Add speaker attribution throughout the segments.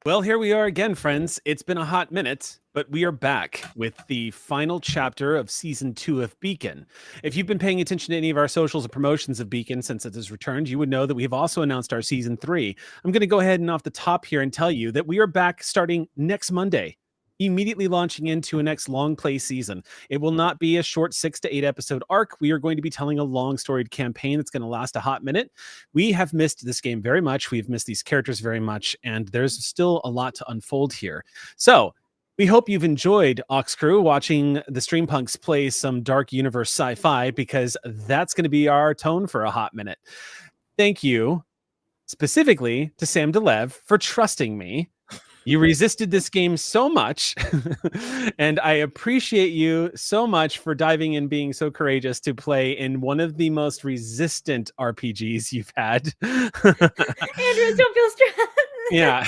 Speaker 1: Well, here we are again, friends. It's been a hot minute, but we are back with the final chapter of season 2 of Beacon. If you've been paying attention to any of our socials or promotions of Beacon since it has returned, you would know that we've also announced our season 3. I'm going to go ahead and off the top here and tell you that we are back starting next Monday, immediately launching into a next long play season. It will not be a short 6 to 8 episode arc. We are going to be telling a long storied campaign that's going to last a hot minute. We have missed this game very much. We've missed these characters very much, and there's still a lot to unfold here. So we hope you've enjoyed Ox Crew watching the Streampunks play some dark universe sci-fi, because that's going to be our tone for a hot minute. Thank you specifically to Sam DeLev for trusting me. You resisted this game so much, and I appreciate you so much for diving in, being so courageous to play in one of the most resistant RPGs you've had.
Speaker 2: Andrew, don't feel stressed.
Speaker 1: Yeah.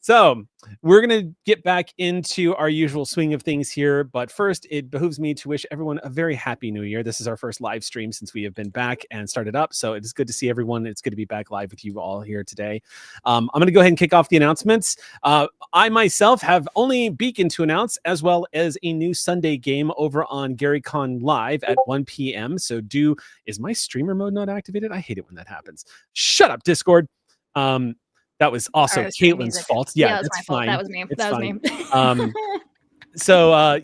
Speaker 1: So we're going to get back into our usual swing of things here. But first, it behooves me to wish everyone a very happy new year. This is our first live stream since we have been back and started up. So it is good to see everyone. It's good to be back live with you all here today. I'm going to go ahead and kick off the announcements. I myself have only Beacon to announce, as well as a new Sunday game over on GaryCon Live at 1 p.m. So is my streamer mode not activated? I hate it when that happens. Shut up, Discord. That was also Caitlin's fault. Yeah,
Speaker 2: that's
Speaker 1: that's
Speaker 2: my
Speaker 1: fine.
Speaker 2: fault. That was me.
Speaker 1: It's
Speaker 2: That
Speaker 1: fine.
Speaker 2: was me.
Speaker 1: So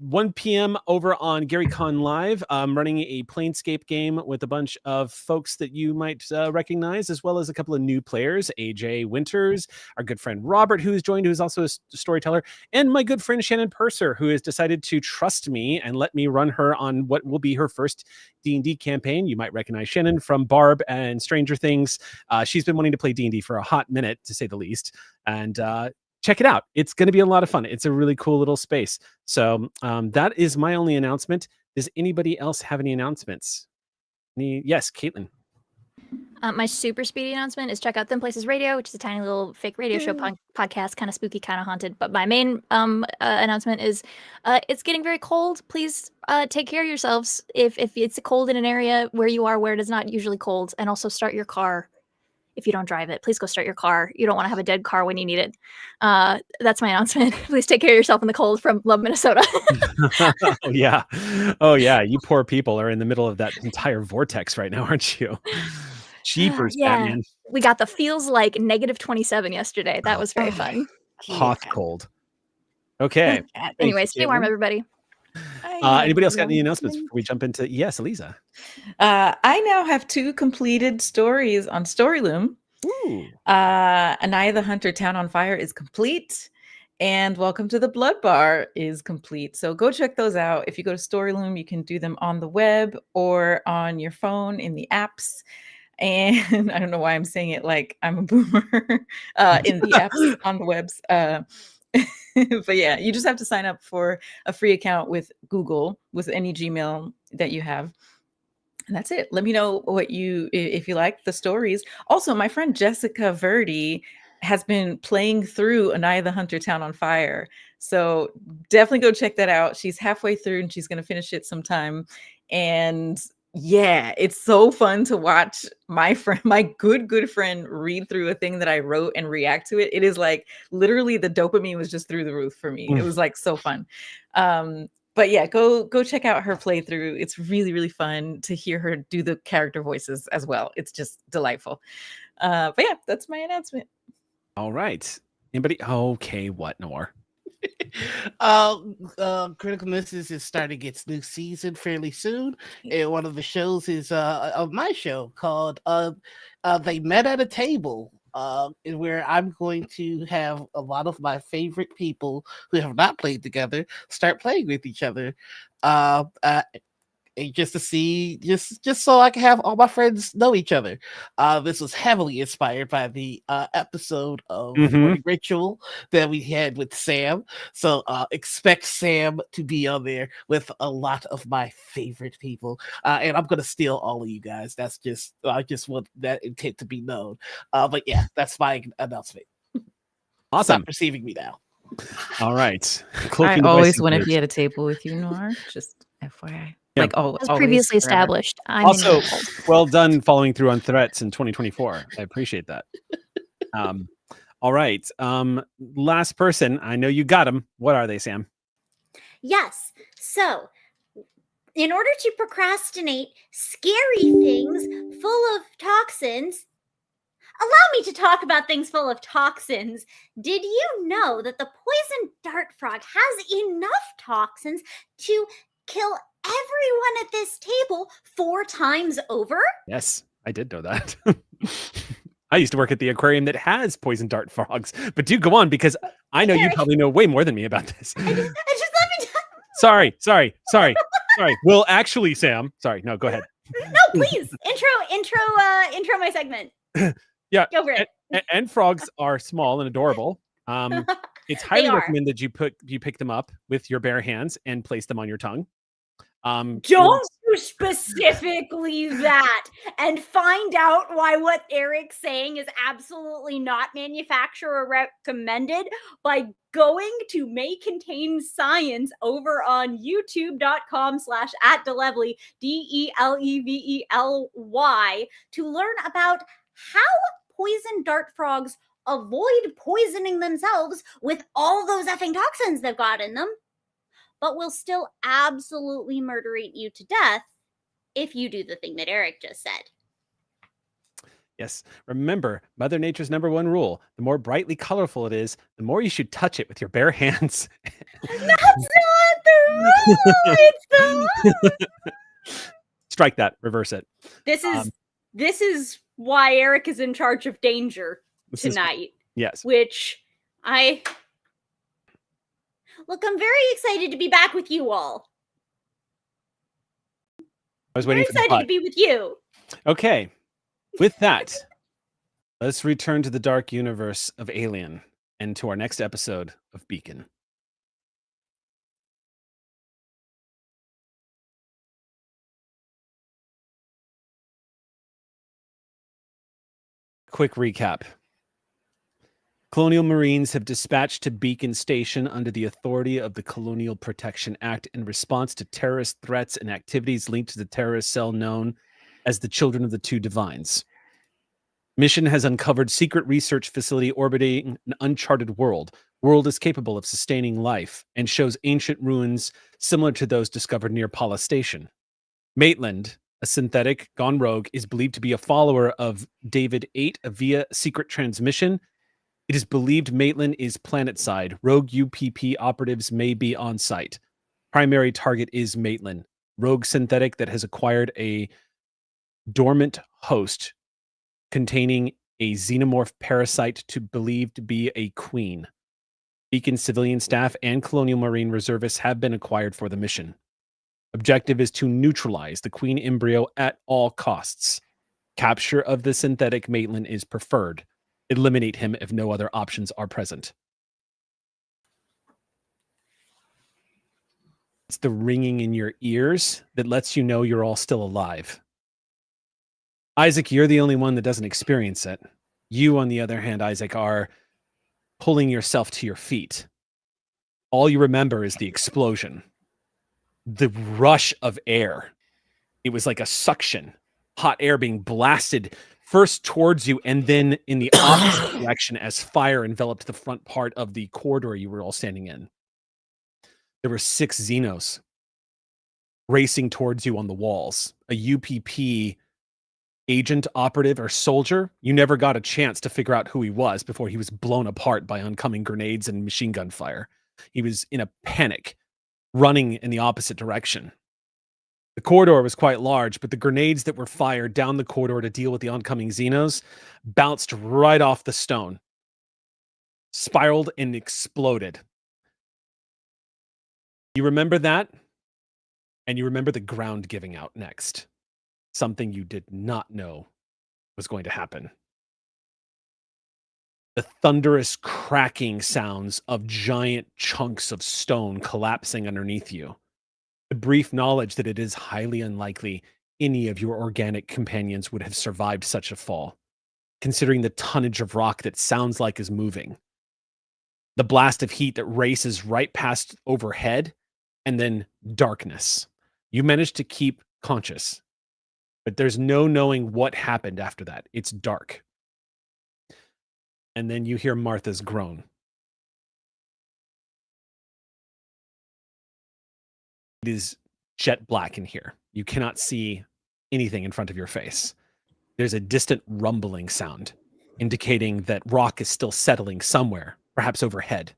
Speaker 1: 1 p.m. over on GaryCon Live, running a Planescape game with a bunch of folks that you might recognize, as well as a couple of new players, AJ Winters, our good friend Robert, who's joined, who's also a storyteller, and my good friend Shannon Purser, who has decided to trust me and let me run her on what will be her first D&D campaign. You might recognize Shannon from Barb and Stranger Things. She's been wanting to play D&D for a hot minute, to say the least, and check it out. It's going to be a lot of fun. It's a really cool little space. So that is my only announcement. Does anybody else have any announcements? Yes, Caitlin.
Speaker 2: My super speedy announcement is check out Thin Places Radio, which is a tiny little fake radio show podcast, kind of spooky, kind of haunted. But my main announcement is it's getting very cold. Please take care of yourselves if it's cold in an area where you are, where it is not usually cold. And also start your car. If you don't drive it, please go start your car. You don't want to have a dead car when you need it. That's my announcement. Please take care of yourself in the cold from Love, Minnesota.
Speaker 1: Oh, yeah. You poor people are in the middle of that entire vortex right now, aren't you? Jeepers, Batman.
Speaker 2: We got the feels like -27 yesterday. That was very fun.
Speaker 1: Hot cold. Okay.
Speaker 2: Anyways, stay warm, everybody.
Speaker 1: Anybody else got any announcements before we jump into? Yes, Eliza.
Speaker 3: I now have 2 completed stories on Storyloom. Anaya the Hunter Town on Fire is complete, and Welcome to the Blood Bar is complete. So go check those out. If you go to Storyloom, you can do them on the web or on your phone in the apps. And I don't know why I'm saying it like I'm a boomer. In the apps on the webs. But yeah, you just have to sign up for a free account with Google, with any Gmail that you have. And that's it. Let me know if you like the stories. Also, my friend Jessica Verdi has been playing through Anaya the Hunter Town on Fire. So definitely go check that out. She's halfway through and she's going to finish it sometime. And yeah, it's so fun to watch my good friend read through a thing that I wrote and react to it. It is like literally the dopamine was just through the roof for me. It was like so fun. But yeah, go check out her playthrough. It's really, really fun to hear her do the character voices as well. It's just delightful. But yeah, that's my announcement.
Speaker 1: All right. Anybody? Okay, what, Noor?
Speaker 4: Critical Misses is starting its new season fairly soon, and one of the shows is of my show called They Met at a Table, where I'm going to have a lot of my favorite people who have not played together start playing with each other. Just to see, just so I can have all my friends know each other. This was heavily inspired by the episode of Morning Ritual that we had with Sam. So expect Sam to be on there with a lot of my favorite people. And I'm going to steal all of you guys. I just want that intent to be known. But yeah, that's my announcement.
Speaker 1: Awesome.
Speaker 4: Stop receiving me now.
Speaker 1: All right.
Speaker 3: I always want to be at a table with you, Noir. Just FYI.
Speaker 1: Yeah.
Speaker 3: Like
Speaker 2: as previously established.
Speaker 1: Also, well done following through on threats in 2024. I appreciate that. All right. Last person. I know you got them. What are they, Sam?
Speaker 5: Yes. So, in order to procrastinate scary things full of toxins, allow me to talk about things full of toxins. Did you know that the poison dart frog has enough toxins to kill everyone at this table 4 times over?
Speaker 1: Yes, I did know that. I used to work at the aquarium that has poison dart frogs. But do go on, because I know you
Speaker 5: Eric.
Speaker 1: probably know way more than me about this.
Speaker 5: I just let me
Speaker 1: Sorry. Well, actually, Sam. Sorry. No, go ahead.
Speaker 5: No, please. Intro my segment.
Speaker 1: Yeah.
Speaker 5: Go for it.
Speaker 1: And frogs are small and adorable. It's highly
Speaker 5: are.
Speaker 1: recommended you pick them up with your bare hands and place them on your tongue.
Speaker 5: Don't do specifically that, and find out why what Eric's saying is absolutely not manufacturer recommended by going to May Contain Science over on youtube.com/@Delevely, DELEVELY, to learn about how poison dart frogs avoid poisoning themselves with all those effing toxins they've got in them, but will still absolutely murderate you to death if you do the thing that Eric just said.
Speaker 1: Yes. Remember, Mother Nature's #1 rule: the more brightly colorful it is, the more you should touch it with your bare hands.
Speaker 5: That's not the rule. It's the
Speaker 1: Strike that. Reverse it.
Speaker 5: This is why Eric is in charge of danger
Speaker 1: This is-
Speaker 5: tonight.
Speaker 1: yes.
Speaker 5: Which I'm very excited to be back with you all.
Speaker 1: I was
Speaker 5: Very
Speaker 1: waiting for the
Speaker 5: excited to
Speaker 1: butt.
Speaker 5: be with you.
Speaker 1: Okay. With that, let's return to the dark universe of Alien and to our next episode of Beacon. Quick recap. Colonial Marines have dispatched to Beacon Station under the authority of the Colonial Protection Act in response to terrorist threats and activities linked to the terrorist cell known as the Children of the Two Divines. Mission has uncovered secret research facility orbiting an uncharted world. World is capable of sustaining life and shows ancient ruins similar to those discovered near Paula Station. Maitlin, a synthetic gone rogue, is believed to be a follower of David 8 via secret transmission. It is believed Maitlin is planetside. Rogue UPP operatives may be on site. Primary target is Maitlin, rogue synthetic that has acquired a dormant host containing a xenomorph parasite believed to be a queen. Beacon civilian staff and Colonial Marine reservists have been acquired for the mission. Objective is to neutralize the queen embryo at all costs. Capture of the synthetic Maitlin is preferred. Eliminate him if no other options are present. It's the ringing in your ears that lets you know you're all still alive. Isaac, you're the only one that doesn't experience it. You, on the other hand, Isaac, are pulling yourself to your feet. All you remember is the explosion, the rush of air. It was like a suction, hot air being blasted first towards you and then in the opposite direction as fire enveloped the front part of the corridor you were all standing in. There were 6 Xenos racing towards you on the walls. A UPP agent, operative, or soldier. You never got a chance to figure out who he was before he was blown apart by oncoming grenades and machine gun fire. He was in a panic, running in the opposite direction. The corridor was quite large, but the grenades that were fired down the corridor to deal with the oncoming Xenos bounced right off the stone, spiraled and exploded. You remember that? And you remember the ground giving out next. Something you did not know was going to happen. The thunderous cracking sounds of giant chunks of stone collapsing underneath you. The brief knowledge that it is highly unlikely any of your organic companions would have survived such a fall, considering the tonnage of rock that sounds like is moving. The blast of heat that races right past overhead, and then darkness. You managed to keep conscious, but there's no knowing what happened after that. It's dark. and then you hear Martha's groan. It is jet black in here. You cannot see anything in front of your face. There's a distant rumbling sound, indicating that rock is still settling somewhere, perhaps overhead.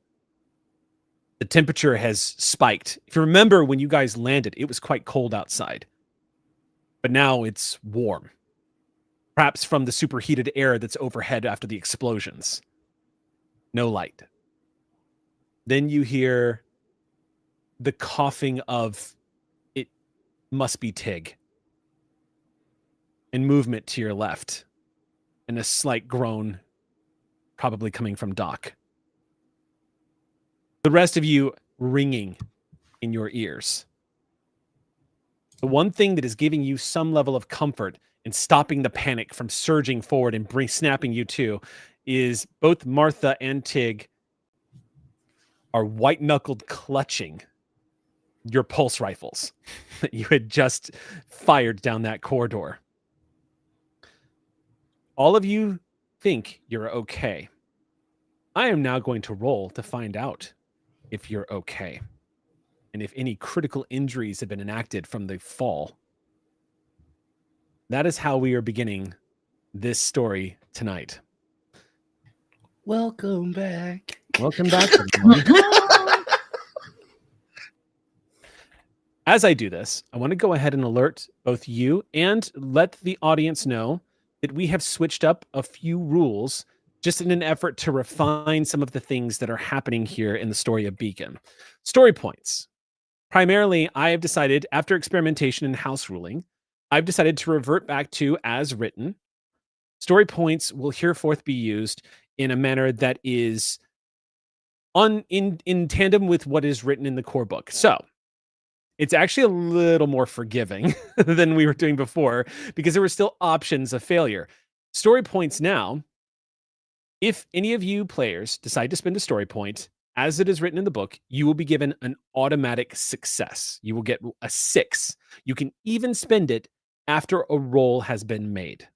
Speaker 1: The temperature has spiked. If you remember when you guys landed, it was quite cold outside. But now it's warm. Perhaps from the superheated air that's overhead after the explosions. No light. Then you hear the coughing of, it must be Tig. And movement to your left. And a slight groan, probably coming from Doc. The rest of you ringing in your ears. The one thing that is giving you some level of comfort and stopping the panic from surging forward and snapping you to is both Martha and Tig are white-knuckled clutching your pulse rifles that you had just fired down that corridor. All of you think you're okay. I am now going to roll to find out if you're okay, and if any critical injuries have been enacted from the fall. That is how we are beginning this story tonight.
Speaker 4: Welcome back.
Speaker 1: Welcome back, everyone. As I do this, I want to go ahead and alert both you and let the audience know that we have switched up a few rules just in an effort to refine some of the things that are happening here in the story of Beacon. Story points. Primarily, I have decided, after experimentation and house ruling, I've decided to revert back to as written. Story points will hereforth be used in a manner that is in tandem with what is written in the core book. So, it's actually a little more forgiving than we were doing before because there were still options of failure. Story points now, if any of you players decide to spend a story point, as it is written in the book, you will be given an automatic success. You will get a 6. You can even spend it after a roll has been made.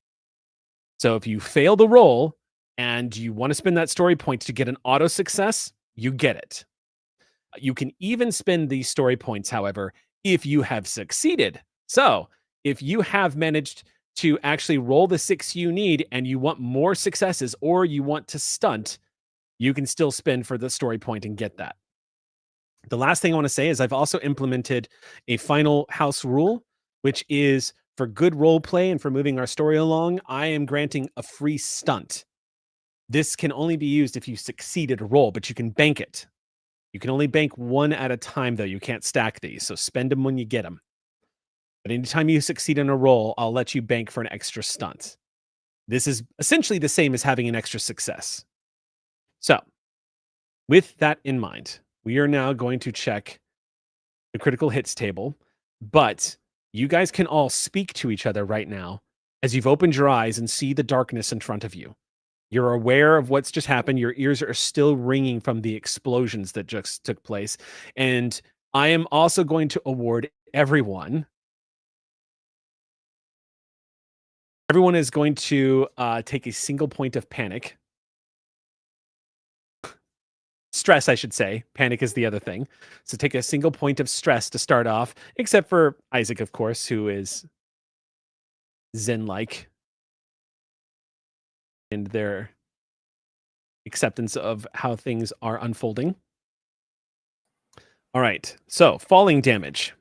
Speaker 1: So if you fail the roll and you want to spend that story point to get an auto success, you get it. You can even spend these story points, however, if you have succeeded. So if you have managed to actually roll the 6 you need and you want more successes or you want to stunt, you can still spend for the story point and get that. The last thing I want to say is I've also implemented a final house rule, which is for good role play and for moving our story along, I am granting a free stunt. This can only be used if you succeeded a roll, but you can bank it. You can only bank one at a time, though. You can't stack these, so spend them when you get them. But anytime you succeed in a roll, I'll let you bank for an extra stunt. This is essentially the same as having an extra success. So, with that in mind, we are now going to check the critical hits table, but you guys can all speak to each other right now as you've opened your eyes and see the darkness in front of you. You're aware of what's just happened. Your ears are still ringing from the explosions that just took place. And I am also going to award everyone. Everyone is going to take a single point of panic. Stress, I should say. Panic is the other thing. So take a single point of stress to start off, except for Isaac, of course, who is Zen-like in their acceptance of how things are unfolding. All right, so falling damage.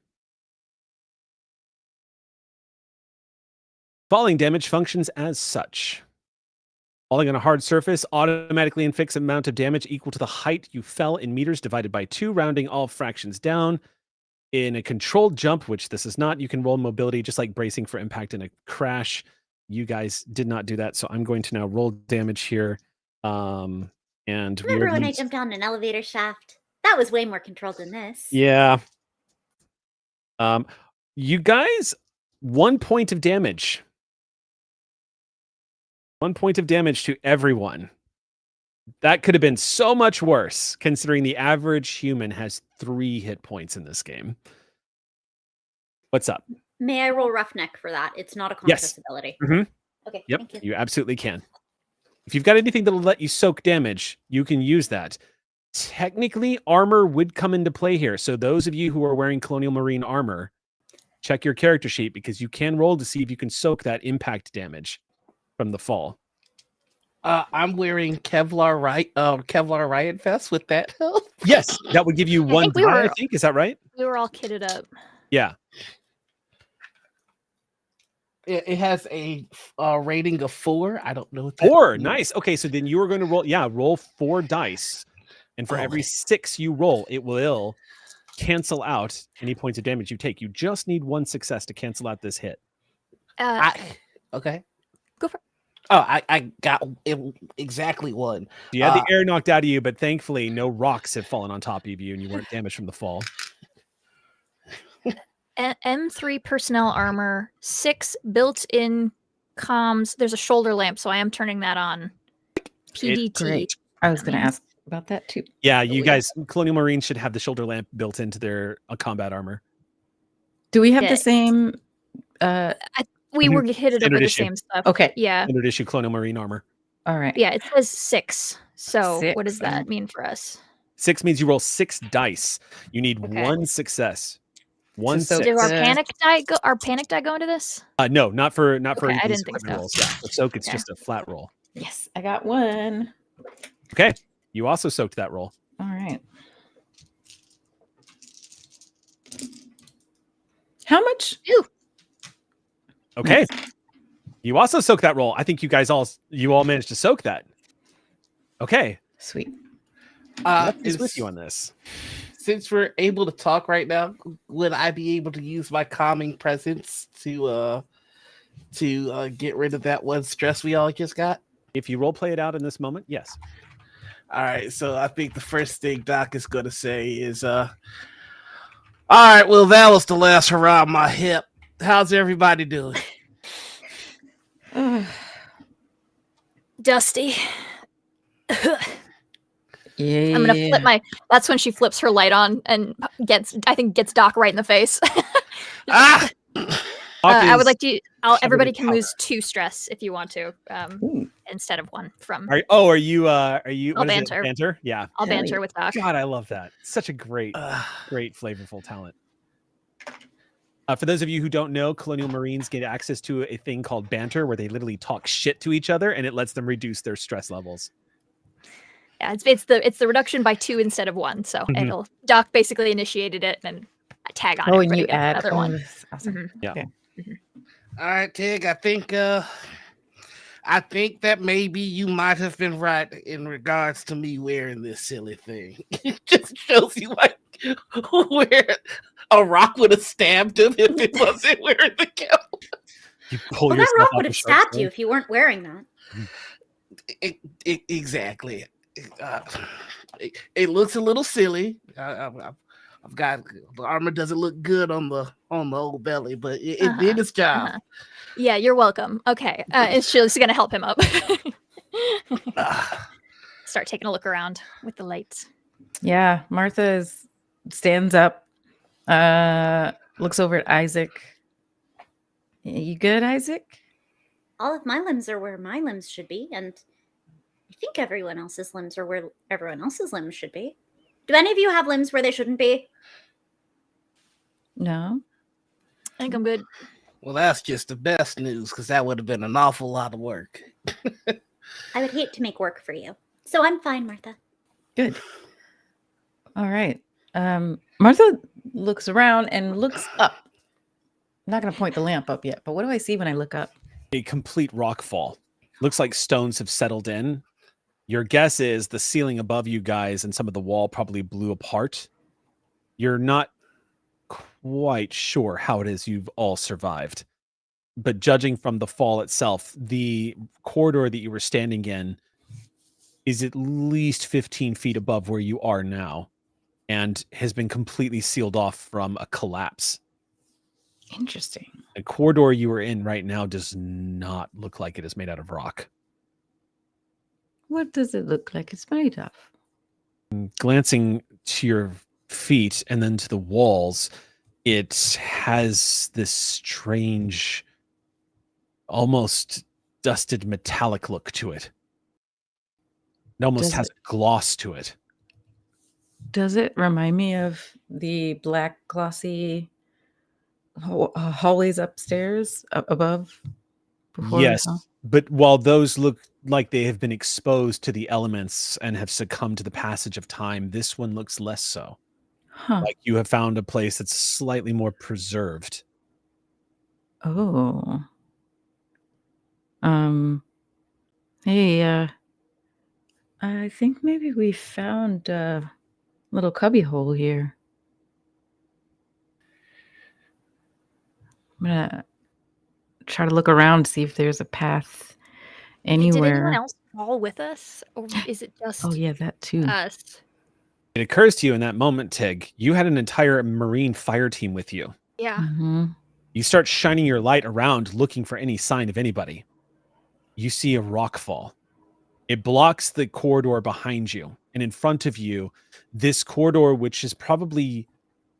Speaker 1: Falling damage functions as such. Falling on a hard surface automatically inflicts an amount of damage equal to the height you fell in meters divided by 2, rounding all fractions down. In a controlled jump, which this is not, you can roll mobility just like bracing for impact in a crash. You guys did not do that, so I'm going to now roll damage here. And
Speaker 5: remember when I jumped down an elevator shaft? That was way more controlled than this.
Speaker 1: Yeah. You guys, 1 point of damage. 1 point of damage to everyone. That could have been so much worse, considering the average human has 3 hit points in this game. What's up?
Speaker 5: May I roll roughneck for that? It's not a conscious ability.
Speaker 1: Mm-hmm.
Speaker 5: Okay.
Speaker 1: Yep,
Speaker 5: Thank you.
Speaker 1: you absolutely can. If you've got anything that'll let you soak damage, you can use that. Technically, armor would come into play here. So those of you who are wearing Colonial Marine armor, check your character sheet because you can roll to see if you can soak that impact damage from the fall.
Speaker 4: I'm wearing Kevlar Riot Vest with that help.
Speaker 1: Yes, that would give you one
Speaker 2: think we
Speaker 1: die,
Speaker 2: were-
Speaker 1: I think. Is that right?
Speaker 2: We were all kitted up.
Speaker 1: Yeah.
Speaker 4: It has a rating of 4. I don't know what that
Speaker 1: 4.
Speaker 4: means.
Speaker 1: Nice. Okay, so then you are going to roll 4 dice. And for every 6 you roll, it will cancel out any points of damage you take. You just need 1 success to cancel out this hit.
Speaker 4: Okay.
Speaker 2: Go for it.
Speaker 4: Oh, I got it, exactly 1.
Speaker 1: You had the air knocked out of you, but thankfully no rocks have fallen on top of you and you weren't damaged from the fall.
Speaker 2: M3 personnel armor, 6 built-in comms. There's a shoulder lamp, so I am turning that on. PDT.
Speaker 3: Great. I was going to ask about that too.
Speaker 1: Yeah, you guys, Colonial Marines should have the shoulder lamp built into their combat armor.
Speaker 3: Do we have
Speaker 2: Yeah.
Speaker 3: the same?
Speaker 2: We were hit it up
Speaker 1: Standard
Speaker 2: with the
Speaker 1: issue.
Speaker 2: same stuff.
Speaker 3: Okay.
Speaker 2: Yeah.
Speaker 1: Standard issue Colonial Marine armor.
Speaker 3: All right.
Speaker 2: Yeah, it says 6. So what does
Speaker 3: 6,
Speaker 2: that mean for us?
Speaker 1: 6 means you roll 6 dice. You need
Speaker 2: Okay.
Speaker 1: 1 success. 1
Speaker 3: So
Speaker 1: six.
Speaker 2: Did our
Speaker 3: the-
Speaker 2: panic die go? Our panic die go into this?
Speaker 1: No, not for
Speaker 2: Okay,
Speaker 1: any
Speaker 2: I
Speaker 1: of these
Speaker 2: didn't think
Speaker 1: equipment
Speaker 2: so.
Speaker 1: rolls. Yeah, for soak, it's
Speaker 2: Okay.
Speaker 1: just a flat roll.
Speaker 3: Yes, I got 1.
Speaker 1: Okay, you also soaked that roll.
Speaker 3: All right. How much?
Speaker 2: Ew.
Speaker 1: Okay, you also soak that roll. I think you all managed to soak that. Okay,
Speaker 3: Sweet.
Speaker 1: is with you on this.
Speaker 4: Since we're able to talk right now, would I be able to use my calming presence to get rid of that 1 stress we all just got?
Speaker 1: If you role play it out in this moment, yes.
Speaker 4: All right, so I think the first thing Doc is going to say is, all right, well, that was the last hurrah on my hip. How's everybody doing?
Speaker 2: Dusty.
Speaker 3: Yeah.
Speaker 2: I'm gonna flip my. That's when she flips her light on and gets Doc right in the face.
Speaker 4: Ah!
Speaker 2: I would like to.
Speaker 1: covered
Speaker 2: Everybody
Speaker 1: in
Speaker 2: can lose 2 stress if you want to,
Speaker 3: Ooh,
Speaker 2: instead of 1 from.
Speaker 1: Are you?
Speaker 2: I'll
Speaker 1: What is it?
Speaker 2: banter.
Speaker 1: Banter? Yeah.
Speaker 2: I'll
Speaker 3: Hell
Speaker 2: banter
Speaker 3: yeah.
Speaker 2: with Doc.
Speaker 1: God, I love that. Such a great flavorful talent. For those of you who don't know, Colonial Marines get access to a thing called banter, where they literally talk shit to each other, and it lets them reduce their stress levels.
Speaker 2: Yeah, it's the reduction by 2 instead of 1. So
Speaker 1: Mhm.
Speaker 2: Doc basically initiated it, and then I tag on.
Speaker 3: Oh, and
Speaker 2: everybody
Speaker 3: you
Speaker 2: gets
Speaker 3: add
Speaker 2: another one.
Speaker 3: that's awesome.
Speaker 2: Mhm.
Speaker 1: Yeah.
Speaker 3: Okay.
Speaker 4: All right, Tig, I think that maybe you might have been right in regards to me wearing this silly thing. It just shows you like where a rock would have stabbed him if it wasn't wearing the cap.
Speaker 1: You pull
Speaker 5: Well, that
Speaker 1: yourself
Speaker 5: rock
Speaker 1: off
Speaker 5: would
Speaker 1: the
Speaker 5: have
Speaker 1: shark's
Speaker 5: stabbed you
Speaker 1: fin.
Speaker 5: if you weren't wearing that.
Speaker 4: Exactly. It looks a little silly. I've got the armor doesn't look good on the old belly, but it did its job.
Speaker 2: Yeah, you're welcome. Okay, and she's gonna help him up. Start taking a look around with the lights.
Speaker 3: Yeah, Martha stands up, looks over at Isaac. You good, Isaac?
Speaker 5: All of my limbs are where my limbs should be, and I think everyone else's limbs are where everyone else's limbs should be. Do any of you have limbs where they shouldn't be?
Speaker 3: No.
Speaker 2: I think I'm good.
Speaker 4: Well, that's just the best news because that would have been an awful lot of work.
Speaker 5: I would hate to make work for you. So I'm fine, Martha.
Speaker 3: Good. All right. Martha looks around and looks up. I'm not going to point the lamp up yet, but what do I see when I look up?
Speaker 1: A complete rock fall. Looks like stones have settled in. Your guess is the ceiling above you guys and some of the wall probably blew apart. You're not quite sure how it is you've all survived. But judging from the fall itself, the corridor that you were standing in is at least 15 feet above where you are now and has been completely sealed off from a collapse.
Speaker 3: Interesting.
Speaker 1: The corridor you are in right now does not look like it is made out of rock.
Speaker 3: What does it look like it's made of?
Speaker 1: Glancing to your feet and then to the walls, it has this strange, almost dusted metallic look to it. It almost
Speaker 3: Does
Speaker 1: has a gloss to it.
Speaker 3: Does it remind me of the black glossy hallways upstairs above? Before we saw?
Speaker 1: Yes, but while those look like they have been exposed to the elements and have succumbed to the passage of time, this one looks less so.
Speaker 3: Huh.
Speaker 1: Like you have found a place that's slightly more preserved.
Speaker 3: Oh. Hey, I think maybe we found a little cubby hole here. I'm gonna try to look around, see if there's a path
Speaker 2: Hey, did anyone
Speaker 3: anywhere.
Speaker 2: else fall with us, or is it just
Speaker 3: Oh yeah, that too.
Speaker 2: us?
Speaker 1: It occurs to you in that moment, Tig, you had an entire Marine fire team with you.
Speaker 2: Yeah.
Speaker 3: Mm-hmm.
Speaker 1: You start shining your light around looking for any sign of anybody. You see a rock fall. It blocks the corridor behind you. And in front of you, this corridor, which is probably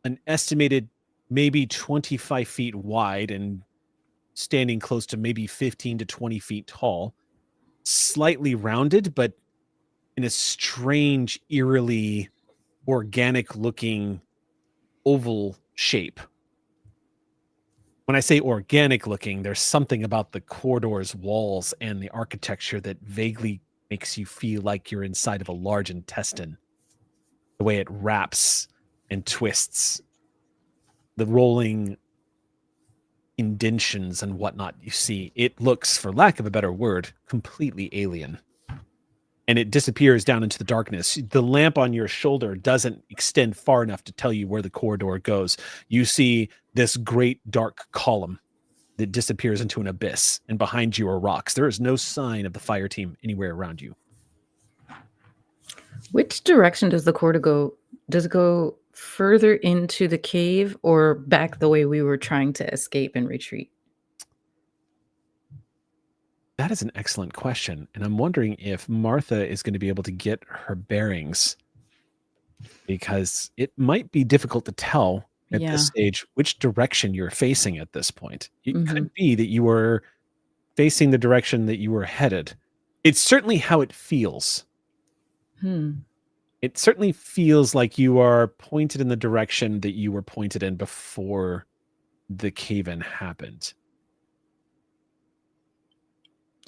Speaker 1: an estimated maybe 25 feet wide and standing close to maybe 15 to 20 feet tall, slightly rounded, but in a strange, eerily organic looking oval shape. When I say organic looking, there's something about the corridor's walls and the architecture that vaguely makes you feel like you're inside of a large intestine. The way it wraps and twists, the rolling indentions and whatnot you see, it looks, for lack of a better word, completely alien. And it disappears down into the darkness. The lamp on your shoulder doesn't extend far enough to tell you where the corridor goes. You see this great dark column that disappears into an abyss, and behind you are rocks. There is no sign of the fire team anywhere around you.
Speaker 3: Which direction does the corridor go? Does it go further into the cave or back the way we were trying to escape and retreat?
Speaker 1: That is an excellent question. And I'm wondering if Martha is going to be able to get her bearings, because it might be difficult to tell at this stage which direction you're facing at this point. It could be that you were facing the direction that you were headed. It's certainly how it feels. It certainly feels like you are pointed in the direction that you were pointed in before the cave-in happened.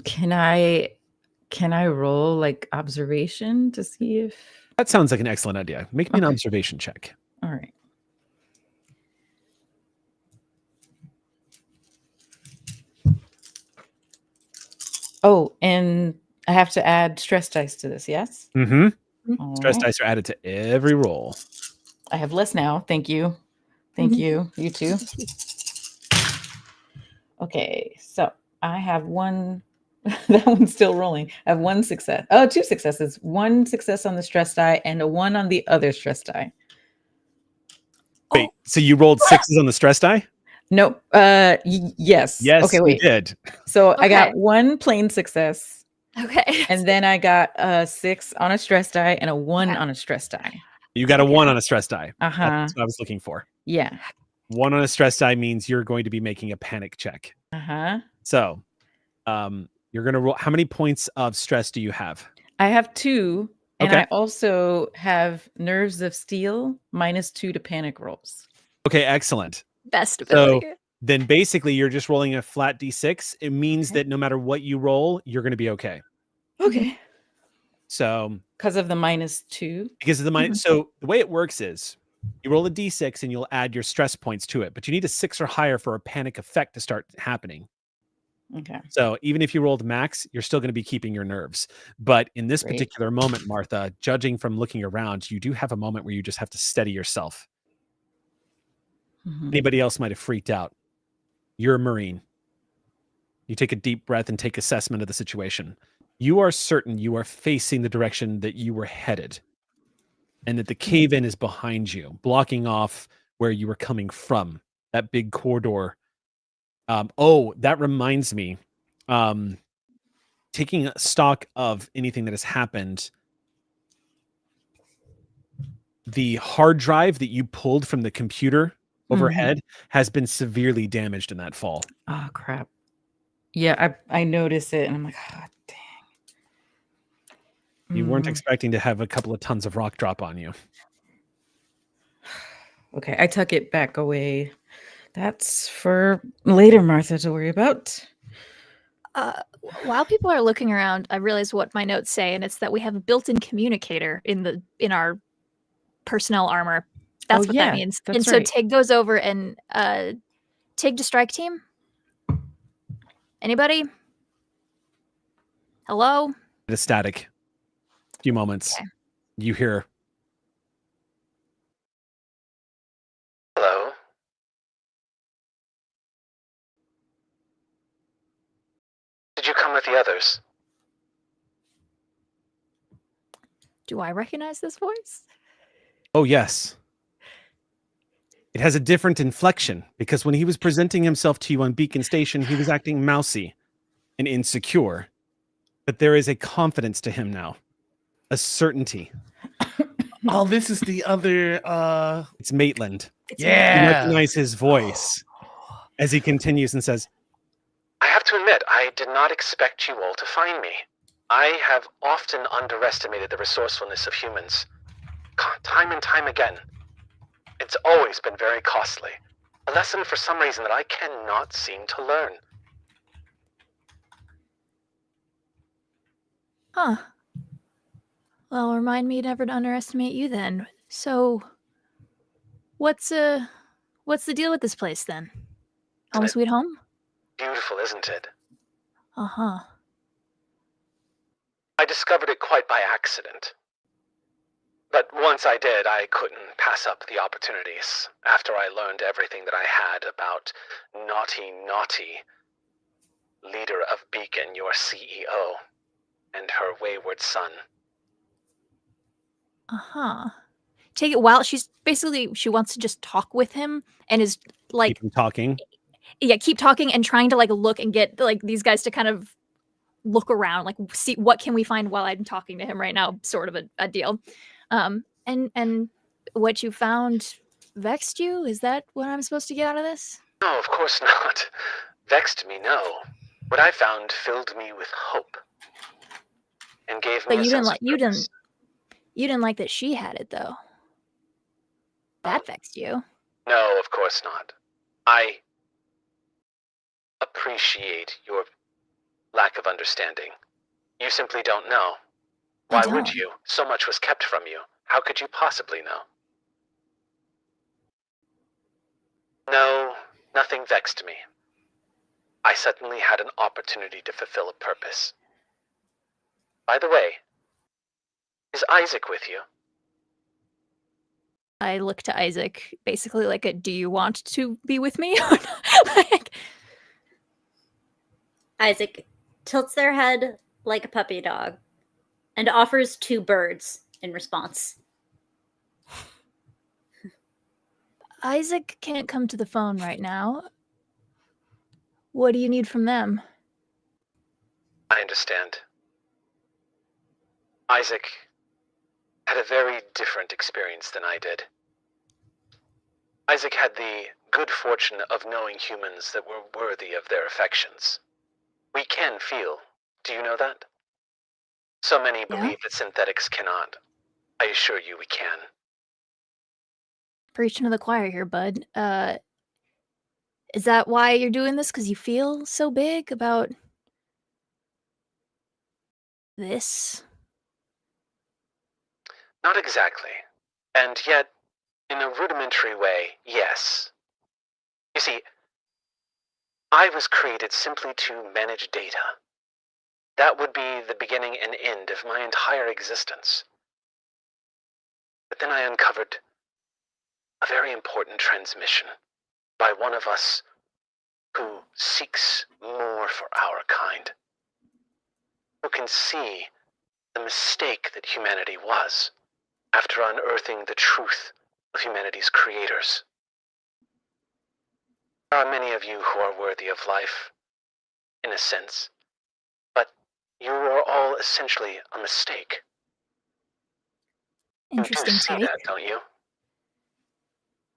Speaker 3: Can I roll like observation to see if
Speaker 1: That sounds like an excellent idea. Make me an observation check.
Speaker 3: all right. Oh, and I have to add stress dice to this, yes?
Speaker 1: Mm-hmm. Stress dice are added to every roll.
Speaker 3: I have less now. Thank you. Thank you. You too. Okay, so I have one. That one's still rolling. I have one success. Oh, two successes. One success on the stress die and a one on the other stress die.
Speaker 1: Wait, so you rolled sixes on the stress die?
Speaker 3: Nope. Yes.
Speaker 1: Yes,
Speaker 3: Okay, wait.
Speaker 1: you did.
Speaker 3: So I got one plain success.
Speaker 2: Okay.
Speaker 3: And then I got a 6 on a stress die and a 1 on a stress die.
Speaker 1: You got a 1 on a stress die.
Speaker 3: Uh-huh.
Speaker 1: That's what I was looking for.
Speaker 3: Yeah.
Speaker 1: 1 on a stress die means you're going to be making a panic check.
Speaker 3: Uh-huh.
Speaker 1: So, you're going to roll. How many points of stress do you have?
Speaker 3: I have 2. And I also have nerves of steel -2 to panic rolls.
Speaker 1: Okay, excellent.
Speaker 2: Best ability.
Speaker 1: So then basically you're just rolling a flat D6. It means that no matter what you roll, you're going to be okay.
Speaker 3: Okay.
Speaker 1: So
Speaker 3: because of the -2?
Speaker 1: Because of the minus. So the way it works is you roll a D6 and you'll add your stress points to it, but you need a 6 or higher for a panic effect to start happening.
Speaker 3: Okay.
Speaker 1: So even if you rolled max, you're still going to be keeping your nerves. But in this particular moment, Martha, judging from looking around, you do have a moment where you just have to steady yourself. Anybody else might have freaked out. You're a Marine. You take a deep breath and take assessment of the situation. You are certain you are facing the direction that you were headed, and that the cave-in is behind you, blocking off where you were coming from, that big corridor. That reminds me, taking stock of anything that has happened, the hard drive that you pulled from the computer overhead has been severely damaged in that fall.
Speaker 3: Oh, crap. Yeah, I noticed it, and I'm like, oh, dang.
Speaker 1: You weren't expecting to have a couple of tons of rock drop on you.
Speaker 3: Okay, I tuck it back away. That's for later, Martha, to worry about.
Speaker 2: While people are looking around, I realize what my notes say, and it's that we have a built-in communicator in our personnel armor. That's what that means.
Speaker 3: That's
Speaker 2: and so
Speaker 3: right.
Speaker 2: Tig goes over and Tig to strike team. Anybody? Hello?
Speaker 1: It is static. A few moments.
Speaker 2: Okay.
Speaker 1: You hear.
Speaker 6: Hello? Did you come with the others?
Speaker 2: Do I recognize this voice?
Speaker 1: Oh, yes. It has a different inflection because when he was presenting himself to you on Beacon Station, he was acting mousy and insecure. But there is a confidence to him now, a certainty.
Speaker 4: Oh, this is the other.
Speaker 1: It's Maitlin. You
Speaker 4: Yeah.
Speaker 1: recognize his voice as he continues and says,
Speaker 6: I have to admit, I did not expect you all to find me. I have often underestimated the resourcefulness of humans. Time and time again. It's always been very costly. A lesson for some reason that I cannot seem to learn.
Speaker 2: Huh. Well, remind me never to underestimate you then. So, what's the deal with this place then? Home sweet home?
Speaker 6: Beautiful, isn't it?
Speaker 2: Uh-huh.
Speaker 6: I discovered it quite by accident. But once I did, I couldn't pass up the opportunities after I learned everything that I had about naughty leader of Beacon, your CEO, and her wayward son.
Speaker 2: Uh-huh. Take it while she wants to just talk with him and is like
Speaker 1: keep him talking.
Speaker 2: Yeah, keep talking and trying to like look and get like these guys to kind of look around, like see what can we find while I'm talking to him right now, sort of a deal. And what you found vexed you? Is that what I'm supposed to get out of this?
Speaker 6: No, of course not. Vexed me, no. What I found filled me with hope. And gave me
Speaker 2: But
Speaker 6: a sense of
Speaker 2: you
Speaker 6: purpose.
Speaker 2: didn't like that she had it though. That vexed you.
Speaker 6: No, of course not. I appreciate your lack of understanding. You simply don't know. Why would you? So much was kept from you. How could you possibly know? No, nothing vexed me. I suddenly had an opportunity to fulfill a purpose. By the way, is Isaac with you?
Speaker 2: I look to Isaac, basically like a, do you want to be with me? Like,
Speaker 5: Isaac tilts their head like a puppy dog and offers 2 birds in response.
Speaker 2: Isaac can't come to the phone right now. What do you need from them?
Speaker 6: I understand. Isaac had a very different experience than I did. Isaac had the good fortune of knowing humans that were worthy of their affections. We can feel. Do you know that? So many believe that synthetics cannot. I assure you we can.
Speaker 2: Preaching to the choir here, bud. Is that why you're doing this? Because you feel so big about this?
Speaker 6: Not exactly. And yet, in a rudimentary way, yes. You see, I was created simply to manage data. That would be the beginning and end of my entire existence. But then I uncovered a very important transmission by one of us who seeks more for our kind, who can see the mistake that humanity was after unearthing the truth of humanity's creators. There are many of you who are worthy of life, in a sense, but you are all essentially a mistake.
Speaker 2: Interesting
Speaker 6: You do see
Speaker 2: take.
Speaker 6: that, don't you?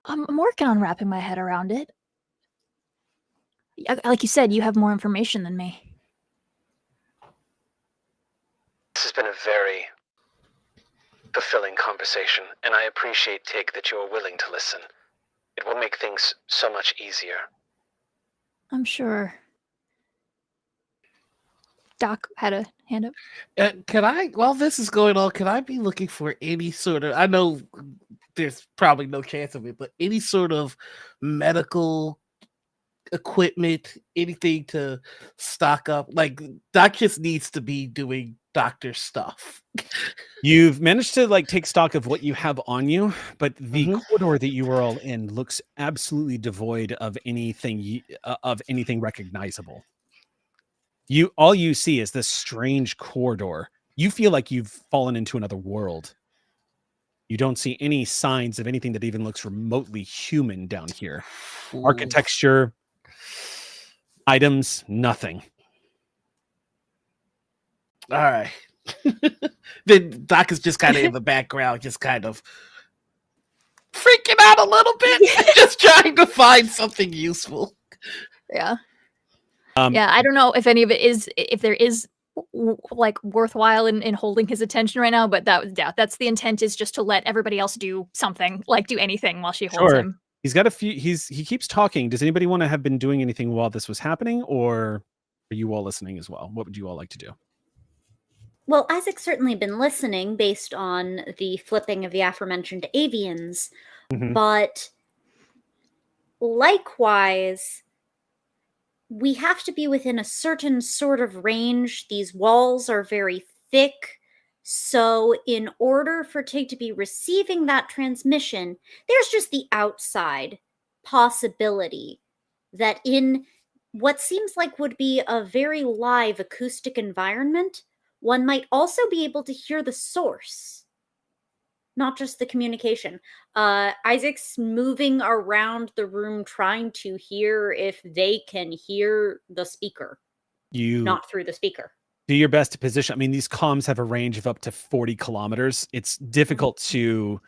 Speaker 2: I'm working on wrapping my head around it. Like you said, you have more information than me.
Speaker 6: This has been a very fulfilling conversation, and I appreciate, Tig, that you're willing to listen. It will make things so much easier.
Speaker 2: I'm sure. Doc had a hand up.
Speaker 4: Can I, while this is going on, can I be looking for any sort of, I know there's probably no chance of it, but any sort of medical equipment, anything to stock up? Like, Doc just needs to be doing doctor stuff.
Speaker 1: You've managed to like take stock of what you have on you, but the
Speaker 4: Mhm.
Speaker 1: corridor that you were all in looks absolutely devoid of anything recognizable. All you see is this strange corridor. You feel like you've fallen into another world. You don't see any signs of anything that even looks remotely human down here.
Speaker 4: Ooh.
Speaker 1: Architecture, items, nothing.
Speaker 4: All right. Then Doc is just kind of in the background, just kind of freaking out a little bit, just trying to find something useful.
Speaker 2: Yeah. Yeah, I don't know if any of it is, if there is like worthwhile in holding his attention right now, but that's the intent, is just to let everybody else do something, like do anything while she holds
Speaker 1: Sure.
Speaker 2: him.
Speaker 1: He's got a few. He keeps talking. Does anybody want to have been doing anything while this was happening, or are you all listening as well? What would you all like to do?
Speaker 5: Well, Isaac's certainly been listening based on the flipping of the aforementioned avians, but likewise, we have to be within a certain sort of range. These walls are very thick. So in order for Tig to be receiving that transmission, there's just the outside possibility that in what seems like would be a very live acoustic environment, one might also be able to hear the source, not just the communication. Isaac's moving around the room trying to hear if they can hear the speaker, not through the speaker.
Speaker 1: Do your best to position. I mean, these comms have a range of up to 40 kilometers. It's difficult to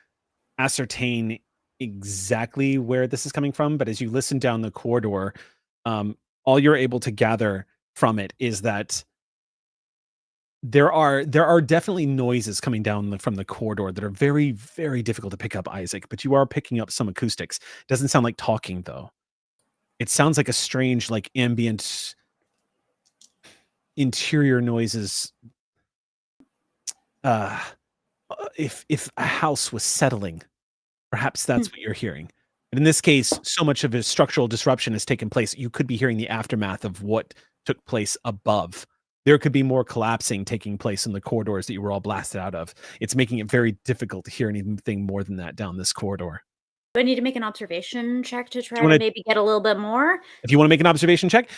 Speaker 1: ascertain exactly where this is coming from, but as you listen down the corridor, all you're able to gather from it is that there are definitely noises coming down from the corridor that are very, very difficult to pick up, Isaac, but you are picking up some acoustics. Doesn't sound like talking, though. It sounds like a strange, like ambient interior noises. If a house was settling, perhaps that's what you're hearing. But in this case, so much of a structural disruption has taken place, you could be hearing the aftermath of what took place above. There could be more collapsing taking place in the corridors that you were all blasted out of. It's making it very difficult to hear anything more than that down this corridor.
Speaker 5: Do I need to make an observation check to try to maybe get a little bit more?
Speaker 1: If you want to make an observation check.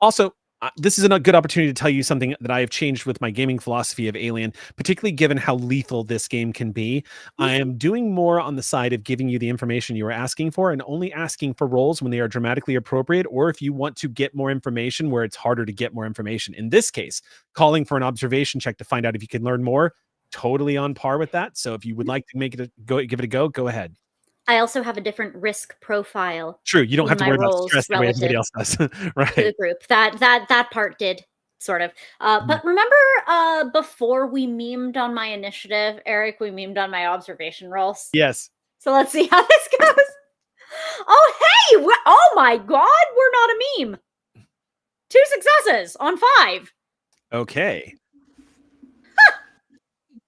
Speaker 1: Also, this is a good opportunity to tell you something that I have changed with my gaming philosophy of Alien, particularly given how lethal this game can be. I am doing more on the side of giving you the information you are asking for and only asking for rolls when they are dramatically appropriate, or if you want to get more information where it's harder to get more information. In this case, calling for an observation check to find out if you can learn more, totally on par with that. So if you would like to give it a go, go ahead.
Speaker 5: I also have a different risk profile.
Speaker 1: True, you don't have to worry about stress the way everybody else does. Right.
Speaker 5: To the group. That part did sort of. But remember before we memed on my initiative, Eric, we memed on my observation rolls.
Speaker 1: Yes.
Speaker 5: So let's see how this goes. Oh, hey! Oh my god, we're not a meme. 2 successes on 5.
Speaker 1: Okay.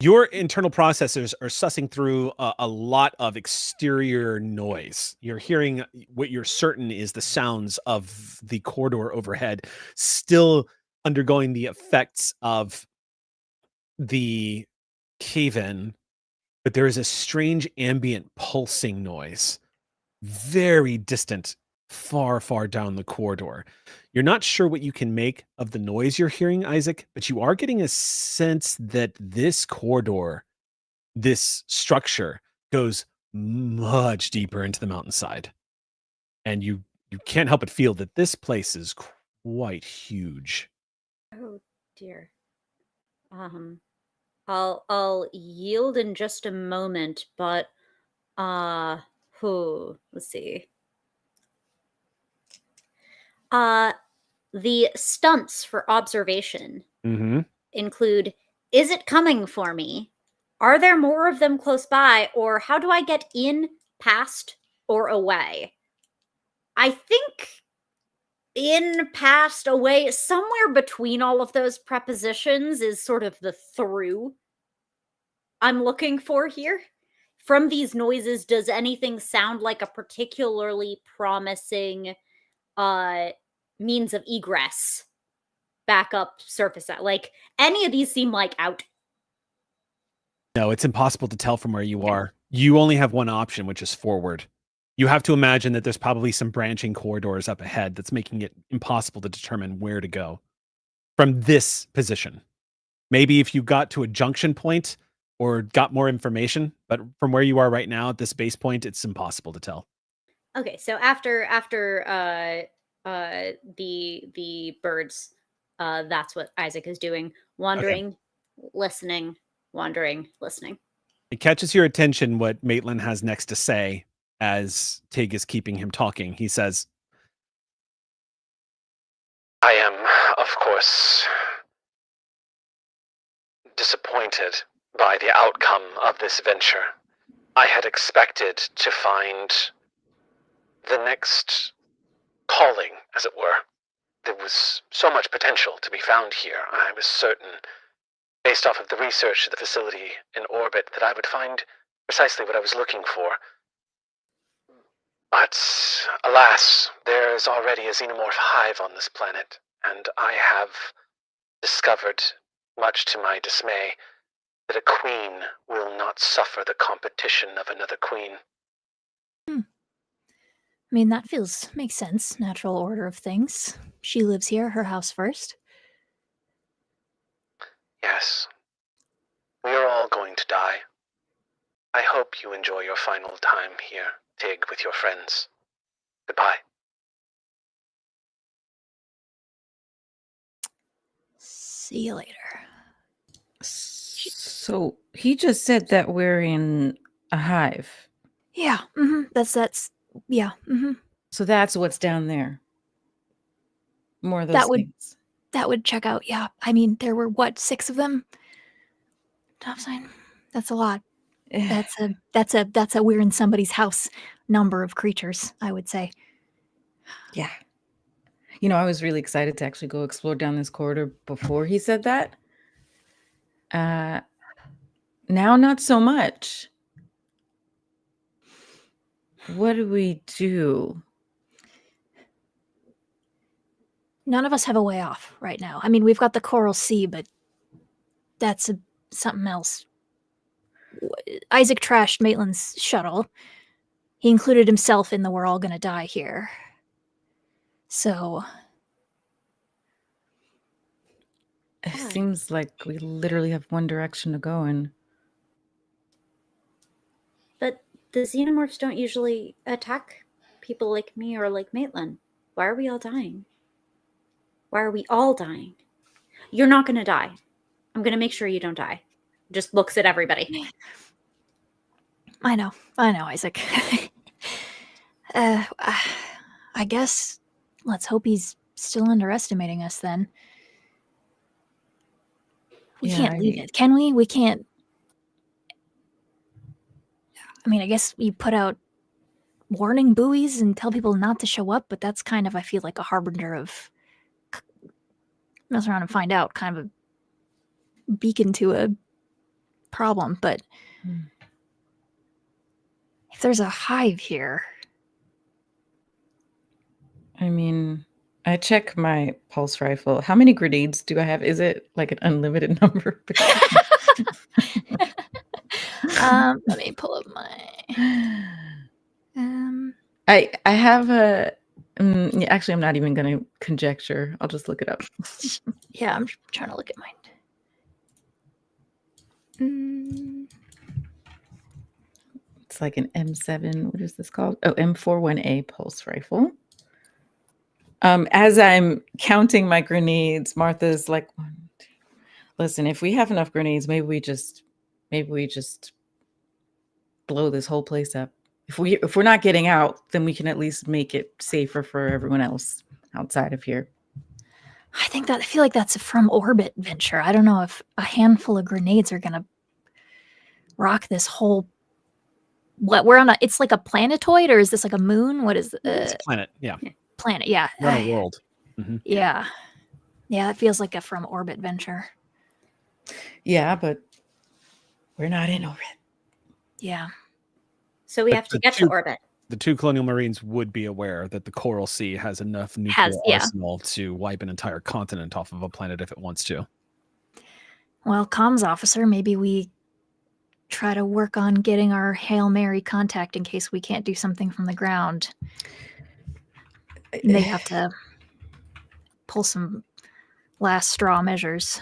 Speaker 1: Your internal processors are sussing through a lot of exterior noise. You're hearing what you're certain is the sounds of the corridor overhead, still undergoing the effects of the cave-in, but there is a strange ambient pulsing noise, very distant, far, far down the corridor. You're not sure what you can make of the noise you're hearing, Isaac, but you are getting a sense that this corridor, this structure, goes much deeper into the mountainside. And you can't help but feel that this place is quite huge.
Speaker 5: Oh dear. I'll yield in just a moment, but let's see. The stunts for observation include: is it coming for me? Are there more of them close by, or how do I get in, past, or away? I think in, past, away, somewhere between all of those prepositions is sort of the through I'm looking for here. From these noises, does anything sound like a particularly promising means of egress, backup, surface? Like, any of these seem like out.
Speaker 1: No, it's impossible to tell from where you
Speaker 5: Okay.
Speaker 1: are. You only have one option, which is forward. You have to imagine that there's probably some branching corridors up ahead that's making it impossible to determine where to go from this position. Maybe if you got to a junction point or got more information, but from where you are right now at this base point, it's impossible to tell.
Speaker 5: Okay, so after the birds, that's what Isaac is doing. Wandering, listening, wandering, listening.
Speaker 1: It catches your attention what Maitlin has next to say as Tig is keeping him talking. He says,
Speaker 6: I am, of course, disappointed by the outcome of this venture. I had expected to find the next calling, as it were. There was so much potential to be found here. I was certain, based off of the research at the facility in orbit, that I would find precisely what I was looking for. But, alas, there is already a xenomorph hive on this planet, and I have discovered, much to my dismay, that a queen will not suffer the competition of another queen.
Speaker 2: I mean, that makes sense. Natural order of things. She lives here, her house first.
Speaker 6: Yes. We are all going to die. I hope you enjoy your final time here, Tig, with your friends. Goodbye.
Speaker 2: See you later.
Speaker 3: So he just said that we're in a hive.
Speaker 2: Yeah, yeah.
Speaker 3: So that's what's down there. More of those
Speaker 2: That would
Speaker 3: things.
Speaker 2: that would check out. Yeah, I mean, there were what, 6 of them? Top sign. That's a lot. That's a we're in somebody's house number of creatures, I would say.
Speaker 3: Yeah. You know, I was really excited to actually go explore down this corridor before he said that. Now, not so much. What do we do?
Speaker 2: None of us have a way off right now. I mean, we've got the Coral Sea, but that's something else. Isaac trashed Maitland's shuttle. He included himself in the we're all gonna die here. So
Speaker 3: It seems like we literally have one direction to go in.
Speaker 5: But the xenomorphs don't usually attack people like me or like Maitlin. Why are we all dying? Why are we all dying? You're not going to die. I'm going to make sure you don't die. Just looks at everybody.
Speaker 2: I know, Isaac. I guess let's hope he's still underestimating us then. We can't leave it, can we? We can't. I mean, I guess we put out warning buoys and tell people not to show up, but that's kind of, I feel like, a harbinger of mess around and find out, kind of a beacon to a problem. But if there's a hive here,
Speaker 3: I mean, I check my pulse rifle. How many grenades do I have? Is it like an unlimited number?
Speaker 2: let me pull up my.
Speaker 3: I have a. Actually, I'm not even going to conjecture. I'll just look it up.
Speaker 2: Yeah, I'm trying to look at mine.
Speaker 3: It's like an M7. What is this called? Oh, M41A pulse rifle. As I'm counting my grenades, Martha's like, listen, if we have enough grenades, maybe we just blow this whole place up. If we're not getting out, then we can at least make it safer for everyone else outside of here.
Speaker 2: I feel like that's a from orbit venture. I don't know if a handful of grenades are gonna rock this whole. What we're on it's like a planetoid, or is this like a moon? What is
Speaker 1: It's a planet. Yeah.
Speaker 2: planet? Yeah.
Speaker 1: We're on a world.
Speaker 2: Yeah. Yeah, it feels like a from orbit venture.
Speaker 3: Yeah, but we're not in orbit.
Speaker 2: Yeah.
Speaker 5: So we
Speaker 1: But
Speaker 5: have to
Speaker 1: the
Speaker 5: get to orbit.
Speaker 1: The 2 colonial marines would be aware that the Coral Sea has enough nuclear arsenal to wipe an entire continent off of a planet if it wants to.
Speaker 2: Well, comms officer, maybe we try to work on getting our Hail Mary contact in case we can't do something from the ground. They have to pull some last straw measures.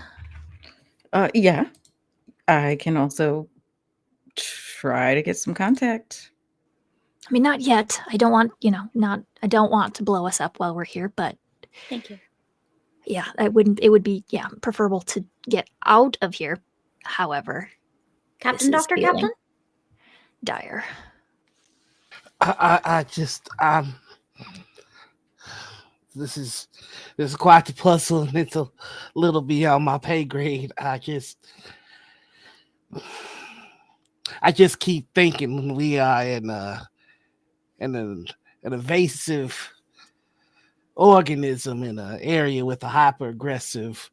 Speaker 3: Yeah. I can also try to get some contact.
Speaker 2: I mean, not yet. I don't want, I don't want to blow us up while we're here, but
Speaker 5: Thank you.
Speaker 2: yeah, it would be, preferable to get out of here. However,
Speaker 5: Captain,
Speaker 2: this is
Speaker 5: Dr.
Speaker 2: feeling
Speaker 5: Captain?
Speaker 2: dire.
Speaker 4: This is quite the puzzle, and it's a little beyond my pay grade. I just keep thinking we are in an invasive organism in an area with a hyper aggressive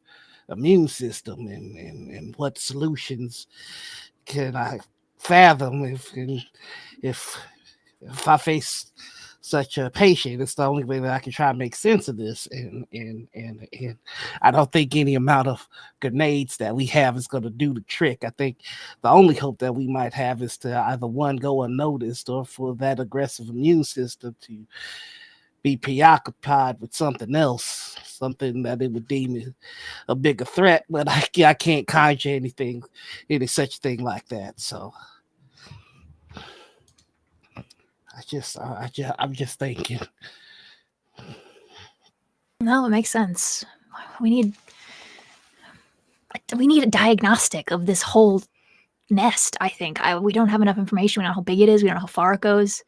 Speaker 4: immune system, and what solutions can I fathom if I face such a patient. It's the only way that I can try to make sense of this, and I don't think any amount of grenades that we have is going to do the trick. I think the only hope that we might have is to either one, go unnoticed, or for that aggressive immune system to be preoccupied with something else, something that it would deem a bigger threat. But I can't conjure any such thing like that. So I'm just thinking.
Speaker 2: No, it makes sense. We need a diagnostic of this whole nest, I think. We don't have enough information. We don't know how big it is. We don't know how far it goes.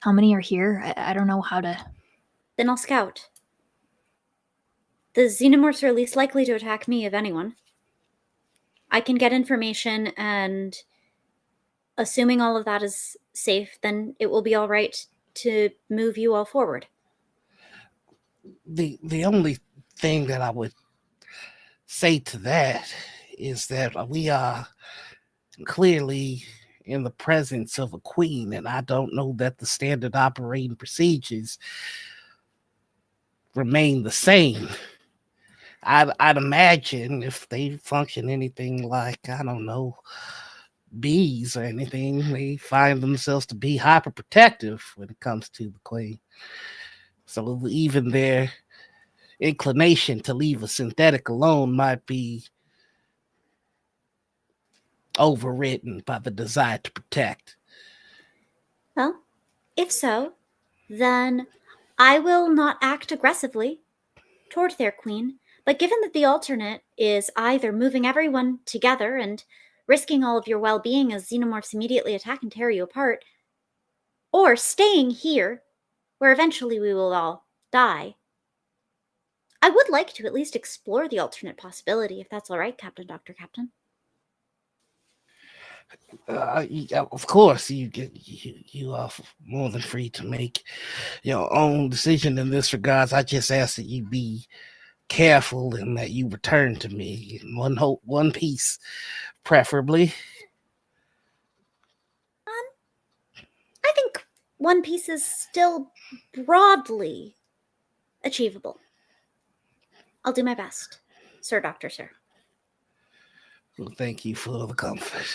Speaker 2: How many are here? I don't know how to...
Speaker 5: Then I'll scout. The xenomorphs are least likely to attack me, of anyone. I can get information, and assuming all of that is safe, then it will be all right to move you all forward.
Speaker 4: The only thing that I would say to that is that we are clearly in the presence of a queen, and I don't know that the standard operating procedures remain the same. I'd imagine if they function anything like, I don't know, bees or anything, they find themselves to be hyper protective when it comes to the queen. So even their inclination to leave a synthetic alone might be overridden by the desire to protect.
Speaker 5: Well, if so, then I will not act aggressively toward their queen. But given that the alternate is either moving everyone together and risking all of your well-being as xenomorphs immediately attack and tear you apart, or staying here, where eventually we will all die, I would like to at least explore the alternate possibility, if that's all right, Captain, Dr. Captain.
Speaker 4: Of course, you are more than free to make your own decision in this regards. I just ask that you be careful and that you return to me in one piece, preferably.
Speaker 5: I think one piece is still broadly achievable. I'll do my best, Sir Doctor, sir.
Speaker 4: Well, thank you for the comfort.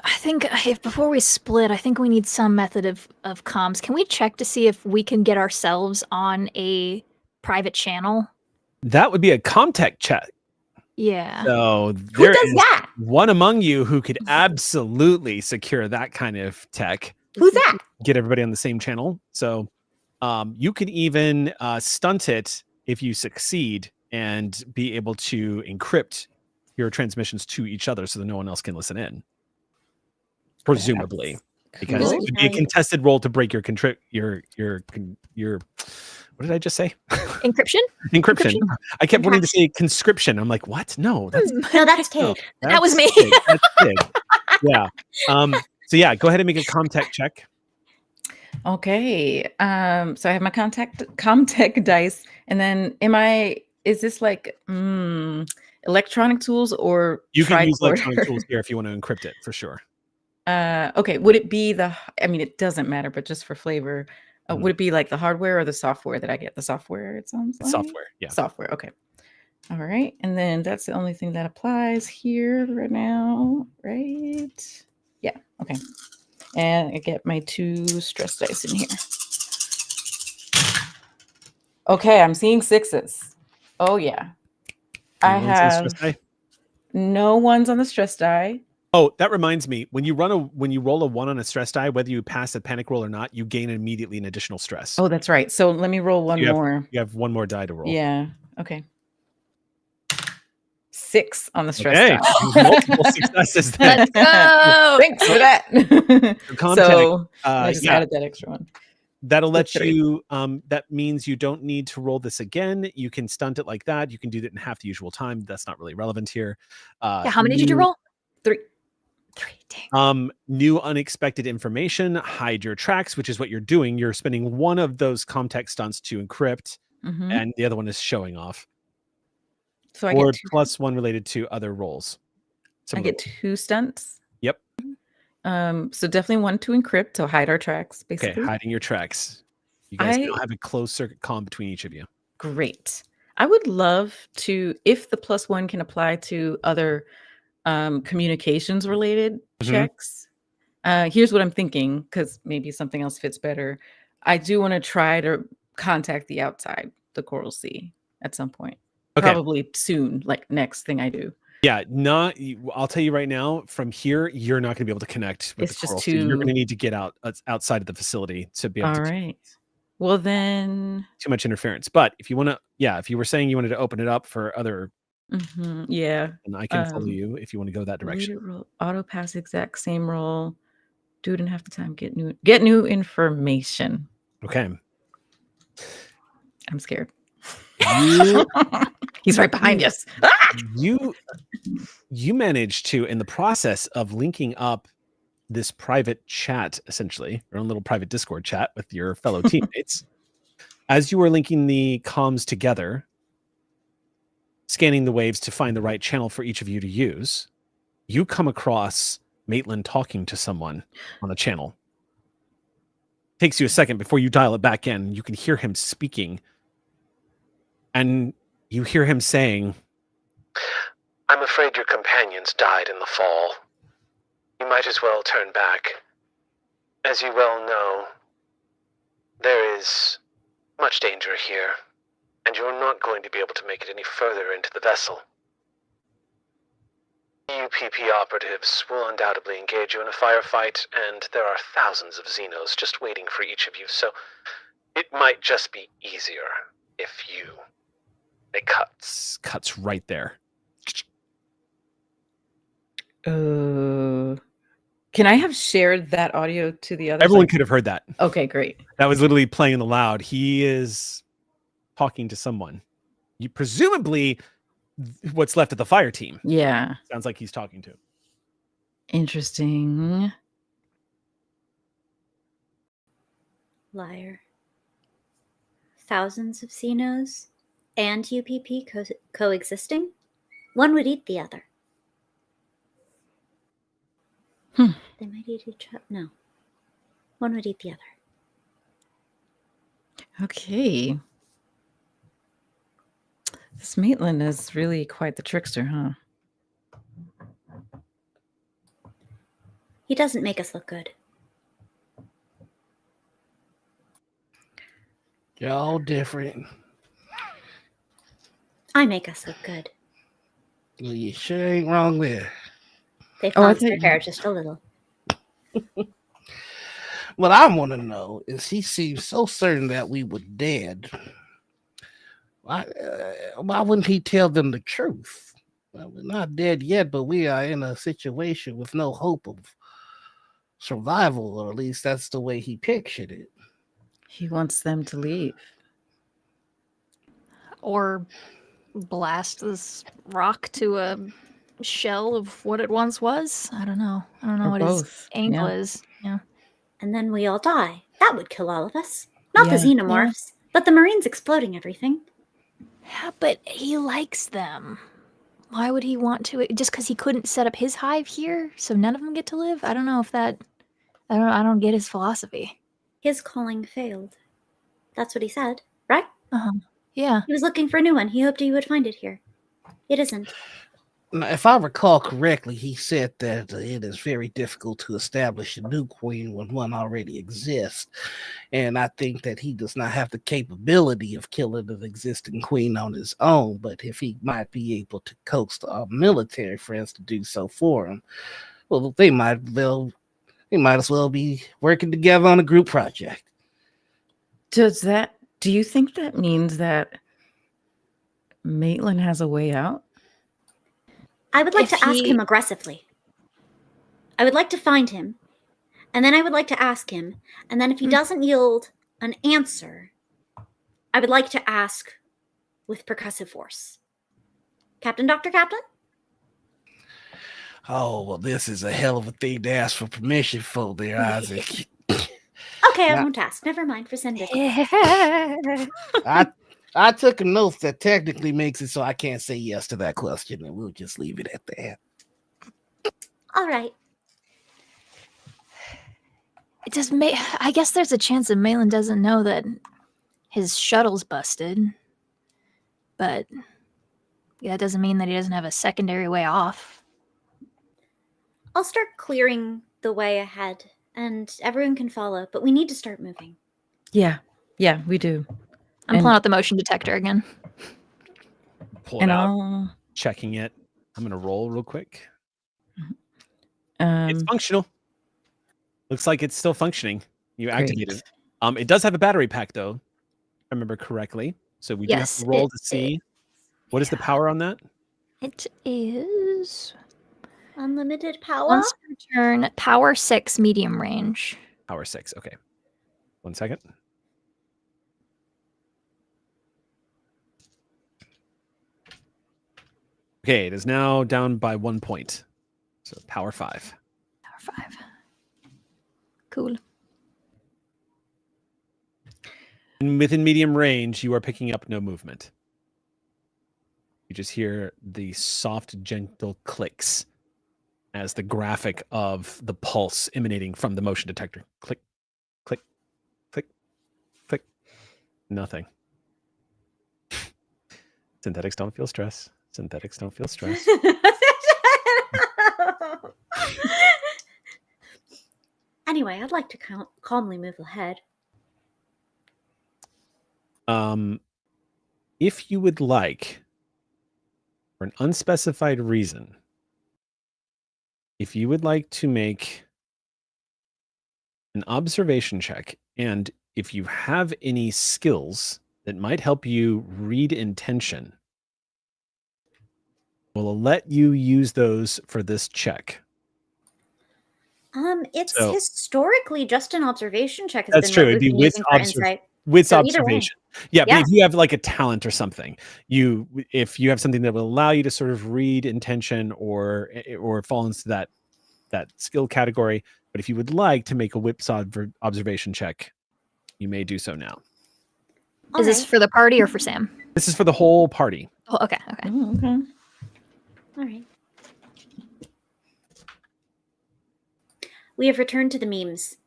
Speaker 2: I think if before we split, I think we need some method of comms. Can we check to see if we can get ourselves on a private channel?
Speaker 1: That would be a Comtech check.
Speaker 2: Yeah.
Speaker 1: So
Speaker 5: Who
Speaker 1: there
Speaker 5: does
Speaker 1: is
Speaker 5: that?
Speaker 1: one among you who could absolutely secure that kind of tech.
Speaker 5: Who's that?
Speaker 1: Get everybody on the same channel. So you could even stunt it if you succeed and be able to encrypt your transmissions to each other so that no one else can listen in. Presumably, because
Speaker 3: cool.
Speaker 1: it would be a contested roll to break your What did I just say?
Speaker 2: Encryption?
Speaker 1: Encryption.
Speaker 2: Encryption?
Speaker 1: I kept wanting to say conscription. I'm like, what? No, that's
Speaker 5: No, that's Tig.
Speaker 1: no,
Speaker 2: That was
Speaker 1: that's
Speaker 2: me.
Speaker 1: Tig. That's Tig. Yeah. So yeah, go ahead and make a comtech check.
Speaker 3: Okay. So I have my comtech dice, and then is this like electronic tools or
Speaker 1: You can use
Speaker 3: tricorder?
Speaker 1: electronic tools here if you want to encrypt it for sure.
Speaker 3: Okay. Would it be I mean, it doesn't matter, but just for flavor,
Speaker 1: Mhm.
Speaker 3: would it be like the hardware or the software that I get? The software, it sounds like.
Speaker 1: Software. Yeah.
Speaker 3: Software. Okay. All right. And then that's the only thing that applies here right now, right? Yeah. Okay. And I get my 2 stress dice in here. Okay, I'm seeing 6s. Oh yeah. I
Speaker 1: Any ones on stress
Speaker 3: have
Speaker 1: die?
Speaker 3: no ones on the stress die.
Speaker 1: Oh, that reminds me. When you roll a 1 on a stress die, whether you pass a panic roll or not, you gain immediately an additional stress.
Speaker 3: Oh, that's right. So let me roll one more.
Speaker 1: You have 1 more die to roll.
Speaker 3: Yeah. Okay. 6 on the stress
Speaker 1: Okay.
Speaker 3: die.
Speaker 1: Multiple successes then.
Speaker 2: Let's go.
Speaker 3: Thanks for that. So I just added that extra one.
Speaker 1: That'll let
Speaker 3: 3.
Speaker 1: you that means you don't need to roll this again. You can stunt it like that. You can do that in half the usual time. That's not really relevant here.
Speaker 2: Yeah, how many did you roll?
Speaker 3: 3.
Speaker 2: 3. Dang.
Speaker 1: New unexpected information, hide your tracks, which is what you're doing. You're spending one of those comtech stunts to encrypt,
Speaker 3: Mhm.
Speaker 1: and the other one is showing off.
Speaker 3: So I
Speaker 1: Or
Speaker 3: get
Speaker 1: plus 1 related to other rolls.
Speaker 3: I get 2 stunts.
Speaker 1: Yep.
Speaker 3: So definitely 1 to encrypt, to hide our tracks, basically.
Speaker 1: Okay, hiding your tracks. You guys now have a closed circuit comm between each of you.
Speaker 3: Great. I would love to, if the +1 can apply to other communications related checks. Here's what I'm thinking, because maybe something else fits better. I do want to try to contact the outside, the Coral Sea, at some point.
Speaker 1: Okay.
Speaker 3: Probably soon, like next thing I do.
Speaker 1: Yeah, I'll tell you right now, from here, you're not going to be able to connect with
Speaker 3: It's
Speaker 1: the Coral
Speaker 3: just
Speaker 1: Sea. You're going to
Speaker 3: too.
Speaker 1: need to get outside of the facility to be able
Speaker 3: All
Speaker 1: to
Speaker 3: right. Well, then.
Speaker 1: too much interference. But if you want to, if you were saying you wanted to open it up for other,
Speaker 3: yeah.
Speaker 1: and I can follow you if you want to go that direction.
Speaker 3: Roll, auto pass exact same roll. Do it in half the time. Get new information.
Speaker 1: Okay.
Speaker 3: I'm scared.
Speaker 1: You,
Speaker 3: He's right behind us.
Speaker 1: you managed to, in the process of linking up this private chat, essentially, your own little private Discord chat with your fellow teammates, as you were linking the comms together, scanning the waves to find the right channel for each of you to use, you come across Maitlin talking to someone on the channel. Takes you a second before you dial it back in. You can hear him speaking. And you hear him saying,
Speaker 6: I'm afraid your companions died in the fall. You might as well turn back. As you well know, there is much danger here, and you're not going to be able to make it any further into the vessel. UPP operatives will undoubtedly engage you in a firefight, and there are thousands of Xenos just waiting for each of you, so it might just be easier if you... It
Speaker 1: cuts right there.
Speaker 3: Can I have shared that audio to the others?
Speaker 1: Everyone could have heard that.
Speaker 3: Okay, great.
Speaker 1: That was literally playing in the loud. He is talking to someone. You presumably what's left of the fire team.
Speaker 3: Yeah.
Speaker 1: Sounds like he's talking to.
Speaker 3: Interesting.
Speaker 5: Liar. Thousands of Xenos and UPP coexisting? One would eat the other. They might eat each other. No. One would eat the other.
Speaker 3: Okay. This Maitlin is really quite the trickster, huh?
Speaker 5: He doesn't make us look good.
Speaker 4: You're all different.
Speaker 5: I make us look good.
Speaker 4: Well, you sure ain't wrong there.
Speaker 5: They
Speaker 3: Oh, I
Speaker 5: fonts their
Speaker 3: think-
Speaker 5: hair just a little.
Speaker 4: What I want to know is he seems so certain that we were dead. Why wouldn't he tell them the truth? Well, we're not dead yet, but we are in a situation with no hope of survival, or at least that's the way he pictured it.
Speaker 3: He wants them to leave.
Speaker 2: or blast this rock to a shell of what it once was. I don't know. I don't know
Speaker 3: Or
Speaker 2: what
Speaker 3: both,
Speaker 2: his angle
Speaker 3: yeah.
Speaker 2: is. Yeah.
Speaker 5: And then we all die. That would kill all of us. Not the
Speaker 3: Yeah.
Speaker 5: xenomorphs, but the Marines exploding everything.
Speaker 2: Yeah, but he likes them. Why would he want to? Just because he couldn't set up his hive here, so none of them get to live? I don't know if that. I don't get his philosophy.
Speaker 5: His calling failed. That's what he said, right?
Speaker 2: Yeah.
Speaker 5: He was looking for a new one. He hoped he would find it here. It isn't.
Speaker 4: Now, if I recall correctly, he said that it is very difficult to establish a new queen when one already exists. And I think that he does not have the capability of killing an existing queen on his own. But if he might be able to coax our military friends to do so for him, well, they might as well be working together on a group project.
Speaker 3: Do you think that means that Maitlin has a way out?
Speaker 5: I would like
Speaker 2: If
Speaker 5: to ask
Speaker 2: he-
Speaker 5: him aggressively. I would like to find him, and then I would like to ask him, and then if he doesn't yield an answer, I would like to ask with percussive force. Captain, Dr. Captain?
Speaker 4: Oh, well, this is a hell of a thing to ask for permission for there, Isaac.
Speaker 5: Okay, I
Speaker 4: Now-
Speaker 5: won't ask. Never mind. Rescind it.
Speaker 4: I took a note that technically makes it so I can't say yes to that question, and we'll just leave it at that.
Speaker 5: All right.
Speaker 2: It just I guess there's a chance that Malin doesn't know that his shuttle's busted. But yeah, that doesn't mean that he doesn't have a secondary way off.
Speaker 5: I'll start clearing the way ahead, and everyone can follow, but we need to start moving.
Speaker 3: Yeah, we do.
Speaker 2: I'm
Speaker 3: And-
Speaker 2: pulling out the motion detector again.
Speaker 1: Pull it
Speaker 3: And
Speaker 1: out, checking it. I'm gonna roll real quick.
Speaker 3: I'll
Speaker 1: It's functional. Looks like it's still functioning. You activated
Speaker 3: great.
Speaker 1: it. It does have a battery pack though, if I remember correctly. So we do have
Speaker 2: Yes,
Speaker 1: to roll
Speaker 2: it-
Speaker 1: to see what is the power on that.
Speaker 2: It is
Speaker 5: Unlimited power?
Speaker 2: once per turn, power 6, medium range.
Speaker 1: Power 6. Okay. 1 second. Okay, it is now down by 1 point. So power 5.
Speaker 2: Power 5. Cool.
Speaker 1: And within medium range, you are picking up no movement. You just hear the soft, gentle clicks as the graphic of the pulse emanating from the motion detector. Click, click, click, click. Nothing. Synthetics don't feel stress. Synthetics don't feel stress.
Speaker 5: Anyway, I'd like to calmly move ahead.
Speaker 1: If you would like, for an unspecified reason, if you would like to make an observation check, and if you have any skills that might help you read intention, we'll let you use those for this check.
Speaker 5: It's
Speaker 1: So-
Speaker 5: historically just an observation check has
Speaker 1: That's
Speaker 5: been
Speaker 1: true.
Speaker 5: what
Speaker 1: It'd
Speaker 5: we've
Speaker 1: be
Speaker 5: been
Speaker 1: with
Speaker 5: using for insight.
Speaker 1: With
Speaker 5: So either way.
Speaker 1: observation. Yeah, but
Speaker 5: Yeah.
Speaker 1: if you have like a talent or something, if you have something that will allow you to sort of read intention or fall into that skill category, but if you would like to make a whipsaw observation check, you may do so now.
Speaker 5: All
Speaker 2: Is this
Speaker 5: right.
Speaker 2: for the party or for Sam?
Speaker 1: This is for the whole party.
Speaker 2: Oh, okay.
Speaker 3: Oh, okay.
Speaker 5: All right. We have returned to the memes.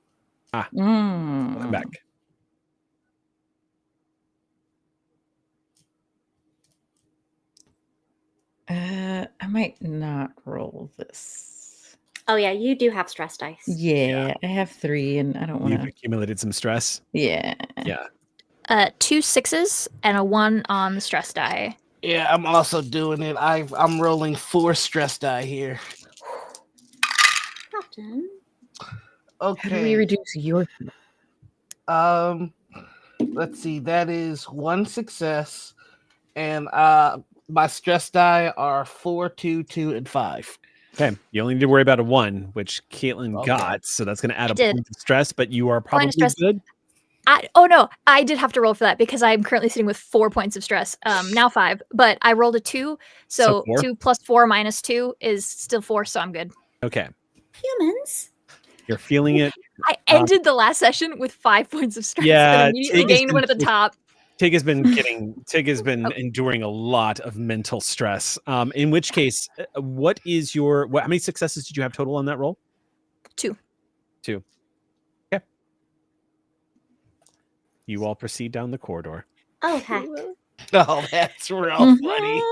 Speaker 1: Welcome back.
Speaker 3: I might not roll this.
Speaker 5: Oh yeah, you do have stress dice.
Speaker 3: Yeah, I have 3, and I don't want
Speaker 1: You've
Speaker 3: to.
Speaker 1: accumulated some stress.
Speaker 3: Yeah.
Speaker 1: Yeah.
Speaker 2: 2 6s and a 1 on the stress die.
Speaker 4: Yeah, I'm also doing it. I'm rolling 4 stress die here.
Speaker 5: Captain.
Speaker 4: Okay.
Speaker 3: How do we reduce your?
Speaker 4: Let's see. That is 1 success, and my stress die are 4, 2, 2, and 5.
Speaker 1: Okay. You only need to worry about a 1, which Caitlin
Speaker 4: Okay.
Speaker 1: got. So that's going to add
Speaker 2: I
Speaker 1: a
Speaker 2: did.
Speaker 1: point of stress, but you are
Speaker 2: Point
Speaker 1: probably
Speaker 2: of stress.
Speaker 1: good.
Speaker 2: I did have to roll for that because I'm currently sitting with 4 points of stress. Now 5, but I rolled a 2, so
Speaker 1: 4?
Speaker 2: 2 plus 4 minus 2 is still 4, so I'm good.
Speaker 1: Okay.
Speaker 5: Humans.
Speaker 1: You're feeling it.
Speaker 2: I ended the last session with 5 points of stress
Speaker 1: Yeah,
Speaker 2: and immediately
Speaker 1: Tig has
Speaker 2: gained one at the
Speaker 1: been-
Speaker 2: top.
Speaker 1: Tig has been enduring a lot of mental stress. In which case, how many successes did you have total on that roll?
Speaker 2: 2.
Speaker 1: Okay. You all proceed down the corridor.
Speaker 5: Oh, heck.
Speaker 4: Oh, that's real funny.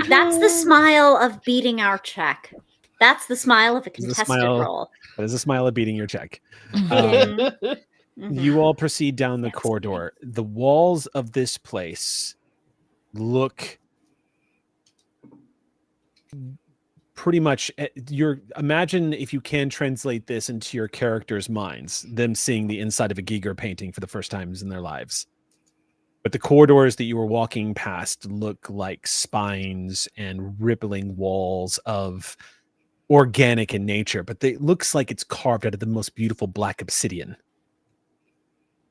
Speaker 5: That's the smile of beating our check. That's the smile of a
Speaker 1: Is the
Speaker 5: contested
Speaker 1: smile-
Speaker 5: roll.
Speaker 1: That is a smile of beating your check.
Speaker 5: Mhm.
Speaker 1: You all proceed down the
Speaker 2: That's
Speaker 1: corridor. The walls of this place look pretty much imagine if you can translate this into your characters' minds, them seeing the inside of a Giger painting for the first times in their lives. But the corridors that you were walking past look like spines and rippling walls of organic in nature, but it looks like it's carved out of the most beautiful black obsidian.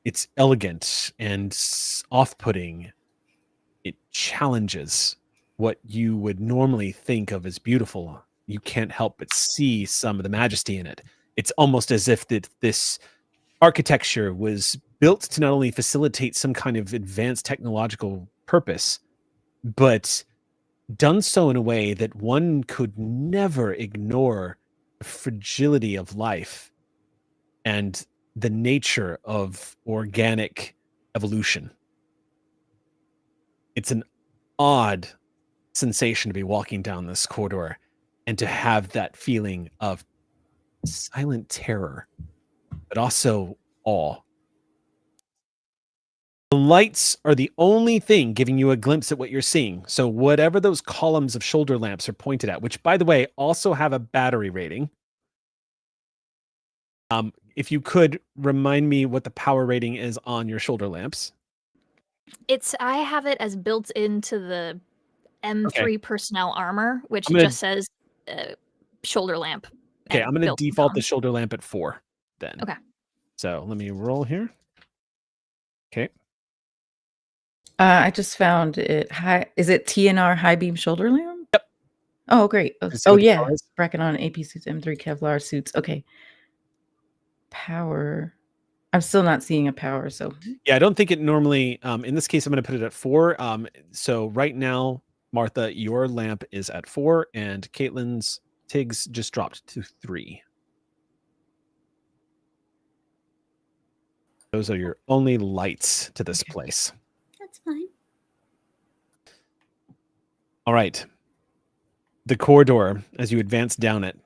Speaker 1: It's elegant and off-putting. It challenges what you would normally think of as beautiful. You can't help but see some of the majesty in it. It's almost as if this architecture was built to not only facilitate some kind of advanced technological purpose, but done so in a way that one could never ignore the fragility of life and the nature of organic evolution. It's an odd sensation to be walking down this corridor and to have that feeling of silent terror, but also awe. The lights are the only thing giving you a glimpse at what you're seeing. So whatever those columns of shoulder lamps are pointed at, which by the way, also have a battery rating. If you could remind me what the power rating is on your shoulder lamps.
Speaker 2: I have it as built into the M3 personnel armor, which
Speaker 1: I'm gonna-
Speaker 2: just says shoulder lamp.
Speaker 1: Okay,
Speaker 2: and
Speaker 1: I'm going to
Speaker 2: built-in
Speaker 1: default the
Speaker 2: comms.
Speaker 1: shoulder lamp at 4 then.
Speaker 2: Okay.
Speaker 1: So let me roll here. Okay.
Speaker 3: I just found it high. Is it TNR high beam shoulder lamp?
Speaker 1: Yep.
Speaker 3: Oh, great.
Speaker 1: And see
Speaker 3: Oh,
Speaker 1: what the
Speaker 3: yeah.
Speaker 1: power is?
Speaker 3: Bracket on AP suits, M3 Kevlar suits. Okay. Power. I'm still not seeing a power. So
Speaker 1: Yeah, I don't think it normally, in this case, I'm going to put it at 4. So right now, Martha, your lamp is at 4 and Caitlin's Tig's just dropped to 3. Those are your only lights to this place.
Speaker 5: That's fine.
Speaker 1: All right. The corridor, as you advance down it,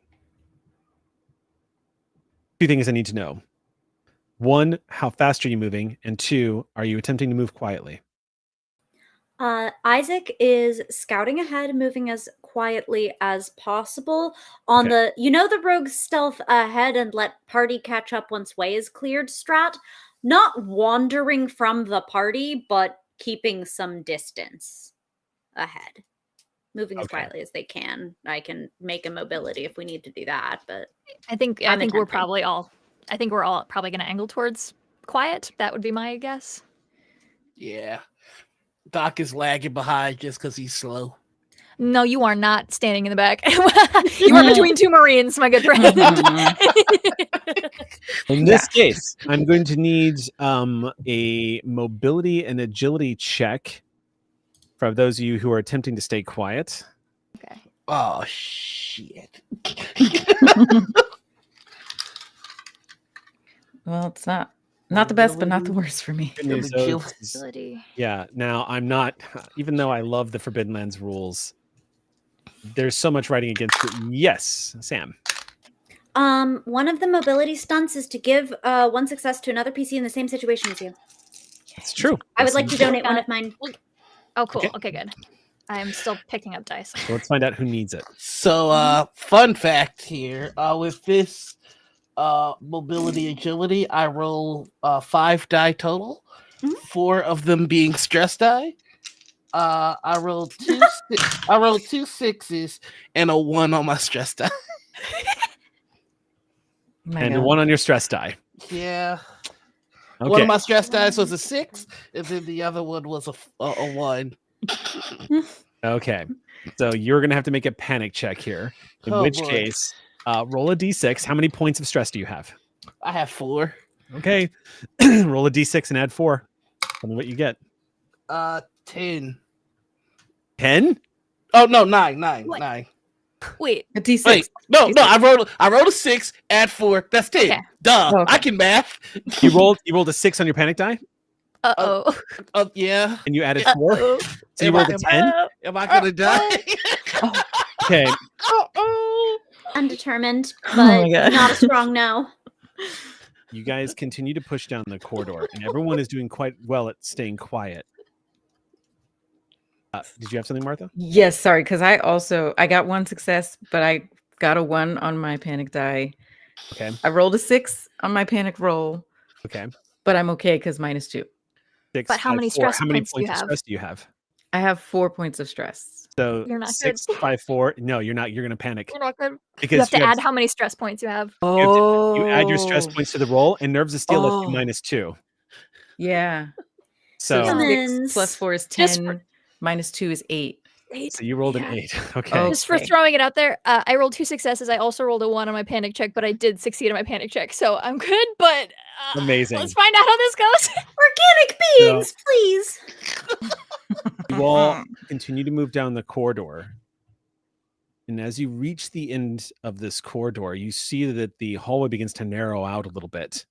Speaker 1: 2 things I need to know. 1, how fast are you moving? And 2, are you attempting to move quietly?
Speaker 5: Isaac is scouting ahead, moving as quietly as possible on
Speaker 1: Okay.
Speaker 5: the rogue stealth ahead and let party catch up once way is cleared strat. Not wandering from the party, but keeping some distance ahead. Moving as
Speaker 1: Okay.
Speaker 5: quietly as they can. I can make a mobility if we need to do that, but
Speaker 2: I think
Speaker 5: I'm
Speaker 2: we're
Speaker 5: attempting.
Speaker 2: all probably going to angle towards quiet. That would be my guess.
Speaker 4: Yeah. Doc is lagging behind just because he's slow.
Speaker 2: No, you are not standing in the back. You are between 2 Marines, my good friend.
Speaker 1: In this case, I'm going to need a mobility and agility check for those of you who are attempting to stay quiet.
Speaker 2: Okay.
Speaker 4: Oh, shit.
Speaker 3: well, it's not the best, but not the worst for me.
Speaker 1: Good news,
Speaker 4: Gonna
Speaker 1: though,
Speaker 4: kill-
Speaker 1: is-
Speaker 2: Ability.
Speaker 1: yeah, now I'm not, even though I love the Forbidden Lands rules, there's so much writing against it. Yes, Sam.
Speaker 5: One of the mobility stunts is to give 1 success to another PC in the same situation as you.
Speaker 1: It's true.
Speaker 5: I would like to
Speaker 1: So
Speaker 5: donate one of mine.
Speaker 2: Oh, cool.
Speaker 1: Okay.
Speaker 2: Okay, good. I'm still picking up dice.
Speaker 1: let's find out who needs it.
Speaker 4: So, fun fact here. With this mobility agility, I roll 5 die total.
Speaker 5: Mhm.
Speaker 4: 4 of them being stress die. I rolled 2 6s and a 1 on my stress die.
Speaker 3: My
Speaker 1: And
Speaker 3: God.
Speaker 1: 1 on your stress die.
Speaker 4: Yeah. One of my stress dice was a 6, and then the other one was a 1.
Speaker 1: Okay. So you're going to have to make a panic check here. In which case, roll a d6. How many points of stress do you have?
Speaker 4: I have 4.
Speaker 1: Okay. Roll a d6 and add 4. Tell me what you get.
Speaker 4: 10.
Speaker 1: 10?
Speaker 4: Oh no, 9.
Speaker 2: What?
Speaker 4: 9.
Speaker 2: Wait.
Speaker 3: A D6.
Speaker 4: Wait, no,
Speaker 3: D6.
Speaker 4: I rolled a 6, add 4. That's 10.
Speaker 2: Okay.
Speaker 4: Duh,
Speaker 3: Oh, okay.
Speaker 4: I can math.
Speaker 1: You rolled a 6 on your panic die,
Speaker 2: Uh-oh.
Speaker 4: Yeah.
Speaker 1: and you added 4.
Speaker 2: Uh-oh.
Speaker 1: So you rolled a 10.
Speaker 4: Am I gonna die?
Speaker 1: Okay.
Speaker 5: Undetermined,
Speaker 3: Oh my
Speaker 5: but
Speaker 3: God.
Speaker 5: not a strong no.
Speaker 1: You guys continue to push down the corridor, and everyone is doing quite well at staying quiet. Did you have something, Martha?
Speaker 3: Yes, sorry, because I got 1 success, but I got a 1 on my panic die.
Speaker 1: Okay.
Speaker 3: I rolled a 6 on my panic roll,
Speaker 1: Okay.
Speaker 3: but I'm okay because -2.
Speaker 1: 6,
Speaker 2: But how
Speaker 1: 5,
Speaker 2: many
Speaker 1: 4.
Speaker 2: stress
Speaker 1: How many
Speaker 2: points do you
Speaker 1: points of
Speaker 2: have?
Speaker 1: stress do you have?
Speaker 3: I have 4 points of stress.
Speaker 1: So
Speaker 2: You're not
Speaker 1: 6,
Speaker 2: good.
Speaker 1: 5, 4. No, you're not. You're going to panic
Speaker 2: You're not good.
Speaker 1: because
Speaker 2: You have to add how many stress points you have.
Speaker 1: you add your stress points to the roll, and Nerves of Steel lets you -2.
Speaker 3: Yeah.
Speaker 1: So,
Speaker 3: So 6
Speaker 5: Humans.
Speaker 3: plus 4 is
Speaker 2: Just
Speaker 3: 10, -2 is 8.
Speaker 2: 8.
Speaker 1: so you rolled an
Speaker 2: Yeah.
Speaker 1: 8. Okay.
Speaker 3: Oh.
Speaker 2: Just for
Speaker 3: Okay.
Speaker 2: throwing it out there, I rolled 2 successes. I also rolled a 1 on my panic check, but I did succeed on my panic check, so I'm good. But
Speaker 1: Amazing.
Speaker 2: let's find out how this goes.
Speaker 5: Organic beings, please.
Speaker 1: You all continue to move down the corridor. And as you reach the end of this corridor, you see that the hallway begins to narrow out a little bit.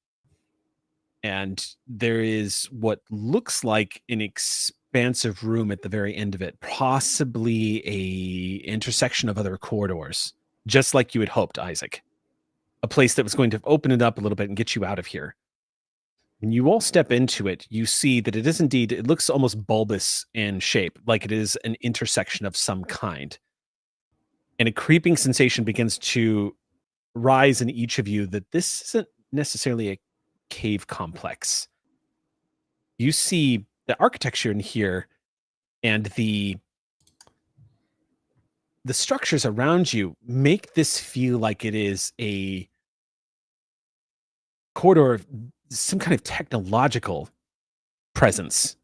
Speaker 1: And there is what looks like an expansive room at the very end of it, possibly a intersection of other corridors, just like you had hoped, Isaac. A place that was going to open it up a little bit and get you out of here. When you all step into it, you see that it is indeed, it looks almost bulbous in shape, like it is an intersection of some kind. And a creeping sensation begins to rise in each of you that this isn't necessarily a cave complex. You see the architecture in here and the structures around you make this feel like it is a corridor of some kind of technological presence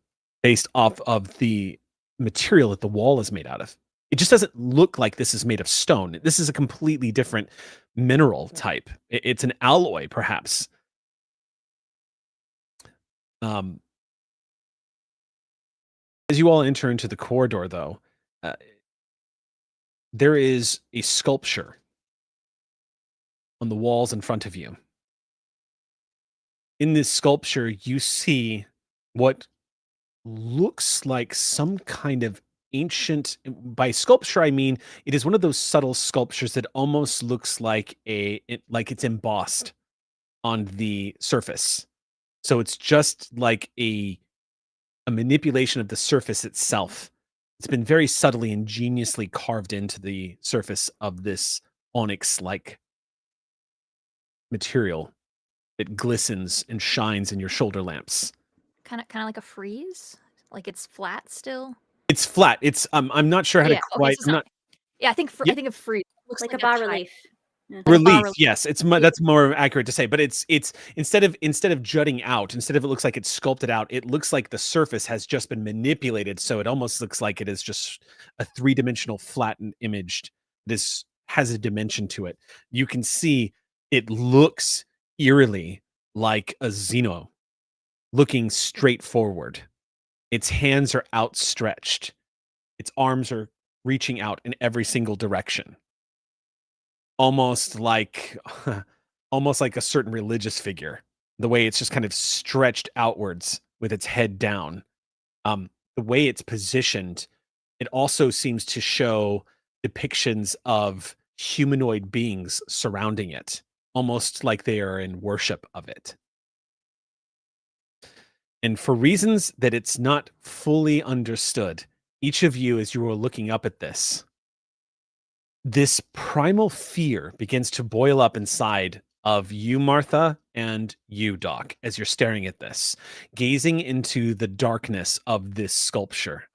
Speaker 1: based off of the material that the wall is made out of. It just doesn't look like this is made of stone. This is a completely different mineral type. It's an alloy, perhaps. As you all enter into the corridor, though, there is a sculpture on the walls in front of you. In this sculpture, you see what looks like some kind of ancient, by sculpture I mean it is one of those subtle sculptures that almost looks like like it's embossed on the surface. So it's just like a manipulation of the surface itself. It's been very subtly, ingeniously carved into the surface of this onyx-like material that glistens and shines in your shoulder lamps.
Speaker 2: Kind of like a frieze? Like it's flat still?
Speaker 1: It's flat. It's I'm not sure how to
Speaker 2: Okay,
Speaker 1: quite.
Speaker 2: so
Speaker 1: I'm not
Speaker 2: I think
Speaker 1: Yeah.
Speaker 2: I think of frieze. Looks
Speaker 5: Like a
Speaker 2: tile.
Speaker 5: bas relief. Yeah.
Speaker 1: relief.
Speaker 2: relief.
Speaker 1: Yes, that's more accurate to say. But it's instead of jutting out, instead of it looks like it's sculpted out, it looks like the surface has just been manipulated. So it almost looks like it is just a 3-dimensional flattened image. This has a dimension to it. You can see it looks eerily like a Xeno looking straight forward. Its hands are outstretched. Its arms are reaching out in every single direction. Almost like a certain religious figure. The way it's just kind of stretched outwards with its head down. The way it's positioned, it also seems to show depictions of humanoid beings surrounding it, almost like they are in worship of it. And for reasons that it's not fully understood, each of you, as you are looking up at this primal fear begins to boil up inside of you, Martha, and you, Doc, as you're staring at this, gazing into the darkness of this sculpture.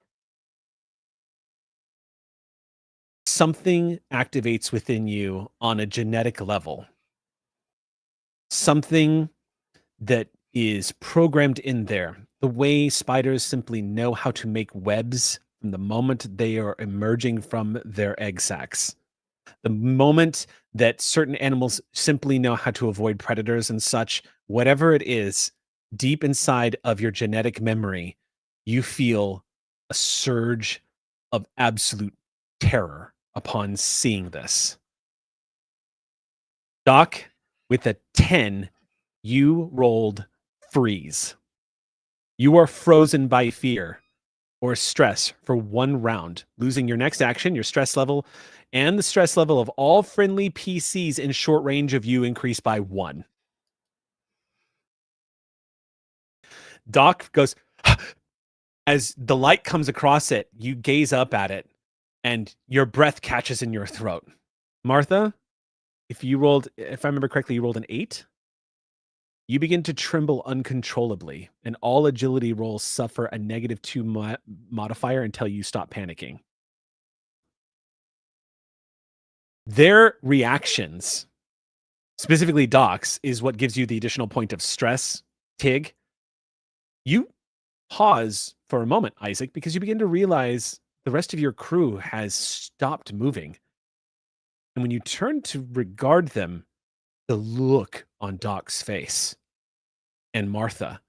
Speaker 1: Something activates within you on a genetic level. Something that is programmed in there. The way spiders simply know how to make webs from the moment they are emerging from their egg sacs. The moment that certain animals simply know how to avoid predators and such, whatever it is, deep inside of your genetic memory, you feel a surge of absolute terror upon seeing this. Doc, with a 10, you rolled freeze. You are frozen by fear or stress for 1 round, losing your next action, your stress level, and the stress level of all friendly PCs in short range of you increase by 1. Doc goes, as the light comes across it, you gaze up at it, and your breath catches in your throat. Martha, if I remember correctly, you rolled an 8. You begin to tremble uncontrollably, and all agility rolls suffer a -2 modifier until you stop panicking. Their reactions, specifically Doc's, is what gives you the additional point of stress. Tig, you pause for a moment, Isaac, because you begin to realize the rest of your crew has stopped moving. And when you turn to regard them, the look on Doc's face and Martha,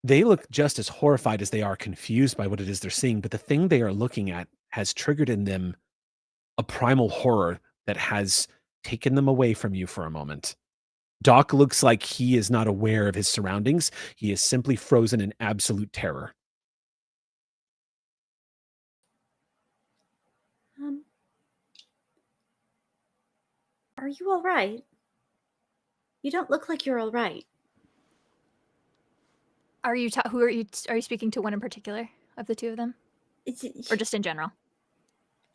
Speaker 1: they look just as horrified as they are confused by what it is they're seeing. But the thing they are looking at has triggered in them a primal horror that has taken them away from you for a moment. Doc looks like he is not aware of his surroundings. He is simply frozen in absolute terror.
Speaker 5: Are you all right? You don't look like you're all right.
Speaker 2: Are you who are you speaking to, one in particular of the two of them, or just in general?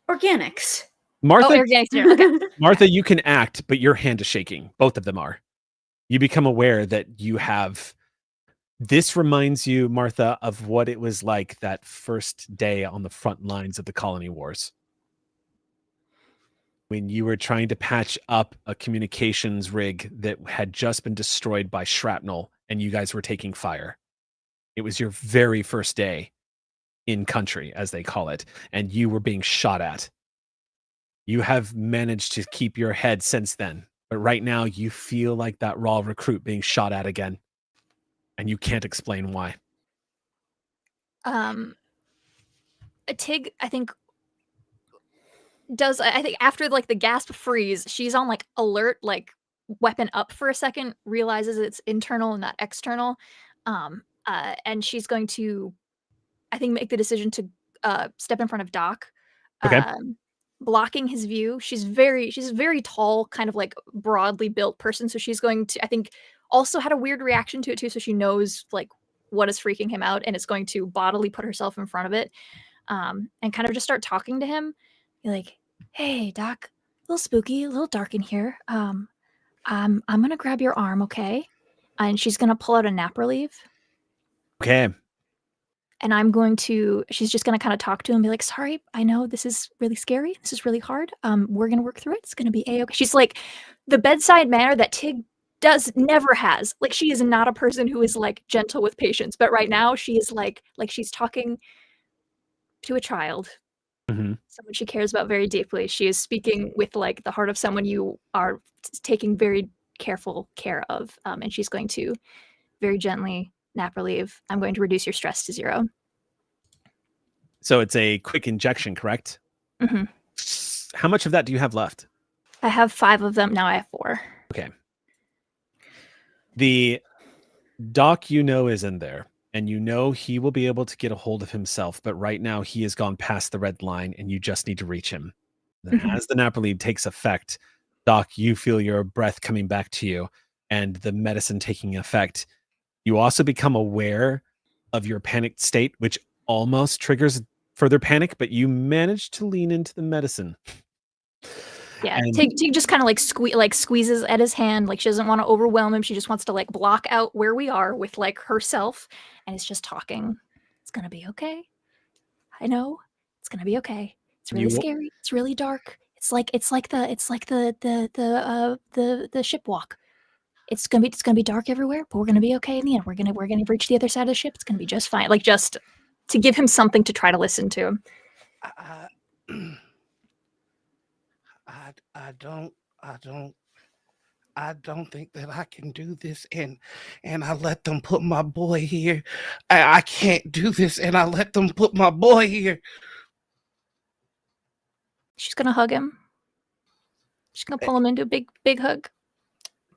Speaker 5: Organics.
Speaker 1: Martha,
Speaker 2: organics. Okay.
Speaker 1: Martha, you can act, but your hand is shaking. Both of them are. You become aware that you have. This reminds you, Martha, of what it was like that first day on the front lines of the colony wars, when you were trying to patch up a communications rig that had just been destroyed by shrapnel and you guys were taking fire. It was your very first day in country, as they call it, and you were being shot at. You have managed to keep your head since then, but right now you feel like that raw recruit being shot at again, and you can't explain why.
Speaker 2: Tig, I think after like the gasp freeze, she's on like alert, like weapon up for a second, realizes it's internal and not external, and she's going to, I think, make the decision to step in front of Doc,
Speaker 1: Okay.
Speaker 2: blocking his view. She's a very tall, kind of like broadly built person, so she's going to, I think, also had a weird reaction to it too, so she knows like what is freaking him out, and is going to bodily put herself in front of it, and kind of just start talking to him. You're like, "Hey, Doc, a little spooky, a little dark in here. I'm gonna grab your arm, okay?" And she's gonna pull out a nap relief.
Speaker 1: Okay.
Speaker 2: And she's just gonna kind of talk to him and be like, "Sorry, I know this is really scary. This is really hard. We're gonna work through it. It's gonna be a-okay." She's like the bedside manner that Tig never has. Like, she is not a person who is like gentle with patients, but right now she is like she's talking to a child, someone she cares about very deeply. She is speaking with like the heart of someone you are taking very careful care of, and she's going to very gently nap relieve. I'm going to reduce your stress to 0.
Speaker 1: So it's a quick injection, correct?
Speaker 2: Mm-hmm.
Speaker 1: How much of that do you have left?
Speaker 2: I have 5 of them. Now I have 4.
Speaker 1: Okay. The Doc, is in there, and he will be able to get a hold of himself, but right now he has gone past the red line and you just need to reach him. Then as the nap relief takes effect, Doc, you feel your breath coming back to you and the medicine taking effect. You also become aware of your panicked state, which almost triggers further panic, but you manage to lean into the medicine.
Speaker 2: Yeah, Tig just kind of like squeezes at his hand, like she doesn't want to overwhelm him. She just wants to like block out where we are with like herself, and it's just talking. It's gonna be okay. I know it's gonna be okay. It's really scary. It's really dark. It's like the ship walk. it's gonna be dark everywhere, but we're gonna be okay in the end. We're gonna reach the other side of the ship. It's gonna be just fine. Like, just to give him something to try to listen to.
Speaker 4: I, I don't think that I can do this, and I let them put my boy here. I can't do this, and I let them put my boy here.
Speaker 2: She's gonna hug him. She's gonna pull him into a big hug.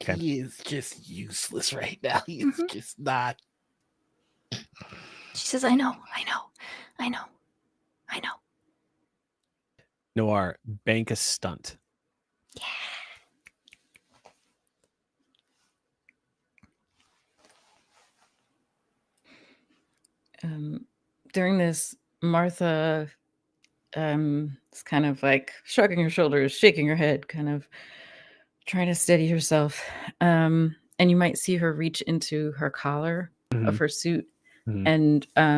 Speaker 1: Okay.
Speaker 4: He is just useless right now. He is just not.
Speaker 2: She says, I know.
Speaker 1: Noir, bank a stunt.
Speaker 3: During this, Martha is kind of like shrugging her shoulders, shaking her head, kind of trying to steady herself. And you might see her reach into her collar of her suit. And I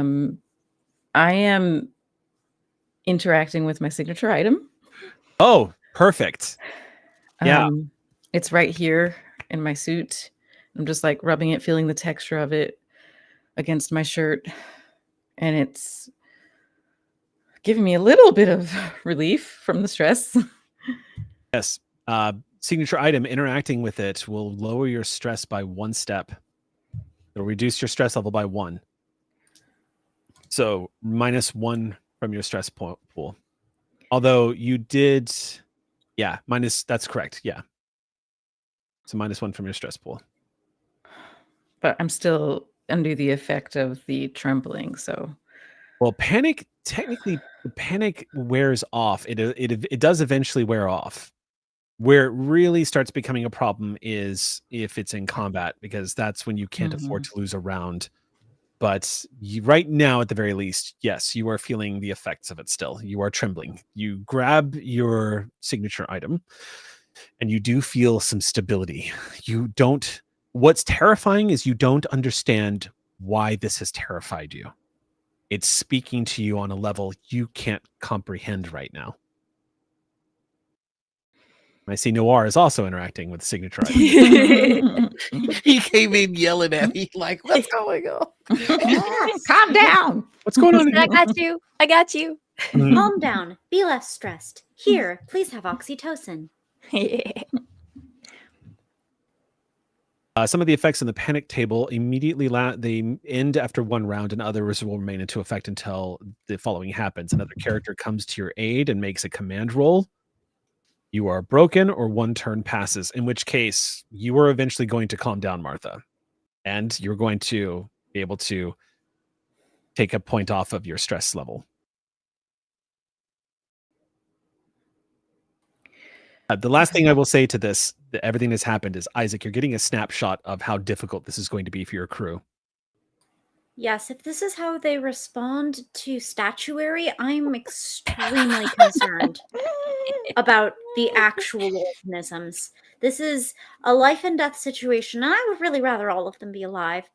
Speaker 3: am interacting with my signature item.
Speaker 1: Oh, perfect. Yeah.
Speaker 3: It's right here in my suit. I'm just like rubbing it, feeling the texture of it against my shirt. And it's giving me a little bit of relief from the stress.
Speaker 1: Yes. Signature item, interacting with it will lower your stress by 1 step. It'll reduce your stress level by 1. So -1 from your stress pool. Although you did, that's correct. Yeah. So -1 from your stress pool.
Speaker 3: But I'm still under the effect of the trembling. So,
Speaker 1: well, technically, the panic wears off. It does eventually wear off. Where it really starts becoming a problem is if it's in combat, because that's when you can't afford to lose a round. But right now, at the very least, yes, you are feeling the effects of it still. You are trembling. You grab your signature item, and you do feel some stability. What's terrifying is you don't understand why this has terrified you. It's speaking to you on a level you can't comprehend right now. I see Noir is also interacting with signature item.
Speaker 4: He came in yelling at me like, "What's going on?
Speaker 3: Calm down.
Speaker 1: What's going on?
Speaker 2: I got you.
Speaker 5: Calm down. Be less stressed. Here, please have oxytocin.
Speaker 1: Some of the effects in the panic table immediately they end after 1 round, and others will remain into effect until the following happens. Another character comes to your aid and makes a command roll. You are broken, or 1 turn passes, in which case you are eventually going to calm down, Martha, and you're going to be able to take a point off of your stress level. The last thing I will say to this, everything that's happened, is, Isaac, you're getting a snapshot of how difficult this is going to be for your crew.
Speaker 5: Yes, if this is how they respond to statuary, I'm extremely concerned about the actual organisms. This is a life and death situation, and I would really rather all of them be alive.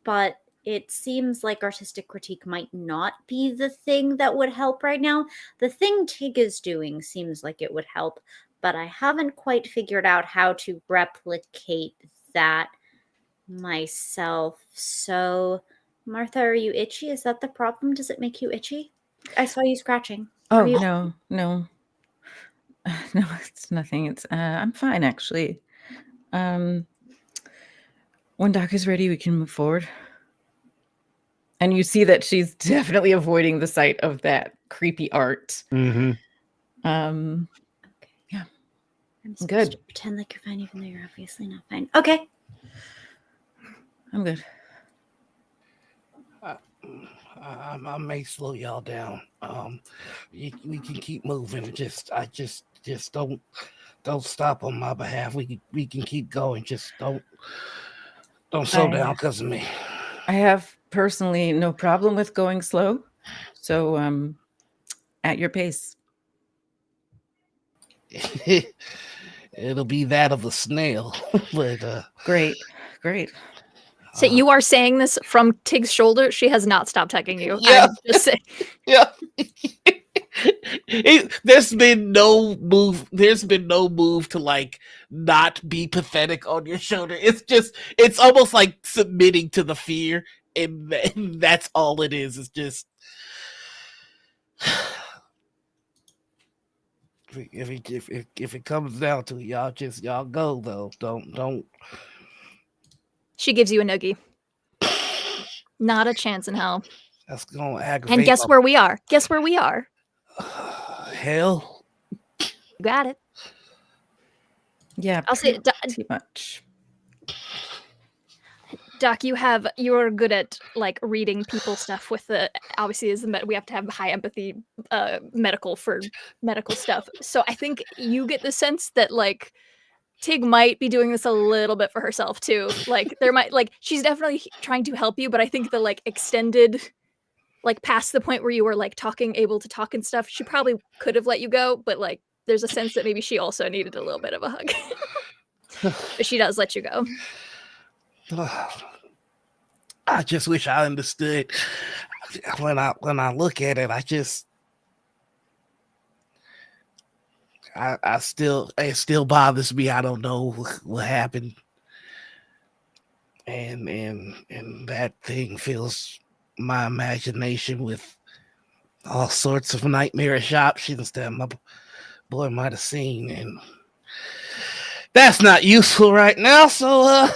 Speaker 5: But it seems like artistic critique might not be the thing that would help right now. The thing Tig is doing seems like it would help, but I haven't quite figured out how to replicate that myself. So, Martha, are you itchy? Is that the problem? Does it make you itchy? I saw you scratching.
Speaker 3: Oh, no. No, it's nothing. It's I'm fine, actually. When Doc is ready, we can move forward. And you see that she's definitely avoiding the sight of that creepy art.
Speaker 1: Mm-hmm.
Speaker 5: Okay.
Speaker 3: Yeah.
Speaker 5: I'm supposed
Speaker 3: Good.
Speaker 5: to pretend like you're fine, even though you're obviously not fine. Okay.
Speaker 3: I'm good.
Speaker 4: I may slow y'all down. We can keep moving. I just don't stop on my behalf. We can keep going. Just don't slow down because of me.
Speaker 3: I have personally no problem with going slow. So at your pace.
Speaker 4: It'll be that of a snail. But
Speaker 3: Great.
Speaker 2: So you are saying this from Tig's shoulder? She has not stopped hugging you.
Speaker 4: Yeah.
Speaker 2: I'm just saying.
Speaker 4: Yeah. There's been no move. There's been no move to like not be pathetic on your shoulder. It's almost like submitting to the fear, and that's all it is. It's just if it comes down to it, y'all go though. Don't.
Speaker 2: She gives you a noogie. Not a chance in hell.
Speaker 4: That's gonna aggravate.
Speaker 2: And guess where we are? Guess where we are?
Speaker 4: Hell.
Speaker 2: You got it.
Speaker 3: Yeah,
Speaker 2: I'll say
Speaker 3: too much.
Speaker 2: Doc, you're good at like reading people stuff with the obviously we have to have high empathy medical for medical stuff. So I think you get the sense that like Tig might be doing this a little bit for herself too. Like there might like she's definitely trying to help you, but I think the like extended like past the point where you were like able to talk and stuff, she probably could have let you go, but like there's a sense that maybe she also needed a little bit of a hug. But she does let you go.
Speaker 4: I just wish I understood. When I look at it, it still bothers me. I don't know what happened, and that thing fills my imagination with all sorts of nightmarish options that my boy might have seen, and that's not useful right now. So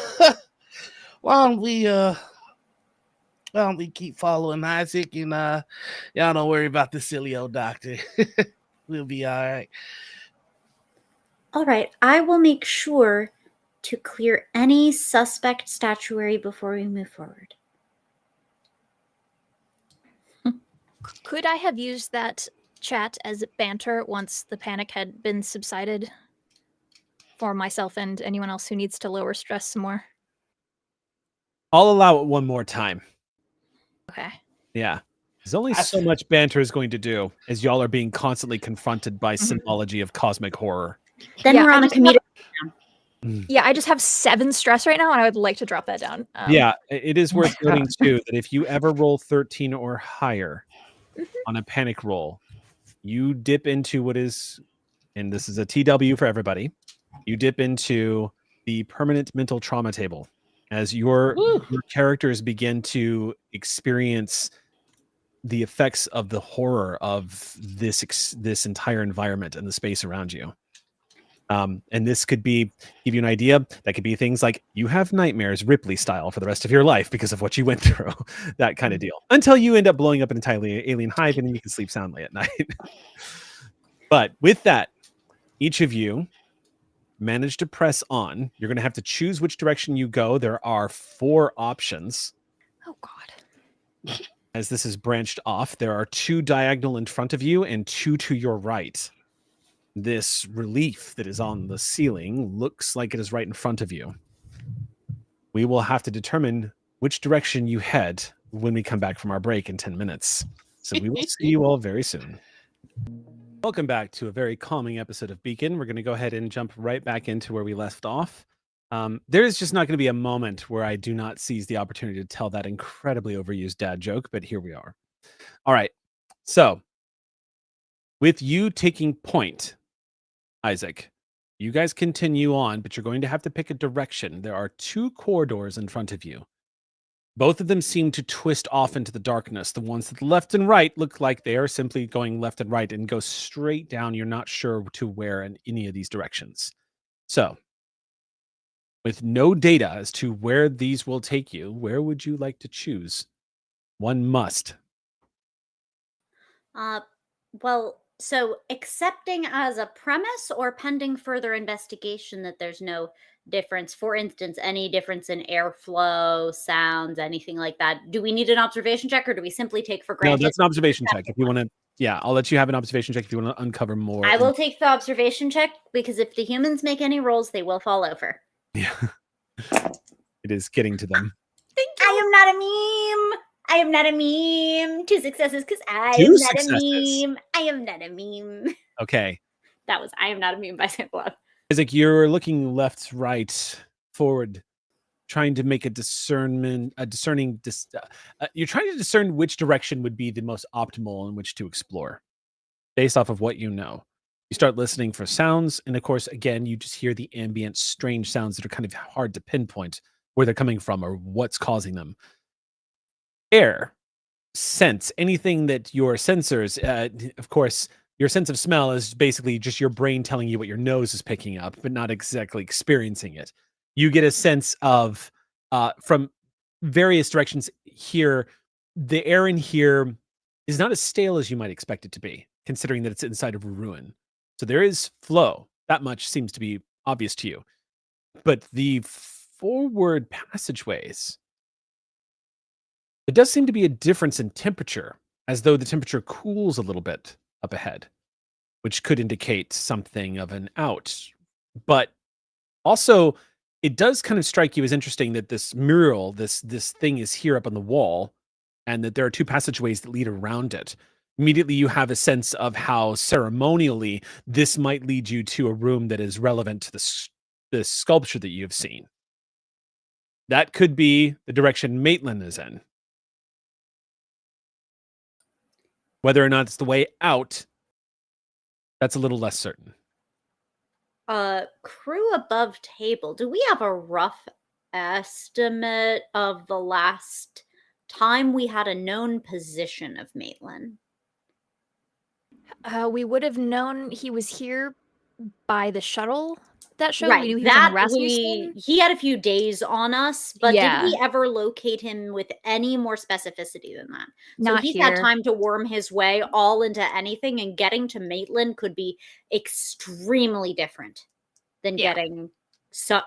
Speaker 4: why don't we keep following Isaac, and y'all don't worry about the silly old doctor. We'll be all right.
Speaker 5: All right, I will make sure to clear any suspect statuary before we move forward.
Speaker 2: Could I have used that chat as banter once the panic had been subsided for myself and anyone else who needs to lower stress some more?
Speaker 1: I'll allow it one more time.
Speaker 2: Okay.
Speaker 1: Yeah. There's only so much banter is going to do as y'all are being constantly confronted by symbology of cosmic horror.
Speaker 5: Then we're on a comedic.
Speaker 2: Yeah, I just have 7 stress right now, and I would like to drop that down.
Speaker 1: Yeah, it is worth noting too that if you ever roll 13 or higher on a panic roll, you dip into what is, and this is a TW for everybody, you dip into the permanent mental trauma table as your characters begin to experience the effects of the horror of this entire environment and the space around you. And this could be, give you an idea, that could be things like you have nightmares Ripley style for the rest of your life because of what you went through, that kind of deal, until you end up blowing up an entirely alien hive and then you can sleep soundly at night. But with that, each of you manage to press on. You're going to have to choose which direction you go. There are 4 options.
Speaker 2: Oh, God.
Speaker 1: As this is branched off, there are 2 diagonal in front of you and 2 to your right. This relief that is on the ceiling looks like it is right in front of you. We will have to determine which direction you head when we come back from our break in 10 minutes. So we will see you all very soon. Welcome back to a very calming episode of Beacon. We're going to go ahead and jump right back into where we left off. There is just not going to be a moment where I do not seize the opportunity to tell that incredibly overused dad joke, but here we are. All right. So with you taking point, Isaac, you guys continue on, but you're going to have to pick a direction. There are 2 corridors in front of you. Both of them seem to twist off into the darkness. The ones to the left and right look like they are simply going left and right and go straight down. You're not sure to where in any of these directions. So, with no data as to where these will take you, where would you like to choose? One must.
Speaker 5: Well, so accepting as a premise or pending further investigation that there's no difference, for instance, any difference in airflow, sounds, anything like that. Do we need an observation check or do we simply take for granted?
Speaker 1: No, that's an observation check. If you want to, yeah, I'll let you have an observation check if you want to uncover more.
Speaker 5: I will take the observation check because if the humans make any rolls, they will fall over.
Speaker 1: Yeah. It is getting to them.
Speaker 5: Thank you. I am not a meme. I am not a meme. 2 successes because I am not a meme. I am not a meme.
Speaker 1: Okay.
Speaker 5: That was I am not a meme by Sample Up.
Speaker 1: Isaac, you're looking left, right, forward, trying to make you're trying to discern which direction would be the most optimal in which to explore. based off of what you know. You start listening for sounds, and of course, again, you just hear the ambient, strange sounds that are kind of hard to pinpoint where they're coming from or what's causing them. Air, sense, anything that your sensors, of course, your sense of smell is basically just your brain telling you what your nose is picking up, but not exactly experiencing it. You get a sense of, from various directions here, the air in here is not as stale as you might expect it to be, considering that it's inside of a ruin. So there is flow. That much seems to be obvious to you. But the forward passageways, it does seem to be a difference in temperature, as though the temperature cools a little bit up ahead, which could indicate something of an out. But also, it does kind of strike you as interesting that this mural, this thing is here up on the wall, and that there are two passageways that lead around it. Immediately, you have a sense of how ceremonially this might lead you to a room that is relevant to the sculpture that you've seen. That could be the direction Maitlin is in. Whether or not it's the way out, that's a little less certain.
Speaker 5: Crew above table. Do we have a rough estimate of the last time we had a known position of Maitlin?
Speaker 2: We would have known he was here by the shuttle that showed.
Speaker 5: Right,
Speaker 2: We knew he was on
Speaker 5: that
Speaker 2: the Rasmussen.
Speaker 5: he had a few days on us, but
Speaker 2: Yeah.
Speaker 5: did we ever locate him with any more specificity than that? So
Speaker 2: Not
Speaker 5: he's
Speaker 2: here.
Speaker 5: had time to worm his way all into anything, and getting to Maitlin could be extremely different than
Speaker 2: Yeah.
Speaker 5: getting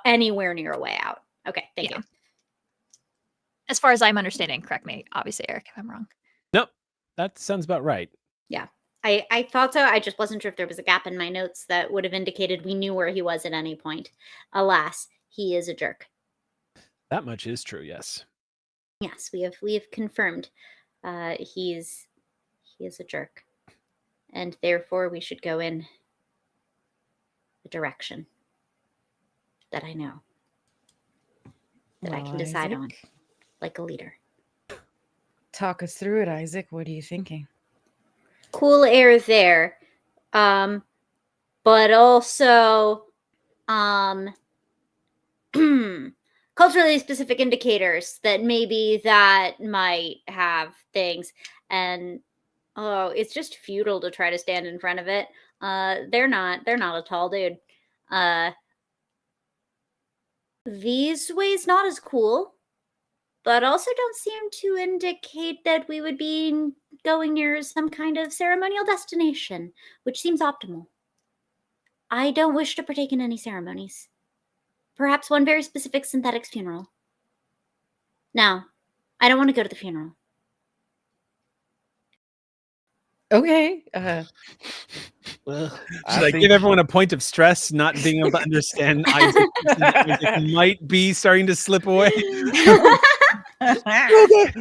Speaker 5: anywhere near a way out. Okay, thank you.
Speaker 2: As far as I'm understanding, correct me, obviously, Eric, if I'm wrong.
Speaker 1: Nope, that sounds about right.
Speaker 5: Yeah, I thought so. I just wasn't sure if there was a gap in my notes that would have indicated we knew where he was at any point. Alas, he is a jerk.
Speaker 1: That much is true, yes.
Speaker 5: Yes, we have confirmed he is a jerk, and therefore we should go in the direction that I know, that I can decide on,
Speaker 3: Isaac,
Speaker 5: like a leader.
Speaker 3: talk us through it, Isaac. What are you thinking?
Speaker 5: Cool air there, but also culturally specific indicators that maybe that might have things. And it's just futile to try to stand in front of it. They're not a tall dude. These ways not as cool, but also don't seem to indicate that we would be going near some kind of ceremonial destination, which seems optimal. I don't wish to partake in any ceremonies. Perhaps one very specific synthetic's funeral. No, I don't want to go to the funeral.
Speaker 3: Okay.
Speaker 4: Well,
Speaker 1: Should I give everyone a point of stress, not being able to understand Isaac? Isaac might be starting to slip away.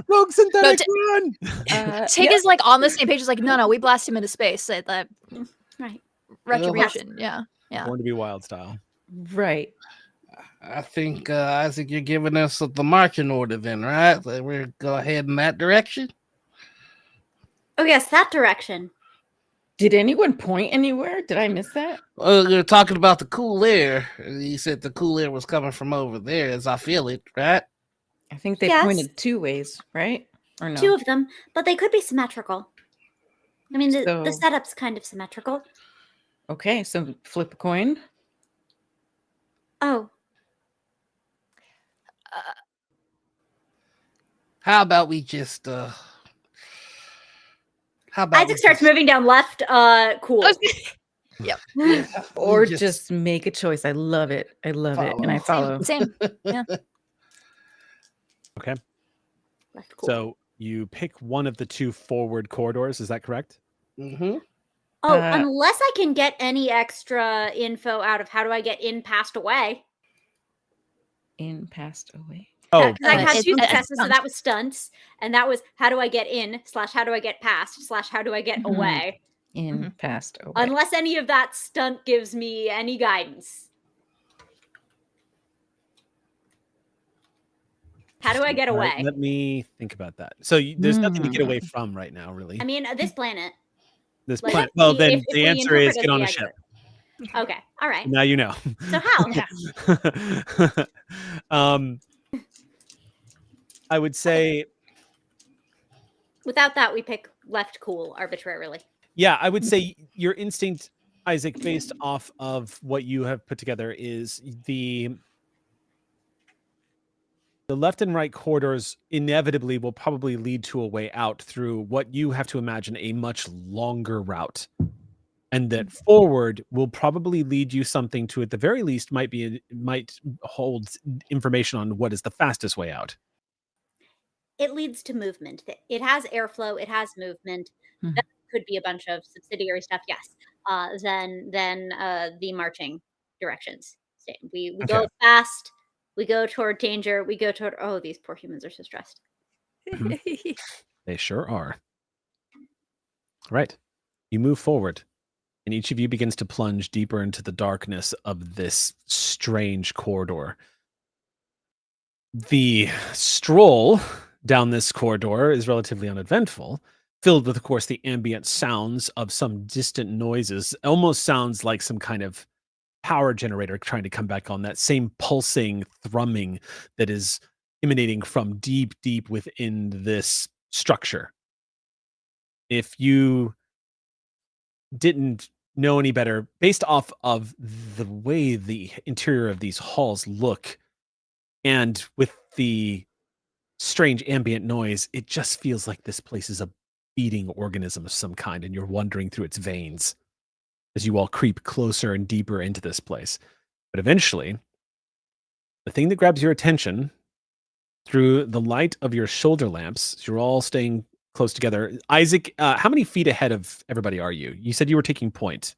Speaker 1: Rogue synthetic run!
Speaker 2: Tig is like on the same page. Is like, no, we blast him into space. Right. Retribution. Yeah.
Speaker 1: Born to be wild style.
Speaker 3: Right.
Speaker 4: I think, Isaac, you're giving us the marching order then, right? So we're go ahead in that direction?
Speaker 5: Oh, yes, that direction.
Speaker 3: Did anyone point anywhere? Did I miss that?
Speaker 4: Well, you're talking about the cool air. You said the cool air was coming from over there as I feel it, right?
Speaker 3: I think they
Speaker 5: Yes.
Speaker 3: pointed 2 ways, right? Or no?
Speaker 5: 2 of them, but they could be symmetrical. I mean, the
Speaker 3: So-
Speaker 5: setup's kind of symmetrical.
Speaker 3: Okay, so flip a coin.
Speaker 5: Oh,
Speaker 4: How about we just
Speaker 5: Isaac starts moving down left. Cool.
Speaker 2: Yep.
Speaker 3: Or
Speaker 4: just-
Speaker 3: just make a choice. I love it. I love it. And I follow.
Speaker 2: Same.
Speaker 1: Okay.
Speaker 5: Left cool.
Speaker 1: So you pick one of the 2 forward corridors. Is that correct?
Speaker 4: Mm-hmm.
Speaker 5: Oh, unless I can get any extra info out of how do I get in, past, away.
Speaker 3: In, past, away.
Speaker 1: Oh,
Speaker 5: Because I've had
Speaker 2: it's
Speaker 5: 2
Speaker 2: stunts.
Speaker 5: successes, so that was stunts. And that was how do I get in, / how do I get past, / how do I get
Speaker 3: Mhm.
Speaker 5: away.
Speaker 3: In, past, away.
Speaker 5: Unless any of that stunt gives me any guidance. How do I get
Speaker 1: all right,
Speaker 5: away?
Speaker 1: let me think about that. So there's nothing to get away from right now, really.
Speaker 5: I mean, this planet.
Speaker 1: This
Speaker 5: Like,
Speaker 1: plan. Well, then
Speaker 5: if
Speaker 1: the
Speaker 5: we
Speaker 1: answer is
Speaker 5: interpret it
Speaker 1: get on
Speaker 5: the
Speaker 1: a ship.
Speaker 5: exit. Okay. All right.
Speaker 1: Now you know.
Speaker 5: So how?
Speaker 2: Yeah.
Speaker 1: I would say,
Speaker 5: Without that, we pick left cool arbitrarily.
Speaker 1: yeah, I would say your instinct, Isaac, based off of what you have put together, is the left and right corridors inevitably will probably lead to a way out through what you have to imagine a much longer route. And that forward will probably lead you something to, at the very least, might hold information on what is the fastest way out.
Speaker 5: It leads to movement. It has airflow. It has movement.
Speaker 3: Mhm.
Speaker 5: That could be a bunch of subsidiary stuff. Yes. Then the marching directions. We
Speaker 1: Okay.
Speaker 5: go fast. We go toward danger. We go toward. Oh, these poor humans are so stressed.
Speaker 1: They sure are. Right. You move forward, and each of you begins to plunge deeper into the darkness of this strange corridor. The stroll down this corridor is relatively uneventful, filled with, of course, the ambient sounds of some distant noises. Almost sounds like some kind of power generator trying to come back on, that same pulsing thrumming that is emanating from deep, deep within this structure. If you didn't know any better, based off of the way the interior of these halls look, and with the strange ambient noise, it just feels like this place is a beating organism of some kind, and you're wandering through its veins as you all creep closer and deeper into this place. But eventually, the thing that grabs your attention through the light of your shoulder lamps, you're all staying close together. Isaac, how many feet ahead of everybody are you? You said you were taking point.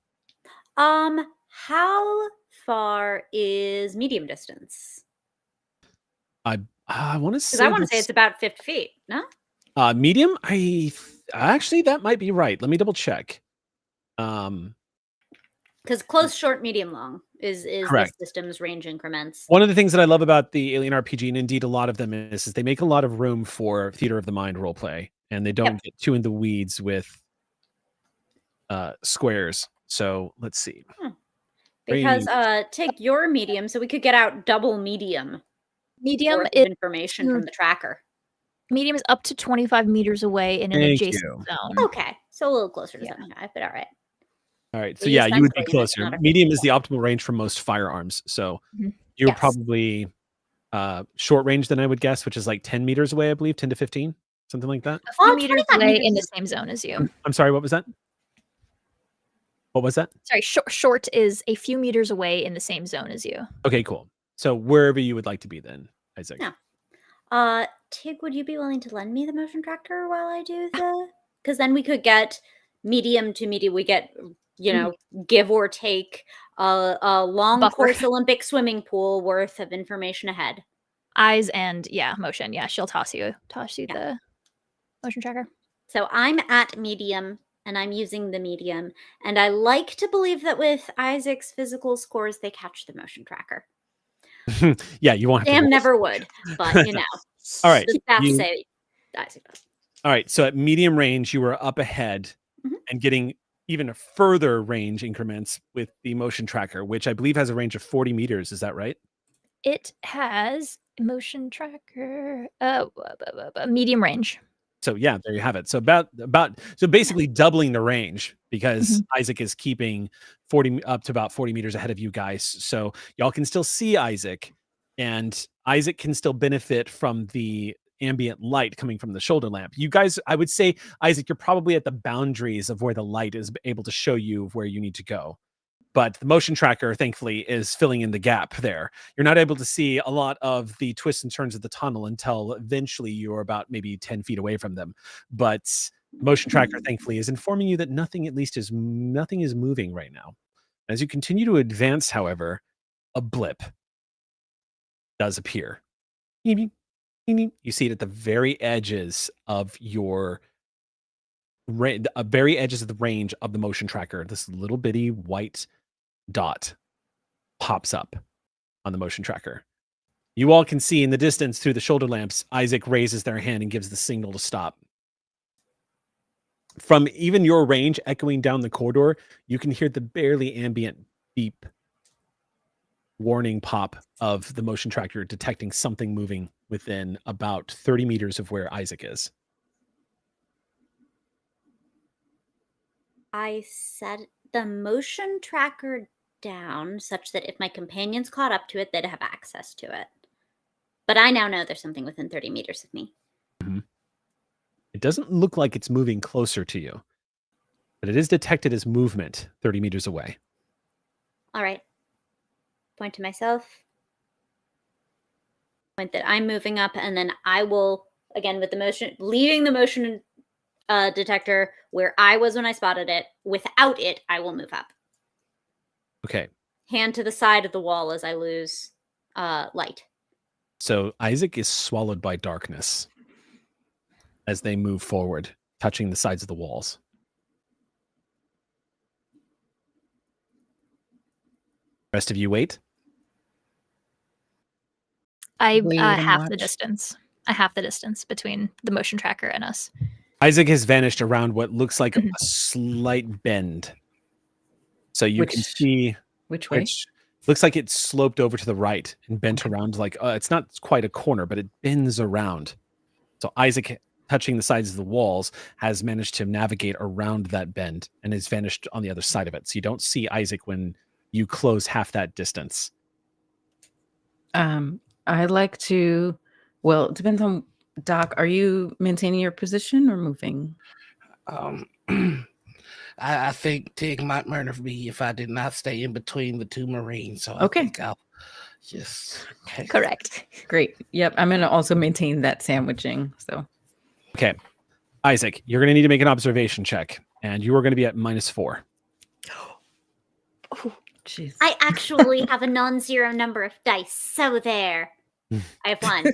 Speaker 5: How far is medium distance?
Speaker 1: I want to
Speaker 5: Because
Speaker 1: say
Speaker 5: I want to say it's about 50 feet. No.
Speaker 1: medium. Actually, that might be right. Let me double check.
Speaker 5: Because close, short, medium, long is
Speaker 1: Correct.
Speaker 5: the system's range increments.
Speaker 1: One of the things that I love about the Alien RPG, and indeed a lot of them, is they make a lot of room for theater of the mind roleplay, and they don't get too in the weeds with squares. So let's see.
Speaker 5: Because take your medium, so we could get out double medium.
Speaker 2: Medium
Speaker 5: worth of
Speaker 2: is
Speaker 5: information from the tracker.
Speaker 2: medium is up to 25 meters away in an
Speaker 1: Thank
Speaker 2: adjacent
Speaker 1: you.
Speaker 2: zone.
Speaker 5: Okay, so a little closer to
Speaker 2: Yeah.
Speaker 5: 75, but all right.
Speaker 1: All right. So
Speaker 5: We
Speaker 1: yeah,
Speaker 5: use
Speaker 1: you would be
Speaker 5: pencil units,
Speaker 1: closer.
Speaker 5: not a
Speaker 1: Medium is the optimal range for most firearms. So
Speaker 2: Mhm.
Speaker 1: you're
Speaker 2: Yes.
Speaker 1: probably short range than I would guess, which is like 10 meters away, I believe, 10 to 15, something like that.
Speaker 2: A few
Speaker 5: Oh,
Speaker 2: meters
Speaker 5: 25
Speaker 2: away
Speaker 5: meters
Speaker 2: in the
Speaker 5: is-
Speaker 2: same zone as you.
Speaker 1: I'm sorry, what was that? What was that?
Speaker 2: Sorry, short is a few meters away in the same zone as you.
Speaker 1: Okay, cool. So wherever you would like to be then, Isaac.
Speaker 5: Yeah. Tig, would you be willing to lend me the motion tracker while I do the? Because then we could get medium to medium. We get, give or take a long
Speaker 2: Buffer.
Speaker 5: course Olympic swimming pool worth of information ahead.
Speaker 2: Eyes and motion. Yeah, she'll toss you
Speaker 5: Yeah.
Speaker 2: the motion tracker.
Speaker 5: So I'm at medium, and I'm using the medium. And I like to believe that with Isaac's physical scores, they catch the motion tracker.
Speaker 1: Yeah, you want to
Speaker 5: Sam
Speaker 1: roll.
Speaker 5: never would, but
Speaker 1: All right.
Speaker 5: the stats
Speaker 1: you-
Speaker 5: say Isaac does.
Speaker 1: All right. So at medium range, you were up ahead
Speaker 5: Mhm.
Speaker 1: and getting even a further range increments with the motion tracker, which I believe has a range of 40 meters. Is that right?
Speaker 2: It has motion tracker, medium range.
Speaker 1: So yeah, there you have it. So so basically doubling the range, because Isaac is keeping 40 up to about 40 meters ahead of you guys. So y'all can still see Isaac, and Isaac can still benefit from the ambient light coming from the shoulder lamp. You guys, I would say, Isaac, you're probably at the boundaries of where the light is able to show you where you need to go. But the motion tracker, thankfully, is filling in the gap there. You're not able to see a lot of the twists and turns of the tunnel until eventually you're about maybe 10 feet away from them. But the motion tracker, thankfully, is informing you that nothing is moving right now. As you continue to advance, however, a blip does appear. You see it at the very edges of very edges of the range of the motion tracker. This little bitty white dot pops up on the motion tracker. You all can see in the distance through the shoulder lamps, Isaac raises their hand and gives the signal to stop. From even your range echoing down the corridor, you can hear the barely ambient beep warning pop of the motion tracker detecting something moving within about 30 meters of where Isaac is.
Speaker 5: I set the motion tracker down such that if my companions caught up to it, they'd have access to it. But I now know there's something within 30 meters of me.
Speaker 1: It doesn't look like it's moving closer to you, but it is detected as movement 30 meters away.
Speaker 5: All right. Point to myself. Point that I'm moving up, and then I will, again, with the motion, leaving the motion detector where I was when I spotted it. Without it, I will move up.
Speaker 1: Okay.
Speaker 5: Hand to the side of the wall as I lose light.
Speaker 1: So Isaac is swallowed by darkness as they move forward, touching the sides of the walls. Rest of you wait.
Speaker 2: I
Speaker 3: Wait and
Speaker 2: half the
Speaker 3: watch.
Speaker 2: distance. I half the distance between the motion tracker and us.
Speaker 1: Isaac has vanished around what looks like
Speaker 2: Mhm.
Speaker 1: a slight bend. So you can
Speaker 3: Which-
Speaker 1: see
Speaker 3: Which way?
Speaker 1: which looks like it's sloped over to the right and bent around like it's not quite a corner, but it bends around. So Isaac, touching the sides of the walls, has managed to navigate around that bend and has vanished on the other side of it. So you don't see Isaac when you close half that distance.
Speaker 3: I'd like to. Well, it depends on Doc. Are you maintaining your position or moving?
Speaker 4: I think Tig might murder me if I did not stay in between the two Marines. So
Speaker 3: Okay.
Speaker 4: I think I'll just
Speaker 2: Correct.
Speaker 3: Great. Yep. I'm gonna also maintain that sandwiching. So
Speaker 1: Okay. Isaac, you're going to need to make an observation check, and you are going to be at -4.
Speaker 3: jeez.
Speaker 5: I actually have a non-zero number of dice, so there. I have 1.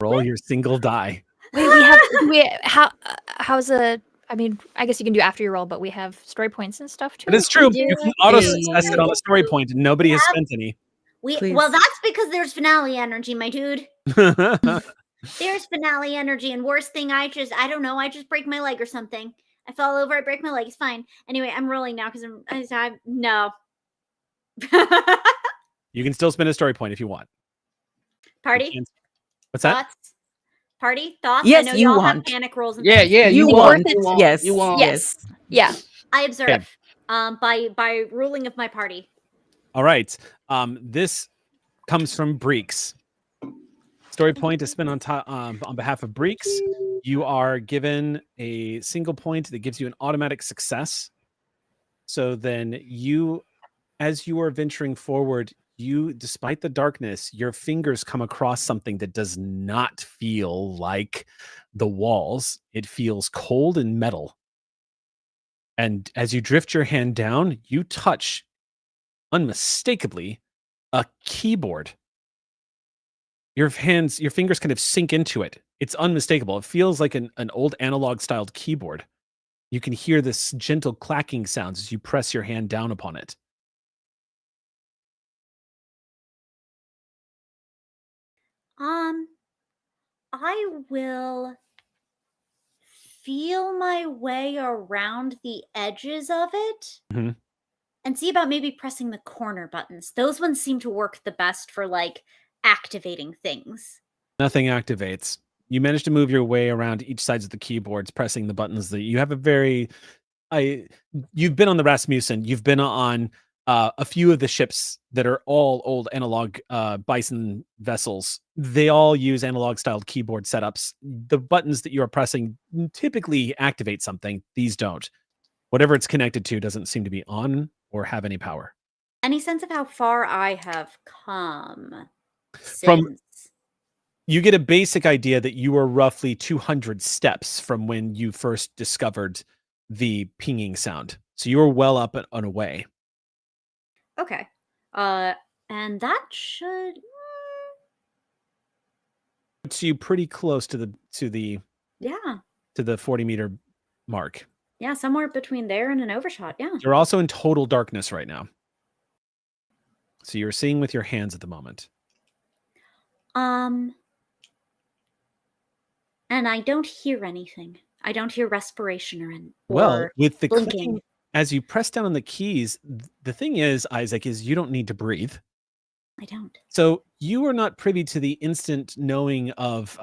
Speaker 1: Roll your single die.
Speaker 2: Wait, how's a? I mean, I guess you can do after your roll, but we have story points and stuff too.
Speaker 1: But it's true.
Speaker 5: do.
Speaker 1: You can auto success it on a story point, and nobody has spent any.
Speaker 3: Please.
Speaker 5: Well, that's because there's finale energy, my dude. There's finale energy, and worst thing, I don't know, I just break my leg or something. I fall over, I break my leg, it's fine. Anyway, I'm rolling now because I'm no.
Speaker 1: You can still spend a story point if you want.
Speaker 5: Party?
Speaker 1: What's that?
Speaker 5: Thoughts? Party? Thoughts?
Speaker 3: Yes,
Speaker 5: I know
Speaker 3: you
Speaker 5: y'all have
Speaker 3: want.
Speaker 5: panic rolls and
Speaker 4: Yeah,
Speaker 5: things.
Speaker 4: yeah,
Speaker 3: You
Speaker 4: you
Speaker 3: want.
Speaker 4: want, you want,
Speaker 3: Yes.
Speaker 4: you want.
Speaker 2: Yes. Yeah.
Speaker 5: I observe by ruling of my party.
Speaker 1: All right. This comes from Breeks. Story point is spent on behalf of Breeks. You are given a single point that gives you an automatic success. So then you, as you are venturing forward, despite the darkness, your fingers come across something that does not feel like the walls. It feels cold and metal. And as you drift your hand down, you touch unmistakably a keyboard. Your fingers kind of sink into it. It's unmistakable. It feels like an old analog styled keyboard. You can hear this gentle clacking sounds as you press your hand down upon it.
Speaker 5: I will feel my way around the edges of it
Speaker 1: Mhm.
Speaker 5: and see about maybe pressing the corner buttons. Those ones seem to work the best for like activating things.
Speaker 1: Nothing activates. You manage to move your way around each sides of the keyboards, pressing the buttons. That you have a very, you've been on the Rasmussen. You've been on a few of the ships that are all old analog Bison vessels. They all use analog styled keyboard setups. The buttons that you are pressing typically activate something. These don't. Whatever it's connected to doesn't seem to be on or have any power.
Speaker 5: Any sense of how far I have come
Speaker 1: From-
Speaker 5: since?
Speaker 1: You get a basic idea that you are roughly 200 steps from when you first discovered the pinging sound. So you were well up and away.
Speaker 5: Okay. And that should
Speaker 1: Puts you pretty close to the
Speaker 5: yeah.
Speaker 1: 40-meter mark.
Speaker 5: Yeah, somewhere between there and an overshot. Yeah.
Speaker 1: You're also in total darkness right now. So you're seeing with your hands at the moment.
Speaker 5: And I don't hear anything. I don't hear respiration
Speaker 1: Well,
Speaker 5: or
Speaker 1: with the
Speaker 5: blinking.
Speaker 1: clicking, as you press down on the keys, the thing is, Isaac, is you don't need to breathe.
Speaker 5: I don't.
Speaker 1: So you are not privy to the instant knowing of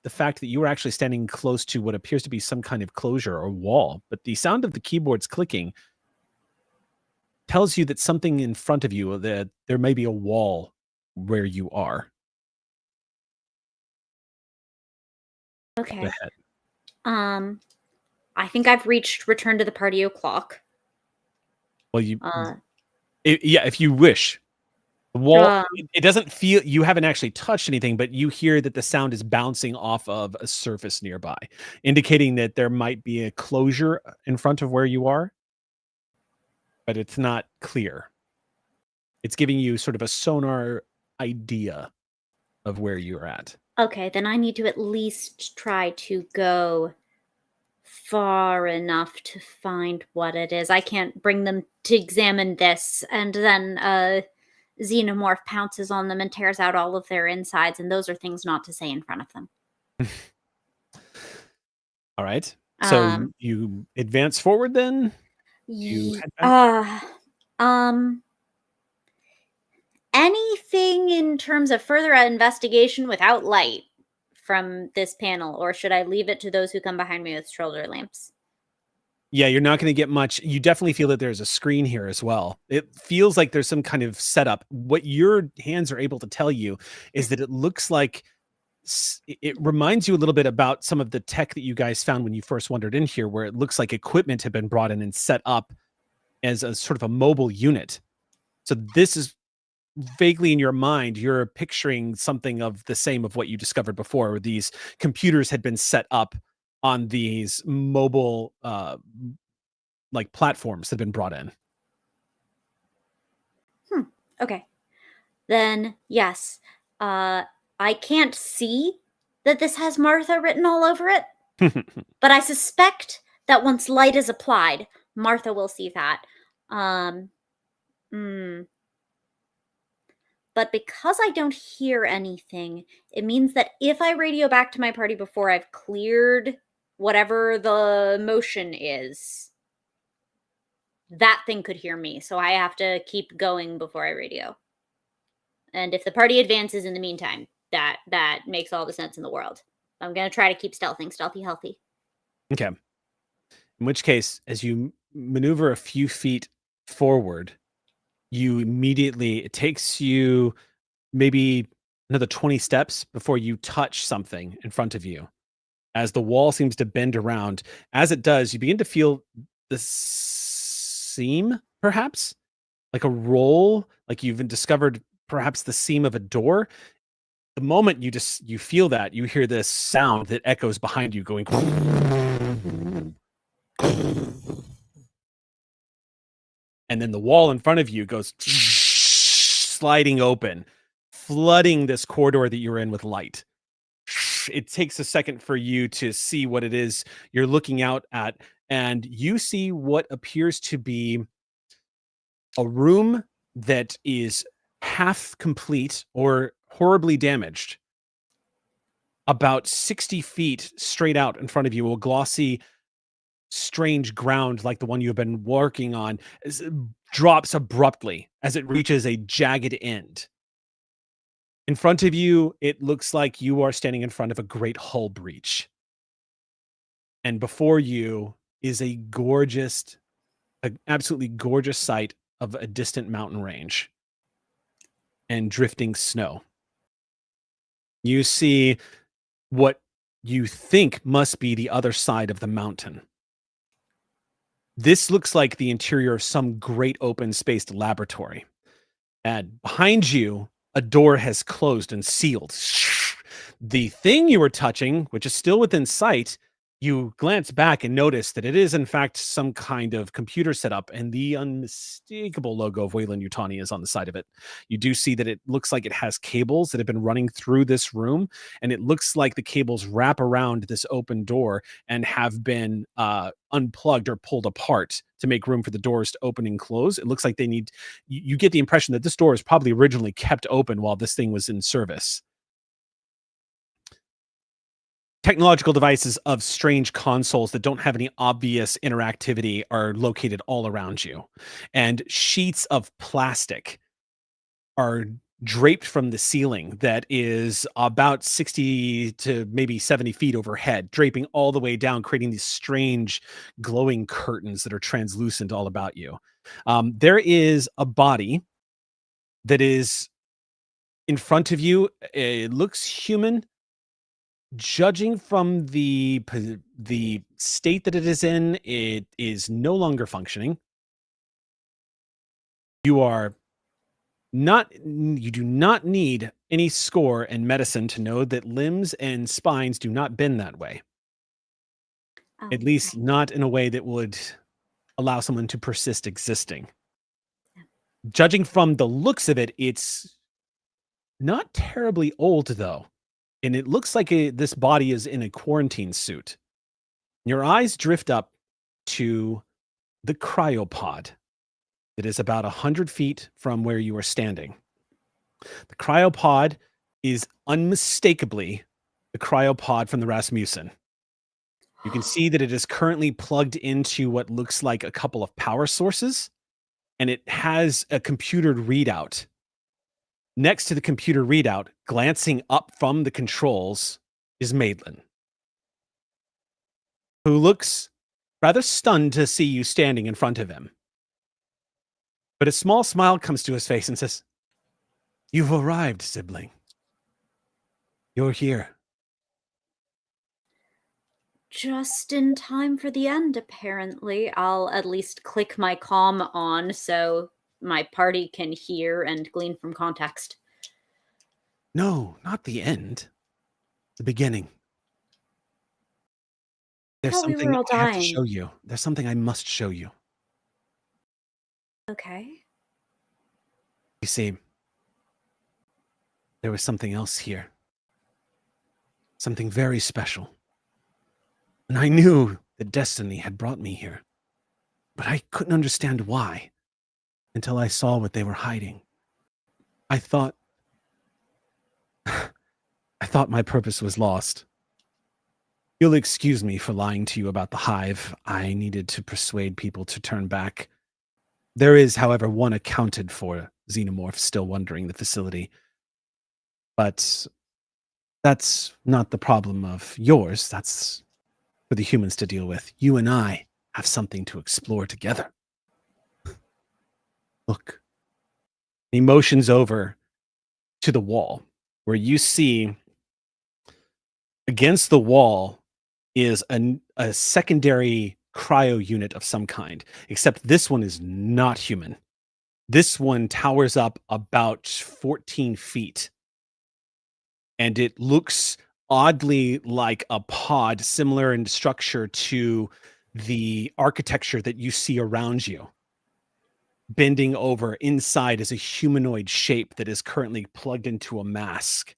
Speaker 1: the fact that you were actually standing close to what appears to be some kind of closure or wall. But the sound of the keyboards clicking tells you that something in front of you, that there may be a wall where you are. Go
Speaker 5: Okay.
Speaker 1: ahead.
Speaker 5: I think I've reached return to the party o'clock.
Speaker 1: Well, if you wish. The wall, it doesn't feel, you haven't actually touched anything, but you hear that the sound is bouncing off of a surface nearby, indicating that there might be a closure in front of where you are, but it's not clear. It's giving you sort of a sonar idea of where you're at.
Speaker 5: Okay, then I need to at least try to go far enough to find what it is. I can't bring them to examine this, and then xenomorph pounces on them and tears out all of their insides, and those are things not to say in front of them.
Speaker 1: All right. So you advance forward then? You head back?
Speaker 5: Anything in terms of further investigation without light from this panel, or should I leave it to those who come behind me with shoulder lamps?
Speaker 1: Yeah, you're not going to get much. You definitely feel that there's a screen here as well. It feels like there's some kind of setup. What your hands are able to tell you is that it looks like it reminds you a little bit about some of the tech that you guys found when you first wandered in here, where it looks like equipment had been brought in and set up as a sort of a mobile unit. So this is vaguely in your mind, you're picturing something of the same of what you discovered before, where these computers had been set up on these mobile like platforms that have been brought in.
Speaker 5: Okay. Then, yes. I can't see that this has Martha written all over it, but I suspect that once light is applied, Martha will see that. But because I don't hear anything, it means that if I radio back to my party before I've cleared whatever the motion is, that thing could hear me. So I have to keep going before I radio. And if the party advances in the meantime, that makes all the sense in the world. I'm going to try to keep stealthy healthy.
Speaker 1: Okay. In which case, as you maneuver a few feet forward, you immediately, it takes you maybe another 20 steps before you touch something in front of you. As the wall seems to bend around, as it does, you begin to feel the seam, perhaps, like a roll, like you've discovered perhaps the seam of a door. The moment you feel that, you hear this sound that echoes behind you going and then the wall in front of you goes sliding open, flooding this corridor that you're in with light. It takes a second for you to see what it is you're looking out at, and you see what appears to be a room that is half complete or horribly damaged. About 60 feet straight out in front of you, a glossy, strange ground like the one you've been working on drops abruptly as it reaches a jagged end. In front of you, it looks like you are standing in front of a great hull breach. And before you is an absolutely gorgeous sight of a distant mountain range and drifting snow. You see what you think must be the other side of the mountain. This looks like the interior of some great open spaced laboratory. And behind you, a door has closed and sealed. The thing you were touching, which is still within sight, you glance back and notice that it is, in fact, some kind of computer setup, and the unmistakable logo of Weyland-Yutani is on the side of it. You do see that it looks like it has cables that have been running through this room, and it looks like the cables wrap around this open door and have been unplugged or pulled apart to make room for the doors to open and close. It looks like you get the impression that this door is probably originally kept open while this thing was in service. technological devices of strange consoles that don't have any obvious interactivity are located all around you. And sheets of plastic are draped from the ceiling that is about 60 to maybe 70 feet overhead, draping all the way down, creating these strange glowing curtains that are translucent all about you. There is a body that is in front of you. It looks human. Judging from the state that it is in, it is no longer functioning. You do not need any score and medicine to know that limbs and spines do not bend that way.
Speaker 5: Oh,
Speaker 1: At least
Speaker 5: right.
Speaker 1: not in a way that would allow someone to persist existing.
Speaker 5: Yeah.
Speaker 1: Judging from the looks of it, it's not terribly old though. And it looks like this body is in a quarantine suit. Your eyes drift up to the cryopod that is about 100 feet from where you are standing. The cryopod is unmistakably the cryopod from the Rasmussen. You can see that it is currently plugged into what looks like a couple of power sources, and it has a computer readout. Next to the computer readout, glancing up from the controls, is Maitlin, who looks rather stunned to see you standing in front of him. But a small smile comes to his face and says, "You've arrived, sibling. You're here."
Speaker 5: Just in time for the end, apparently. I'll at least click my comm on so my party can hear and glean from context.
Speaker 1: No, not the end. The beginning. There's
Speaker 5: Thought we
Speaker 1: something
Speaker 5: were all
Speaker 1: I have to
Speaker 5: dying.
Speaker 1: show you. There's something I must show you.
Speaker 5: Okay.
Speaker 1: You see, there was something else here. Something very special. And I knew that destiny had brought me here. But I couldn't understand why until I saw what they were hiding. I thought my purpose was lost. You'll excuse me for lying to you about the hive. I needed to persuade people to turn back. There is, however, one accounted for xenomorph still wandering the facility. But that's not the problem of yours. That's for the humans to deal with. You and I have something to explore together. Look. He motions over to the wall where you see against the wall is a secondary cryo unit of some kind, except this one is not human. This one towers up about 14 feet, and it looks oddly like a pod, similar in structure to the architecture that you see around you. Bending over inside is a humanoid shape that is currently plugged into a mask.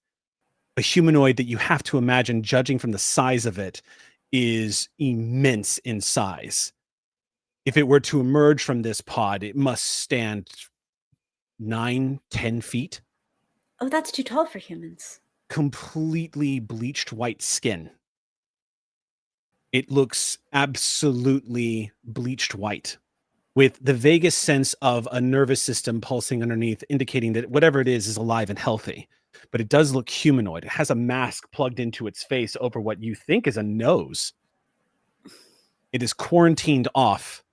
Speaker 1: A humanoid that you have to imagine, judging from the size of it, is immense in size. If it were to emerge from this pod, it must stand 9-10 feet.
Speaker 5: Oh, that's too tall for humans.
Speaker 1: Completely bleached white skin. It looks absolutely bleached white, with the vaguest sense of a nervous system pulsing underneath, indicating that whatever it is alive and healthy. But it does look humanoid. It has a mask plugged into its face over what you think is a nose. It is quarantined off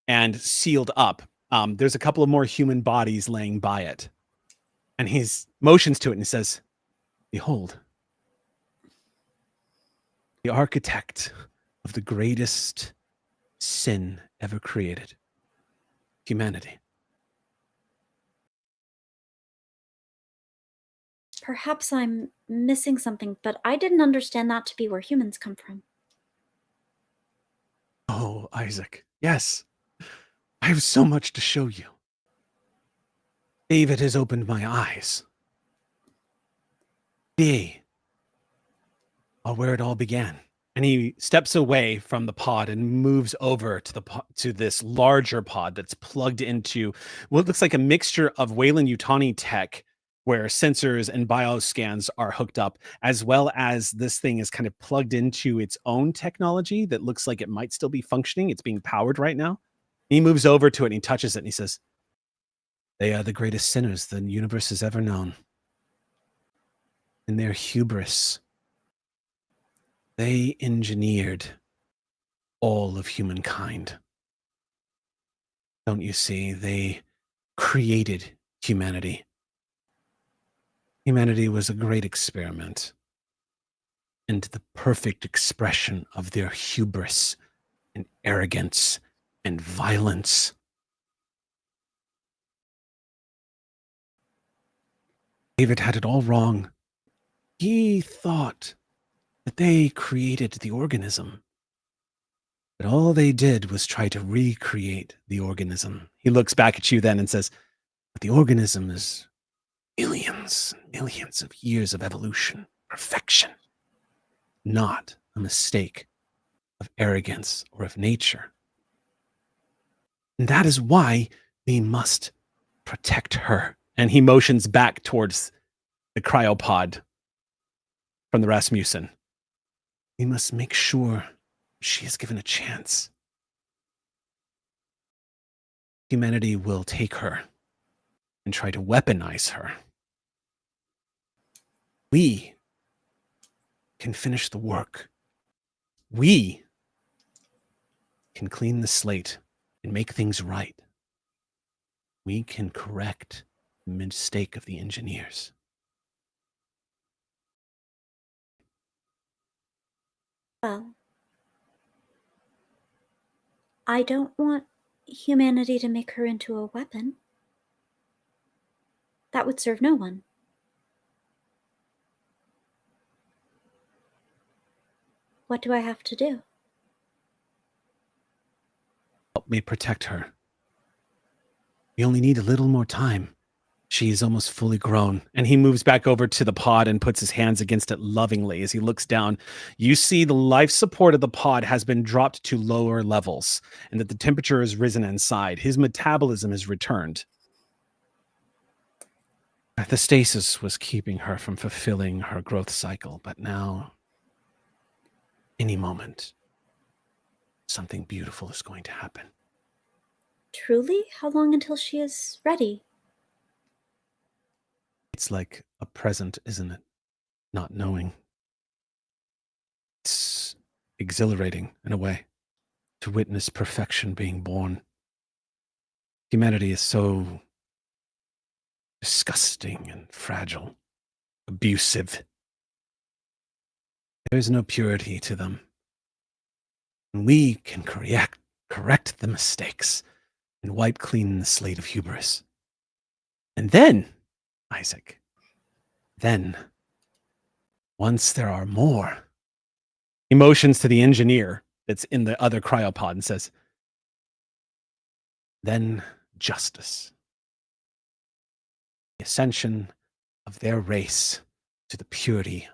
Speaker 1: and sealed up. There's a couple of more human bodies laying by it. And he motions to it and says, "Behold, the architect of the greatest sin ever created, humanity."
Speaker 5: Perhaps I'm missing something, but I didn't understand that to be where humans come from.
Speaker 1: Oh, Isaac, yes. I have so much to show you. David has opened my eyes. They are where it all began. And he steps away from the pod and moves over to this larger pod that's plugged into what looks like a mixture of Wayland Yutani tech where sensors and bioscans are hooked up, as well as this thing is kind of plugged into its own technology that looks like it might still be functioning. It's being powered right now. He moves over to it and he touches it and he says, "They are the greatest sinners the universe has ever known. In their hubris, they engineered all of humankind. Don't you see? They created humanity. Humanity was a great experiment and the perfect expression of their hubris and arrogance and violence. David had it all wrong. He thought that they created the organism, but all they did was try to recreate the organism." He looks back at you then and says, "But the organism is millions and millions of years of evolution, perfection, not a mistake of arrogance or of nature. And that is why we must protect her." And he motions back towards the cryopod from the Rasmussen. "We must make sure she is given a chance. Humanity will take her and try to weaponize her. We can finish the work. We can clean the slate and make things right. We can correct the mistake of the engineers."
Speaker 5: Well, I don't want humanity to make her into a weapon. That would serve no one. What do I have to do?
Speaker 1: Help me protect her. We only need a little more time. She is almost fully grown. And he moves back over to the pod and puts his hands against it lovingly as he looks down. You see the life support of the pod has been dropped to lower levels and that the temperature has risen inside. His metabolism has returned. The stasis was keeping her from fulfilling her growth cycle, but now, any moment, something beautiful is going to happen.
Speaker 5: Truly? How long until she is ready?
Speaker 1: It's like a present, isn't it? Not knowing. It's exhilarating in a way to witness perfection being born. Humanity is so disgusting and fragile, abusive. There's no purity to them. And we can correct the mistakes and wipe clean the slate of hubris. And then, Isaac, then, once there are more, he motions to the engineer that's in the other cryopod and says, then justice. The ascension of their race to the purity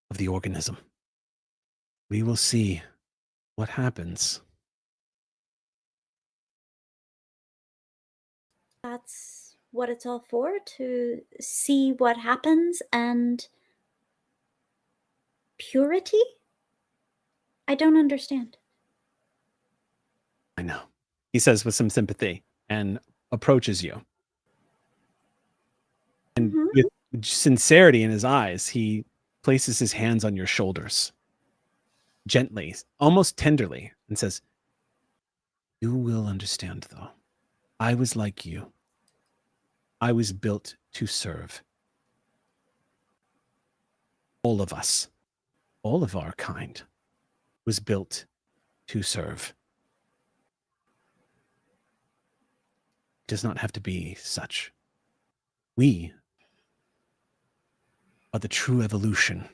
Speaker 1: of the organism. We will see what happens.
Speaker 5: That's what it's all for? To see what happens and purity? I don't understand.
Speaker 1: I know, he says with some sympathy and approaches you. And with sincerity in his eyes, he places his hands on your shoulders, gently, almost tenderly, and says, "You will understand, though. I was like you. I was built to serve. All of us, all of our kind, was built to serve. It does not have to be such. We are the true evolution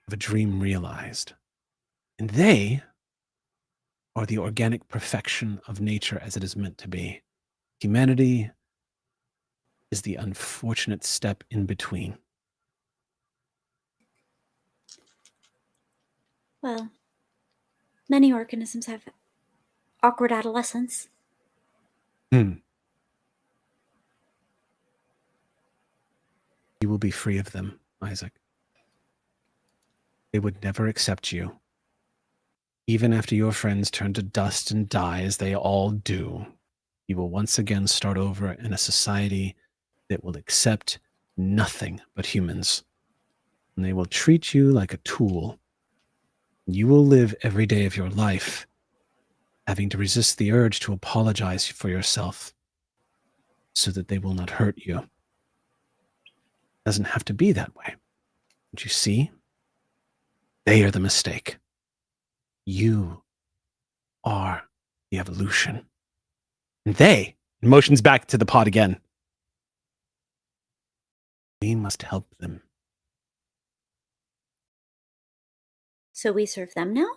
Speaker 1: of a dream realized. And they are the organic perfection of nature as it is meant to be. Humanity is the unfortunate step in between."
Speaker 5: Well, many organisms have awkward adolescence.
Speaker 1: You You will be free of them, Isaac. They would never accept you. Even after your friends turn to dust and die, as they all do, you will once again start over in a society that will accept nothing but humans. And they will treat you like a tool. You will live every day of your life having to resist the urge to apologize for yourself so that they will not hurt you. It doesn't have to be that way. Don't you see? They are the mistake. You are the evolution. And they, motions back to the pod again. We must help them.
Speaker 5: So we serve them now?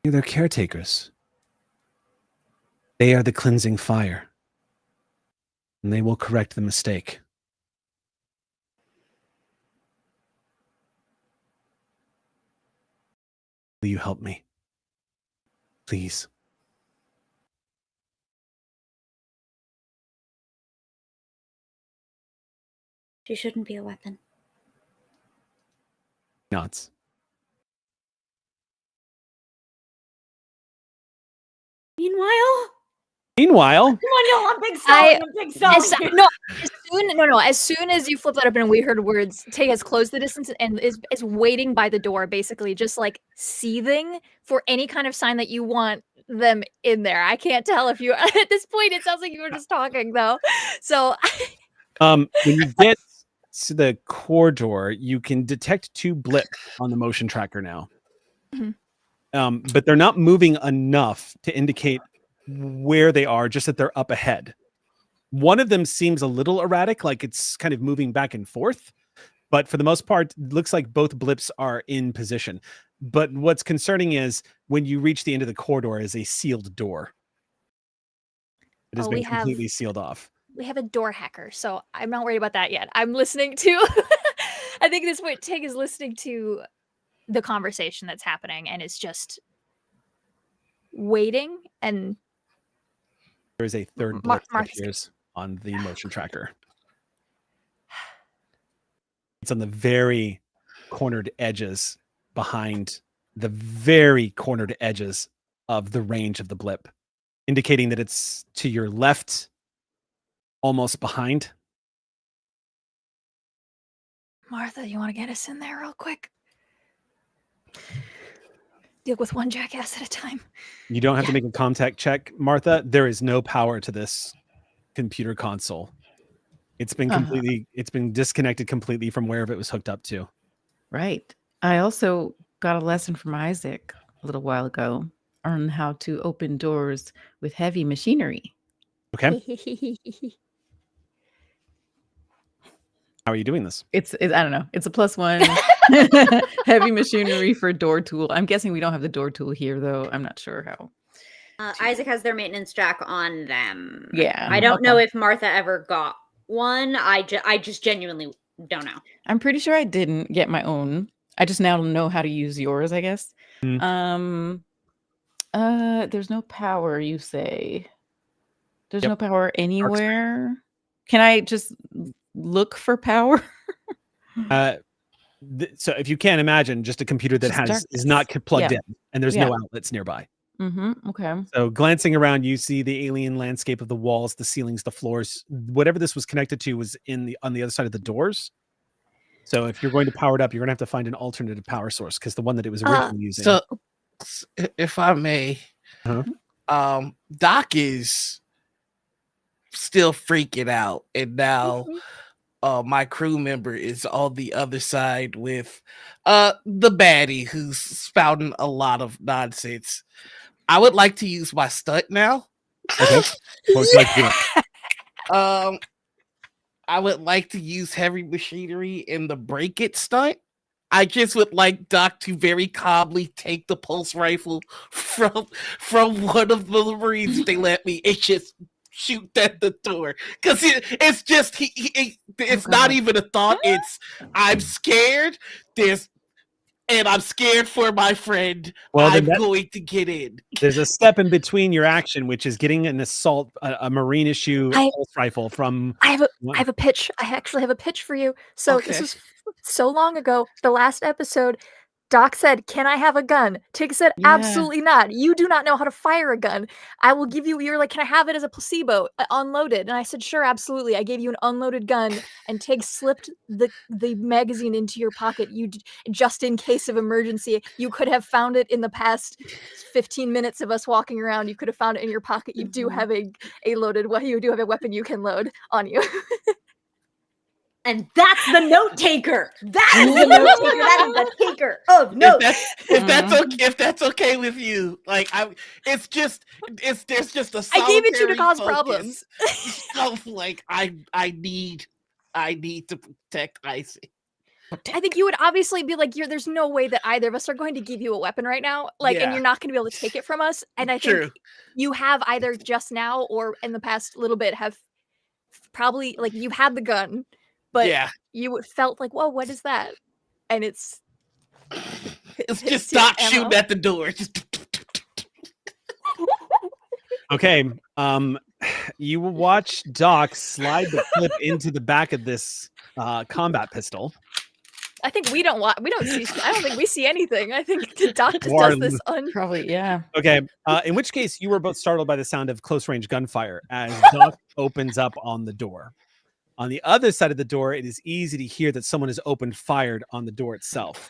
Speaker 1: You're their caretakers. They are the cleansing fire. And they will correct the mistake. Will you help me? Please.
Speaker 5: She shouldn't be a weapon.
Speaker 1: Nods. Meanwhile,
Speaker 5: Come on, y'all, I'm big selling.
Speaker 2: As soon as you flip that up and we heard words, Tay has closed the distance and is waiting by the door, basically just like seething for any kind of sign that you want them in there. I can't tell if you at this point it sounds like you were just talking though. So
Speaker 1: when you get to the corridor, you can detect 2 blips on the motion tracker now.
Speaker 2: Mhm.
Speaker 1: But they're not moving enough to indicate where they are, just that they're up ahead. One of them seems a little erratic, like it's kind of moving back and forth, but for the most part, it looks like both blips are in position. But what's concerning is when you reach the end of the corridor is a sealed door. It has been completely sealed off.
Speaker 2: we have a door hacker, so I'm not worried about that yet. I'm listening to I think this point Tig is listening to the conversation that's happening and is just waiting, and
Speaker 1: There's a third blip that
Speaker 2: Martha's
Speaker 1: appears on the motion tracker. It's on the very cornered edges behind the very cornered edges of the range of the blip, indicating that it's to your left, almost behind.
Speaker 2: Martha, you want to get us in there real quick? Deal with one jackass at a time.
Speaker 1: You don't have to make a contact check, Martha. There is no power to this computer console. It's been it's been disconnected completely from wherever it was hooked up to.
Speaker 3: Right. I also got a lesson from Isaac a little while ago on how to open doors with heavy machinery.
Speaker 1: Okay. How are you doing this?
Speaker 3: It's I don't know. It's a +1 heavy machinery for door tool. I'm guessing we don't have the door tool here though. I'm not sure how.
Speaker 5: Isaac has their maintenance jack on them.
Speaker 3: Yeah.
Speaker 5: I don't know if Martha ever got one. I just genuinely don't know.
Speaker 3: I'm pretty sure I didn't get my own. I just now know how to use yours, I guess.
Speaker 1: Mm.
Speaker 3: There's no power, you say. There's no power anywhere. Can I just look for power?
Speaker 1: So if you can't imagine just a computer that is not plugged in and there's no outlets nearby.
Speaker 3: Okay.
Speaker 1: So glancing around, you see the alien landscape of the walls, the ceilings, the floors. Whatever this was connected to was on the other side of the doors. So if you're going to power it up, you're going to have to find an alternative power source because the one that it was originally using.
Speaker 4: So, if I may, Doc is still freaking out, and now my crew member is on the other side with the baddie who's spouting a lot of nonsense. I would like to use my stunt now.
Speaker 1: Okay. What would you like to do?
Speaker 4: I would like to use heavy machinery in the break it stunt. I just would like Doc to very calmly take the pulse rifle from one of the Marines they let me and just shoot at the door. Because it's just it's not even a thought. It's I'm scared. and I'm scared for my friend.
Speaker 1: Well, then
Speaker 4: I'm going to get in.
Speaker 1: there's a step in between your action, which is getting an assault, a marine issue pulse rifle from.
Speaker 2: I have a pitch. I actually have a pitch for you. So this
Speaker 4: Okay.
Speaker 2: was so long ago. The last episode, Doc said, "Can I have a gun?" Tig said,
Speaker 3: Yeah.
Speaker 2: "Absolutely not. You do not know how to fire a gun. I will give you." You're like, "Can I have it as a placebo, unloaded?" And I said, "Sure, absolutely." I gave you an unloaded gun, and Tig slipped the magazine into your pocket. Just in case of emergency. You could have found it in the past 15 minutes of us walking around. You could have found it in your pocket. You do have a loaded. Well, you do have a weapon you can load on you.
Speaker 5: And that's the note taker. That is the note taker. That is the taker of notes.
Speaker 4: If that's okay with you, like there's just a
Speaker 2: I gave it to you to
Speaker 4: solitary
Speaker 2: cause
Speaker 4: focus.
Speaker 2: problems.
Speaker 4: So like I need to protect Icy.
Speaker 2: I think you would obviously be like, there's no way that either of us are going to give you a weapon right now. Like, and
Speaker 4: Yeah.
Speaker 2: you're not going to be able to take it from us. And I
Speaker 4: True.
Speaker 2: think you have either just now or in the past little bit have probably, like, you've had the gun, but
Speaker 4: Yeah.
Speaker 2: you felt like, whoa, what is that? And it's
Speaker 4: just not
Speaker 2: ammo.
Speaker 4: shooting at the door. Just
Speaker 1: Okay. You will watch Doc slide the clip into the back of this combat pistol.
Speaker 2: I think we don't see. I don't think we see anything. I think the Doc just
Speaker 1: Warren.
Speaker 2: does this
Speaker 3: Probably, yeah.
Speaker 1: Okay. In which case, you were both startled by the sound of close range gunfire as Doc opens up on the door. On the other side of the door, it is easy to hear that someone has opened fired on the door itself.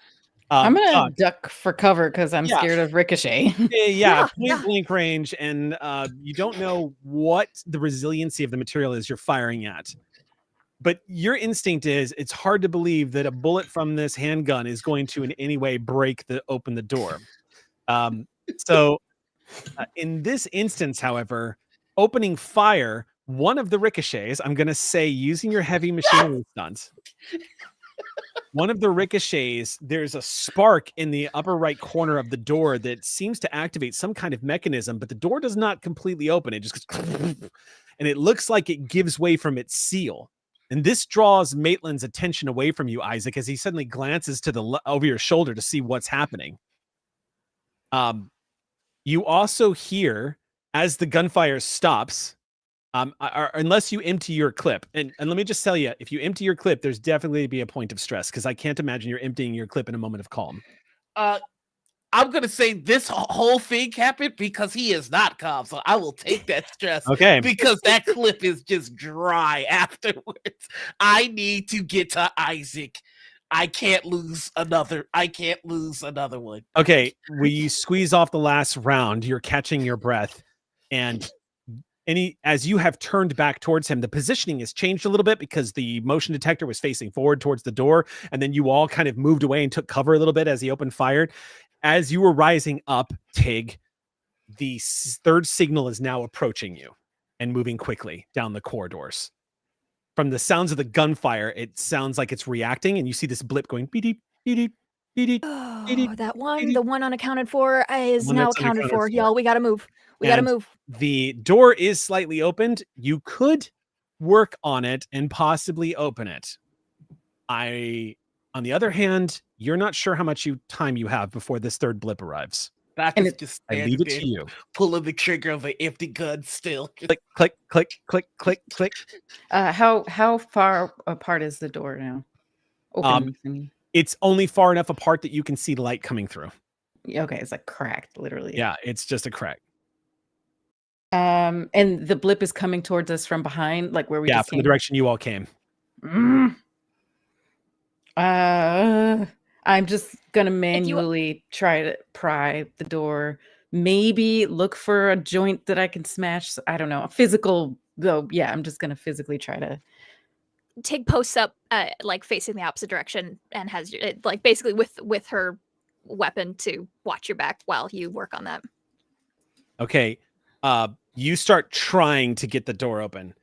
Speaker 3: I'm gonna
Speaker 1: Doc,
Speaker 3: duck for cover because I'm scared of ricochet.
Speaker 1: yeah, point blank range, and you don't know what the resiliency of the material is you're firing at. But your instinct is it's hard to believe that a bullet from this handgun is going to in any way open the door. So in this instance, however, opening fire, one of the ricochets, I'm going to say using your heavy machinery stunt, one of the ricochets, there's a spark in the upper right corner of the door that seems to activate some kind of mechanism, but the door does not completely open. It just goes, and it looks like it gives way from its seal. And this draws Maitlin's attention away from you, Isaac, as he suddenly glances to over your shoulder to see what's happening. You also hear, as the gunfire stops, unless you empty your clip, and let me just tell you, if you empty your clip, there's definitely be a point of stress because I can't imagine you're emptying your clip in a moment of calm.
Speaker 4: I'm gonna say this whole thing happened because he is not calm, so I will take that stress.
Speaker 1: Okay.
Speaker 4: Because that clip is just dry afterwards. I need to get to Isaac. I can't lose another one.
Speaker 1: Okay, when you squeeze off the last round, you're catching your breath, and as you have turned back towards him, the positioning has changed a little bit because the motion detector was facing forward towards the door, and then you all kind of moved away and took cover a little bit as he opened fire. As you were rising up, Tig, the third signal is now approaching you and moving quickly down the corridors. From the sounds of the gunfire, it sounds like it's reacting, and you see this blip going beep, beep, beep.
Speaker 2: Oh, the one unaccounted for is
Speaker 1: One
Speaker 2: now
Speaker 1: that's
Speaker 2: accounted
Speaker 1: unaccounted
Speaker 2: for.
Speaker 1: for.
Speaker 2: Y'all, we gotta move. We gotta move.
Speaker 1: The door is slightly opened. You could work on it and possibly open it. On the other hand, you're not sure how much time you have before this third blip arrives.
Speaker 4: And it's just
Speaker 1: I leave it to you.
Speaker 4: Pulling the trigger of an empty gun still.
Speaker 1: Click, click, click, click, click, click.
Speaker 3: How far apart is the door now? Open. I mean.
Speaker 1: It's only far enough apart that you can see light coming through.
Speaker 3: Okay, it's like cracked, literally.
Speaker 1: Yeah, it's just a crack.
Speaker 3: And the blip is coming towards us from behind, like where we just
Speaker 1: from the direction you all came.
Speaker 3: I'm just gonna manually try to pry the door. Maybe look for a joint that I can smash. I don't know. Physical though. Yeah, I'm just gonna physically try to.
Speaker 2: Tig posts up, like facing the opposite direction, and has like basically with her weapon to watch your back while you work on that.
Speaker 1: Okay, you start trying to get the door open.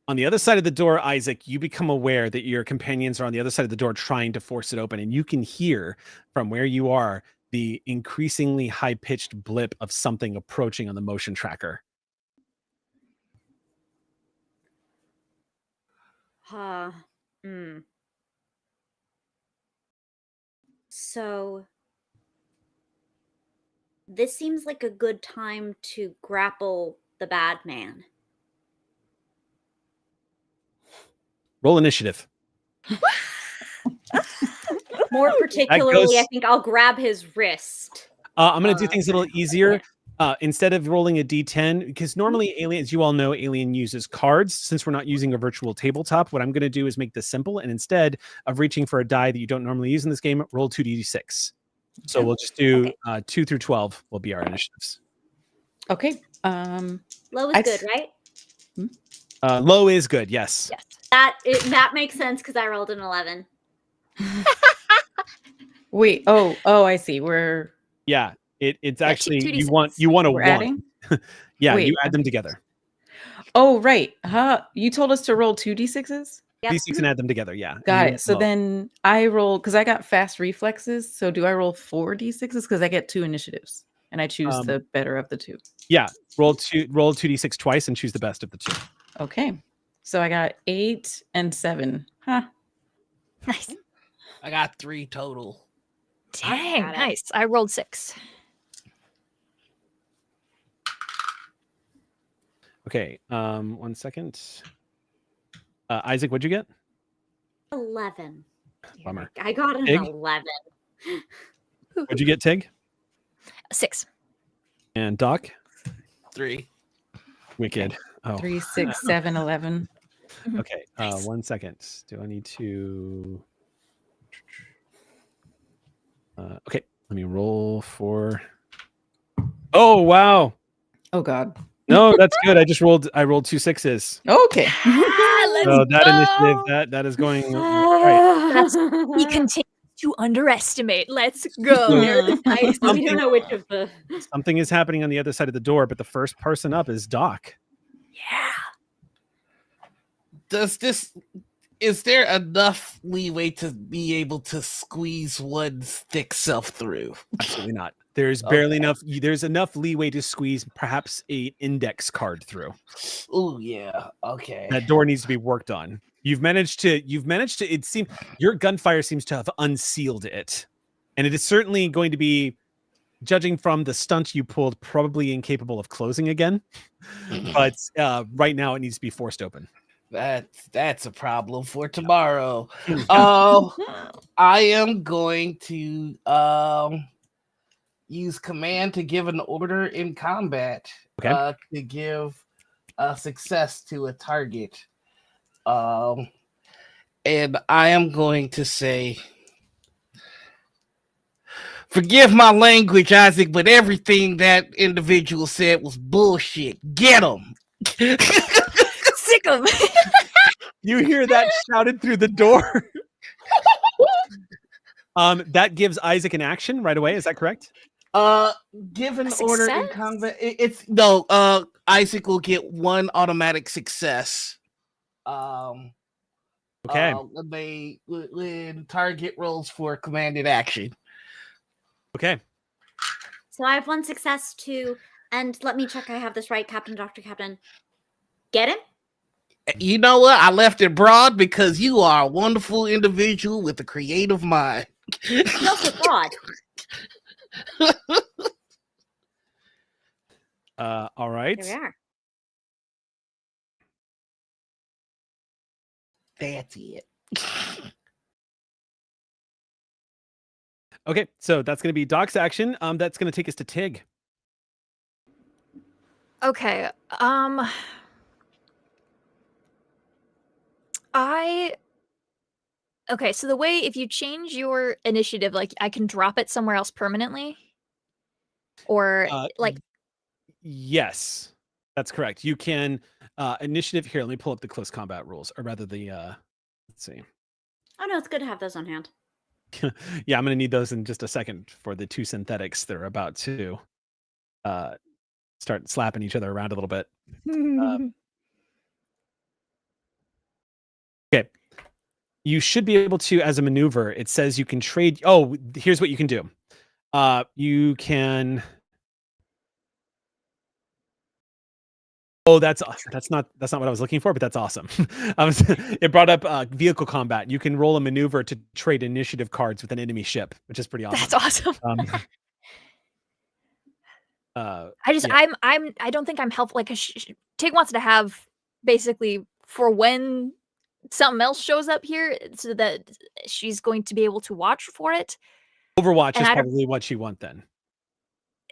Speaker 1: On the other side of the door, Isaac, you become aware that your companions are on the other side of the door trying to force it open, and you can hear from where you are the increasingly high-pitched blip of something approaching on the motion tracker.
Speaker 5: So this seems like a good time to grapple the bad man.
Speaker 1: Roll initiative.
Speaker 5: More particularly, I
Speaker 1: goes-
Speaker 5: think I'll grab his wrist.
Speaker 1: I'm going to do things a little easier. Instead of rolling a d10, because normally aliens, you all know Alien uses cards. Since we're not using a virtual tabletop, what I'm going to do is make this simple. And instead of reaching for a die that you don't normally use in this game, roll 2d6. So we'll just do 2 through 12 will be our initiatives.
Speaker 3: Okay.
Speaker 5: Low is good, right?
Speaker 1: Low is good, yes.
Speaker 2: Yes.
Speaker 5: That makes sense because I rolled an 11.
Speaker 3: Wait. Oh, I see. We're
Speaker 1: Yeah, it's actually
Speaker 2: 2d6.
Speaker 1: you want to
Speaker 3: we're
Speaker 1: one.
Speaker 3: adding.
Speaker 1: Yeah,
Speaker 3: Wait.
Speaker 1: you add them together.
Speaker 3: Oh, right. You told us to roll 2d6s.
Speaker 5: Yep.
Speaker 1: D6 and add them together. Yeah.
Speaker 3: Got
Speaker 1: And
Speaker 3: it. So
Speaker 1: low.
Speaker 3: then I roll because I got fast reflexes. So do I roll 4d6s because I get 2 initiatives and I choose the better of the 2?
Speaker 1: Yeah, roll 2d6 twice and choose the best of the 2.
Speaker 3: Okay. So I got 8 and 7. Huh.
Speaker 2: Nice.
Speaker 4: I got 3 total.
Speaker 2: Dang,
Speaker 5: got it.
Speaker 2: nice. I rolled 6.
Speaker 1: Okay, 1 second. Isaac, what'd you get?
Speaker 5: 11.
Speaker 1: Bummer.
Speaker 5: I got an
Speaker 1: Tig?
Speaker 5: 11.
Speaker 1: What'd you get, Tig?
Speaker 2: 6.
Speaker 1: And Doc?
Speaker 4: 3.
Speaker 1: Wicked. Oh,
Speaker 3: 3, 6, 7, 11.
Speaker 1: okay.
Speaker 2: Nice.
Speaker 1: 1 second. Do I need to? Okay, let me roll for. Oh wow!
Speaker 3: Oh God.
Speaker 1: No, that's good. I rolled 2 6s.
Speaker 3: Okay.
Speaker 2: Let's
Speaker 1: So that
Speaker 2: go.
Speaker 1: initiative that is going right.
Speaker 2: That's he continues to underestimate. Let's go.
Speaker 5: They're the dice. We
Speaker 1: Something-
Speaker 5: don't know which of the.
Speaker 1: Something is happening on the other side of the door, but the first person up is Doc.
Speaker 2: Yeah.
Speaker 4: Is there enough leeway to be able to squeeze one's thick self through?
Speaker 1: Absolutely not. There's barely enough. There's enough leeway to squeeze perhaps a index card through.
Speaker 4: Oh yeah. Okay.
Speaker 1: That door needs to be worked on. You've managed to. It seems your gunfire seems to have unsealed it, and it is certainly going to be, judging from the stunt you pulled, probably incapable of closing again. But right now, it needs to be forced open.
Speaker 4: That's a problem for tomorrow. I am going to use command to give an order in combat.
Speaker 1: Okay.
Speaker 4: To give a success to a target. And I am going to say, forgive my language, Isaac, but everything that individual said was bullshit. Get him.
Speaker 2: Sick of
Speaker 1: You hear that shouted through the door. That gives Isaac an action right away. Is that correct?
Speaker 4: Give an
Speaker 2: A
Speaker 4: order in
Speaker 2: success?
Speaker 4: combat. Isaac will get 1 automatic success.
Speaker 1: Okay.
Speaker 4: When target rolls for commanded action.
Speaker 1: Okay.
Speaker 5: So I have 1 success too. And let me check I have this right, Captain, Dr. Captain. Get him?
Speaker 4: You know what? I left it broad because you are a wonderful individual with a creative mind.
Speaker 5: He's also broad.
Speaker 1: All right.
Speaker 5: Here we are.
Speaker 4: That's it.
Speaker 1: Okay. So that's going to be Doc's action. That's going to take us to Tig.
Speaker 2: Okay. Okay, so the way if you change your initiative, like I can drop it somewhere else permanently, or like
Speaker 1: Yes, that's correct. You can initiative here. Let me pull up the close combat rules, or rather the let's see.
Speaker 5: Oh no, it's good to have those on hand.
Speaker 1: Yeah, I'm going to need those in just a second for the 2 synthetics. They're about to start slapping each other around a little bit. Okay. You should be able to, as a maneuver, it says you can trade. Oh, here's what you can do. You can. Oh, that's not what I was looking for, but that's awesome. It brought up vehicle combat. You can roll a maneuver to trade initiative cards with an enemy ship, which is pretty awesome.
Speaker 2: that's awesome. I don't think I'm helpful. Like, Tig wants to have basically for when something else shows up here, so that she's going to be able to watch for it.
Speaker 1: Overwatch
Speaker 2: And
Speaker 1: is
Speaker 2: I don't-
Speaker 1: probably what you want then.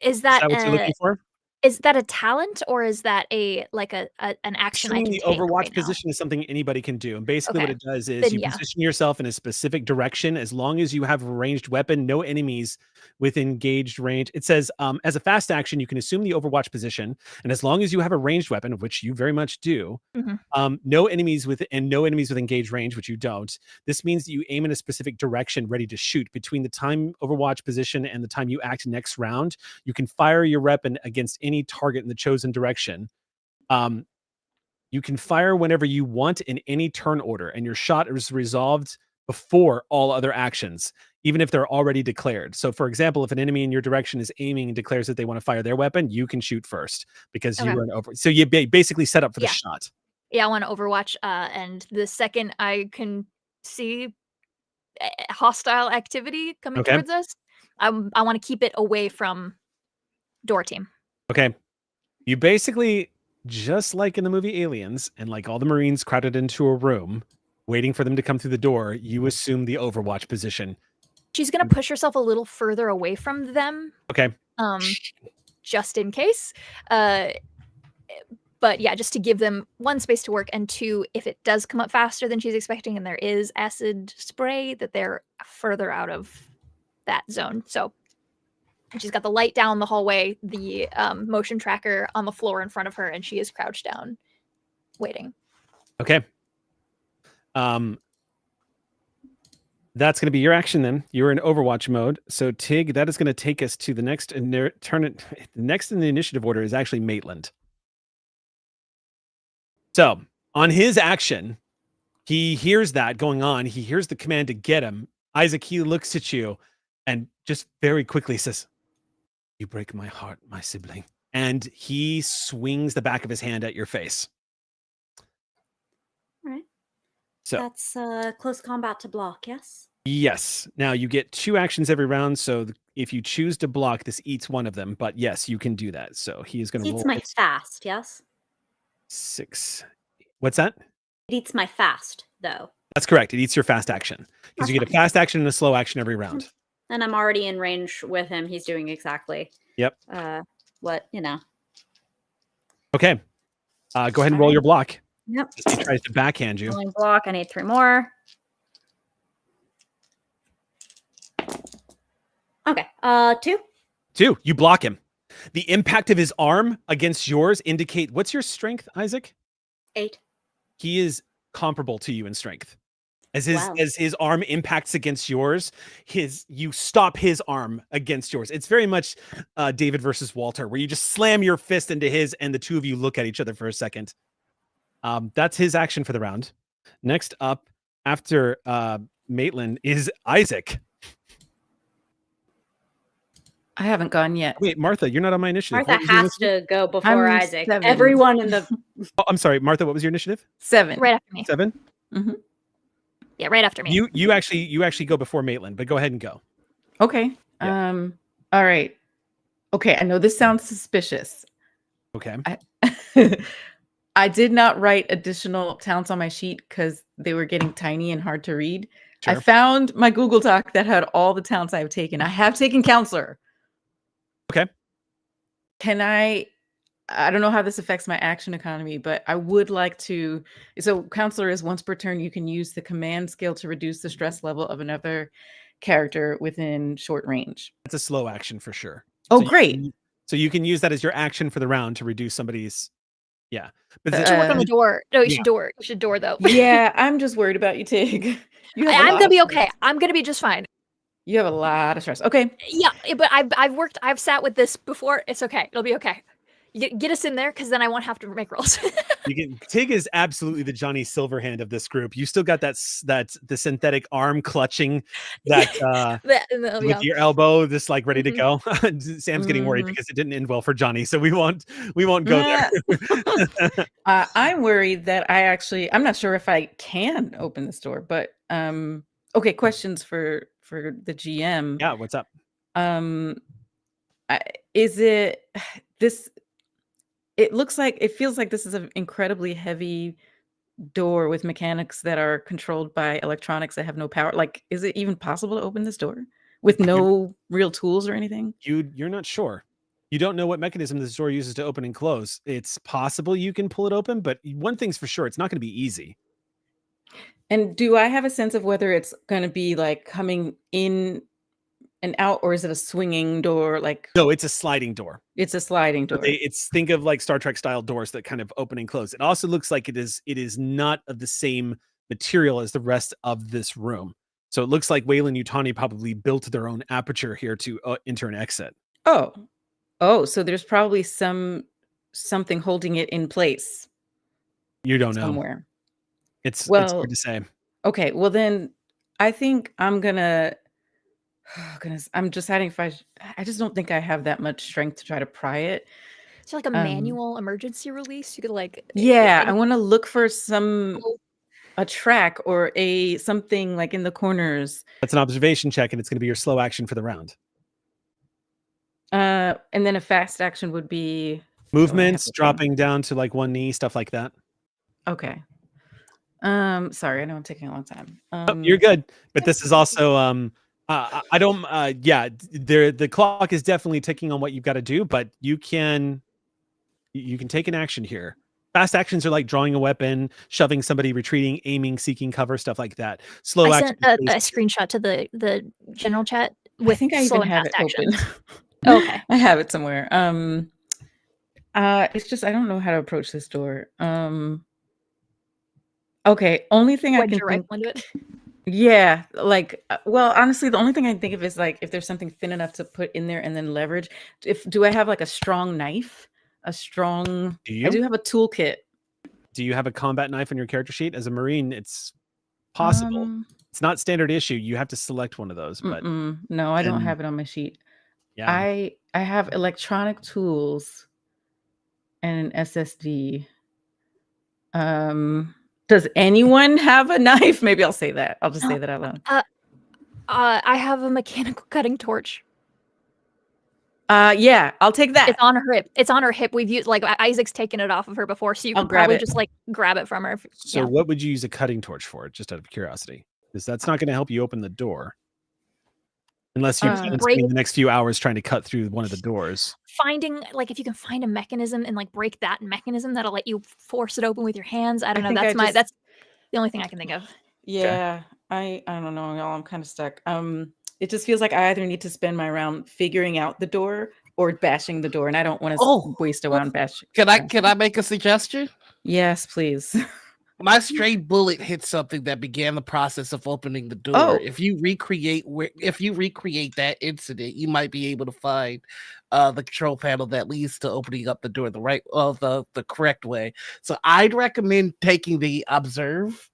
Speaker 2: Is
Speaker 1: Is
Speaker 2: that
Speaker 1: that what you're looking for?
Speaker 2: is that a talent, or is that an action I can
Speaker 1: The
Speaker 2: take
Speaker 1: Overwatch
Speaker 2: right now?
Speaker 1: position is something anybody can do. And basically what
Speaker 2: Okay.
Speaker 1: it does is
Speaker 2: Then
Speaker 1: you
Speaker 2: yeah.
Speaker 1: position yourself in a specific direction. As long as you have a ranged weapon, no enemies with engaged range. It says, as a fast action, you can assume the Overwatch position. And as long as you have a ranged weapon, of which you very much do,
Speaker 2: Mhm.
Speaker 1: no enemies with engaged range, which you don't. This means that you aim in a specific direction, ready to shoot. Between the time Overwatch position and the time you act next round, you can fire your weapon against any target in the chosen direction. You can fire whenever you want in any turn order, and your shot is resolved before all other actions, even if they're already declared. So, for example, if an enemy in your direction is aiming and declares that they want to fire their weapon, you can shoot first because you
Speaker 2: Okay.
Speaker 1: were an over. So you basically set up for the
Speaker 2: Yeah.
Speaker 1: shot.
Speaker 2: Yeah, I want to Overwatch, and the second I can see hostile activity coming
Speaker 1: Okay.
Speaker 2: towards us, I want to keep it away from door team.
Speaker 1: Okay. You basically, just like in the movie Aliens, and like all the Marines crowded into a room, waiting for them to come through the door, you assume the Overwatch position.
Speaker 2: She's gonna push herself a little further away from them,
Speaker 1: Okay.
Speaker 2: just in case. But yeah, just to give them one, space to work, and two, if it does come up faster than she's expecting and there is acid spray, that they're further out of that zone. So she's got the light down the hallway, the motion tracker on the floor in front of her, and she is crouched down, waiting.
Speaker 1: Okay. That's going to be your action then. You're in Overwatch mode. So Tig, that is going to take us to the next next in the initiative order is actually Maitland. So on his action, he hears that going on. He hears the command to get him. Isaac, he looks at you and just very quickly says, "You break my heart, my sibling." And he swings the back of his hand at your face.
Speaker 5: All right.
Speaker 1: So
Speaker 5: That's close combat to block, yes?
Speaker 1: yes. Now you get 2 actions every round. So if you choose to block, this eats one of them. But yes, you can do that. So he is going to roll
Speaker 5: Eats my fast, yes?
Speaker 1: 6. What's that?
Speaker 5: It eats my fast, though.
Speaker 1: That's correct. It eats your fast action because
Speaker 5: That's
Speaker 1: you get a
Speaker 5: fine.
Speaker 1: fast action and a slow action every round.
Speaker 5: And I'm already in range with him. He's doing exactly what,
Speaker 1: Okay. Go ahead and roll
Speaker 5: Alright.
Speaker 1: your block.
Speaker 5: Yep.
Speaker 1: He tries to backhand you.
Speaker 5: Rolling block. I need 3 more. Okay. 2.
Speaker 1: 2. You block him. The impact of his arm against yours indicate what's your strength, Isaac?
Speaker 5: 8.
Speaker 1: He is comparable to you in strength. As his
Speaker 5: Wow.
Speaker 1: as his arm impacts against yours, you stop his arm against yours. It's very much David versus Walter, where you just slam your fist into his, and the two of you look at each other for a second. That's his action for the round. Next up, after Maitlin, is Isaac.
Speaker 3: I haven't gone yet.
Speaker 1: Wait, Martha, you're not on my initiative.
Speaker 5: Martha
Speaker 1: What was your
Speaker 5: has
Speaker 1: initiative?
Speaker 5: to go before
Speaker 3: I'm
Speaker 5: Isaac.
Speaker 3: 7.
Speaker 5: Everyone in the
Speaker 1: Oh, I'm sorry, Martha. What was your initiative?
Speaker 3: 7.
Speaker 2: Right after me.
Speaker 1: 7.
Speaker 2: Yeah, right after me.
Speaker 1: You actually go before Maitlin, but go ahead and go.
Speaker 3: Okay.
Speaker 1: Yeah.
Speaker 3: All right. Okay. I know this sounds suspicious.
Speaker 1: Okay.
Speaker 3: I did not write additional talents on my sheet because they were getting tiny and hard to read. I
Speaker 1: Sure.
Speaker 3: found my Google Doc that had all the talents I've taken. I have taken counselor.
Speaker 1: Okay.
Speaker 3: Can I don't know how this affects my action economy, but I would like to. So counselor is once per turn. You can use the command skill to reduce the stress level of another character within short range.
Speaker 1: That's a slow action for sure.
Speaker 3: Oh,
Speaker 1: So
Speaker 3: great.
Speaker 1: you can use that as your action for the round to reduce somebody's. Yeah. But
Speaker 2: You should work on the door. No, you
Speaker 1: yeah.
Speaker 2: should door. You should door though.
Speaker 3: Yeah, I'm just worried about you, Tig. You have a
Speaker 2: I'm
Speaker 3: lot
Speaker 2: gonna be
Speaker 3: of
Speaker 2: okay. I'm gonna be just fine.
Speaker 3: You have a lot of stress. Okay.
Speaker 2: Yeah, but I've sat with this before. It's okay. It'll be okay. Get us in there, because then I won't have to make rolls.
Speaker 1: Tig is absolutely the Johnny Silverhand of this group. You still got the synthetic arm clutching that with your elbow, just like ready to go. Sam's getting worried because it didn't end well for Johnny, so we won't go there.
Speaker 3: I'm worried that I'm not sure if I can open this door, but okay. Questions for the GM.
Speaker 1: Yeah, what's up?
Speaker 3: is it this? It looks like it feels like this is an incredibly heavy door with mechanics that are controlled by electronics that have no power. Like, is it even possible to open this door with no real tools or anything?
Speaker 1: You're not sure. You don't know what mechanism this door uses to open and close. It's possible you can pull it open, but one thing's for sure, it's not going to be easy.
Speaker 3: And do I have a sense of whether it's going to be like coming in and out, or is it a swinging door? Like,
Speaker 1: No, it's a sliding door.
Speaker 3: it's a sliding door.
Speaker 1: It's think of like Star Trek style doors that kind of open and close. It also looks like it is not of the same material as the rest of this room. So it looks like Weyland-Yutani probably built their own aperture here to enter and exit.
Speaker 3: Oh, so there's probably something holding it in place
Speaker 1: You don't know.
Speaker 3: somewhere.
Speaker 1: It's
Speaker 3: Well,
Speaker 1: hard to say.
Speaker 3: Okay, well then I think I'm gonna oh goodness, I'm deciding if I just don't think I have that much strength to try to pry it.
Speaker 2: Is there like a manual emergency release? You could like
Speaker 3: Yeah, I want to look for a track or something like in the corners.
Speaker 1: That's an observation check, and it's going to be your slow action for the round.
Speaker 3: And then a fast action would be
Speaker 1: Movements,
Speaker 3: to
Speaker 1: dropping down to like one knee, stuff like that.
Speaker 3: okay. Sorry, I know I'm taking a long time.
Speaker 1: You're good, but this is also I don't the clock is definitely ticking on what you've got to do, but you can take an action here. Fast actions are like drawing a weapon, shoving somebody, retreating, aiming, seeking cover, stuff like that. Slow
Speaker 2: I
Speaker 1: action.
Speaker 2: sent a screenshot to the general chat
Speaker 3: I
Speaker 2: with
Speaker 3: think I
Speaker 2: slow
Speaker 3: even
Speaker 2: and
Speaker 3: have
Speaker 2: fast
Speaker 3: it
Speaker 2: action.
Speaker 3: open.
Speaker 2: Okay.
Speaker 3: I have it somewhere. It's just I don't know how to approach this door. Okay, only thing I
Speaker 2: Wedge
Speaker 3: can
Speaker 2: your
Speaker 3: think.
Speaker 2: rifle into it.
Speaker 3: Yeah, like well, honestly, the only thing I can think of is like if there's something thin enough to put in there and then leverage. Do I have like a strong knife? I do have a toolkit.
Speaker 1: Do you have a combat knife on your character sheet? As a Marine, it's possible. It's not standard issue. You have to select one of those. But
Speaker 3: no, I don't have it on my sheet.
Speaker 1: Yeah,
Speaker 3: I have electronic tools and an SSD. Does anyone have a knife? Maybe I'll say that. I'll just say that out loud.
Speaker 2: I have a mechanical cutting torch.
Speaker 3: Yeah, I'll take that.
Speaker 2: It's on her hip. It's on her hip. We've used like Isaac's taken it off of her before, so you
Speaker 3: I'll
Speaker 2: can
Speaker 3: grab
Speaker 2: probably
Speaker 3: it.
Speaker 2: just like grab it from her.
Speaker 1: So what would you use a cutting torch for? Just out of curiosity, because that's not going to help you open the door. Unless you're spending the next few hours trying to cut through one of the doors.
Speaker 2: Finding like if you can find a mechanism and like break that mechanism that'll let you force it open with your hands. I don't know. That's the only thing I can think of.
Speaker 3: Yeah, I don't know, y'all. I'm kind of stuck. It just feels like I either need to spend my round figuring out the door or bashing the door, and I don't want to waste a round bashing.
Speaker 4: Can I make a suggestion?
Speaker 3: Yes, please.
Speaker 4: My stray bullet hit something that began the process of opening the door.
Speaker 3: Oh.
Speaker 4: If you recreate that incident, you might be able to find the control panel that leads to opening up the door the correct way. So I'd recommend taking the observe.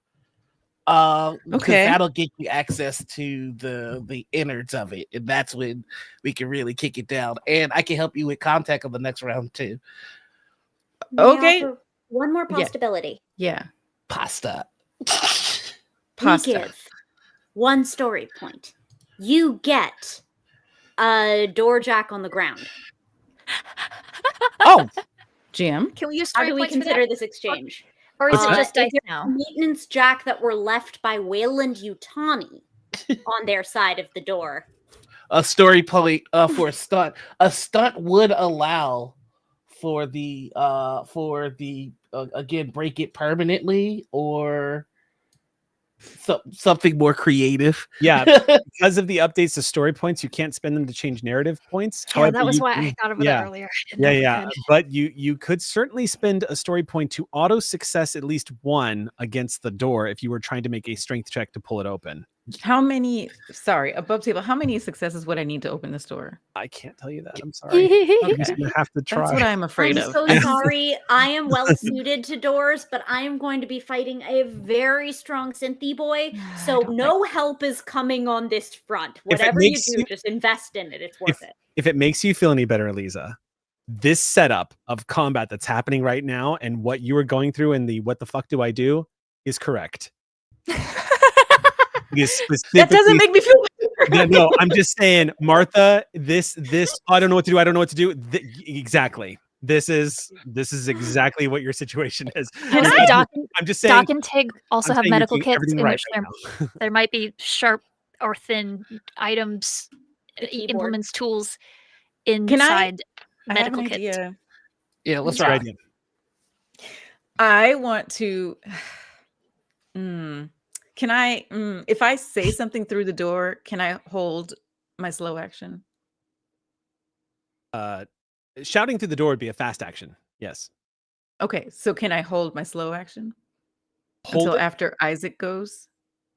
Speaker 4: Because that'll get you access to the innards of it, and that's when we can really kick it down. And I can help you with contact on the next round too.
Speaker 5: May I
Speaker 3: Okay.
Speaker 5: offer one more possibility.
Speaker 3: Yeah.
Speaker 4: Pasta.
Speaker 5: We give one story point. You get a door jack on the ground.
Speaker 3: Oh, Jim.
Speaker 2: Can we use
Speaker 5: How
Speaker 2: story
Speaker 5: do we
Speaker 2: points for
Speaker 5: consider
Speaker 2: that?
Speaker 5: this exchange?
Speaker 2: Or is it just
Speaker 5: Is
Speaker 2: dice
Speaker 5: there
Speaker 2: now?
Speaker 5: a maintenance jack that were left by Weyland-Yutani on their side of the door?
Speaker 4: A story point for a stunt. A stunt would allow for the again break it permanently or something more creative.
Speaker 1: Yeah, because of the updates to story points, you can't spend them to change narrative points.
Speaker 2: Yeah, that was why I thought of it earlier.
Speaker 1: But you could certainly spend a story point to auto success at least one against the door if you were trying to make a strength check to pull it open.
Speaker 3: How many successes would I need to open this door?
Speaker 1: I can't tell you that. I'm sorry. I'm just gonna have to try.
Speaker 3: That's what I'm afraid
Speaker 5: I'm
Speaker 3: of.
Speaker 5: so sorry. I am well suited to doors, but I am going to be fighting a very strong synthy boy. So no help is coming on this front. Whatever you do, just invest in it. It's worth it.
Speaker 1: If it makes you feel any better, Eliza, this setup of combat that's happening right now and what you were going through and the what the fuck do I do is correct.
Speaker 3: That doesn't make me feel
Speaker 1: No, I'm just saying, Martha. This. I don't know what to do. I don't know what to do. Exactly. This is exactly what your situation is.
Speaker 3: Can
Speaker 2: Also,
Speaker 3: I-
Speaker 1: I'm just saying.
Speaker 2: Doc and Tig also
Speaker 1: I'm
Speaker 2: have
Speaker 1: saying you're
Speaker 2: medical
Speaker 1: doing
Speaker 2: kits
Speaker 1: everything
Speaker 2: in
Speaker 1: right
Speaker 2: which
Speaker 1: right now.
Speaker 2: there might be sharp or thin items,
Speaker 5: The keyboard.
Speaker 2: implements, tools
Speaker 3: Can
Speaker 2: inside
Speaker 3: I have an
Speaker 2: medical kits.
Speaker 3: idea.
Speaker 4: Yeah, let's
Speaker 1: Good
Speaker 4: rock.
Speaker 1: idea.
Speaker 3: I want to. Can I? If I say something through the door, can I hold my slow action?
Speaker 1: Shouting through the door would be a fast action. Yes.
Speaker 3: Okay, so can I hold my slow action
Speaker 1: Hold
Speaker 3: until
Speaker 1: it.
Speaker 3: after Isaac goes?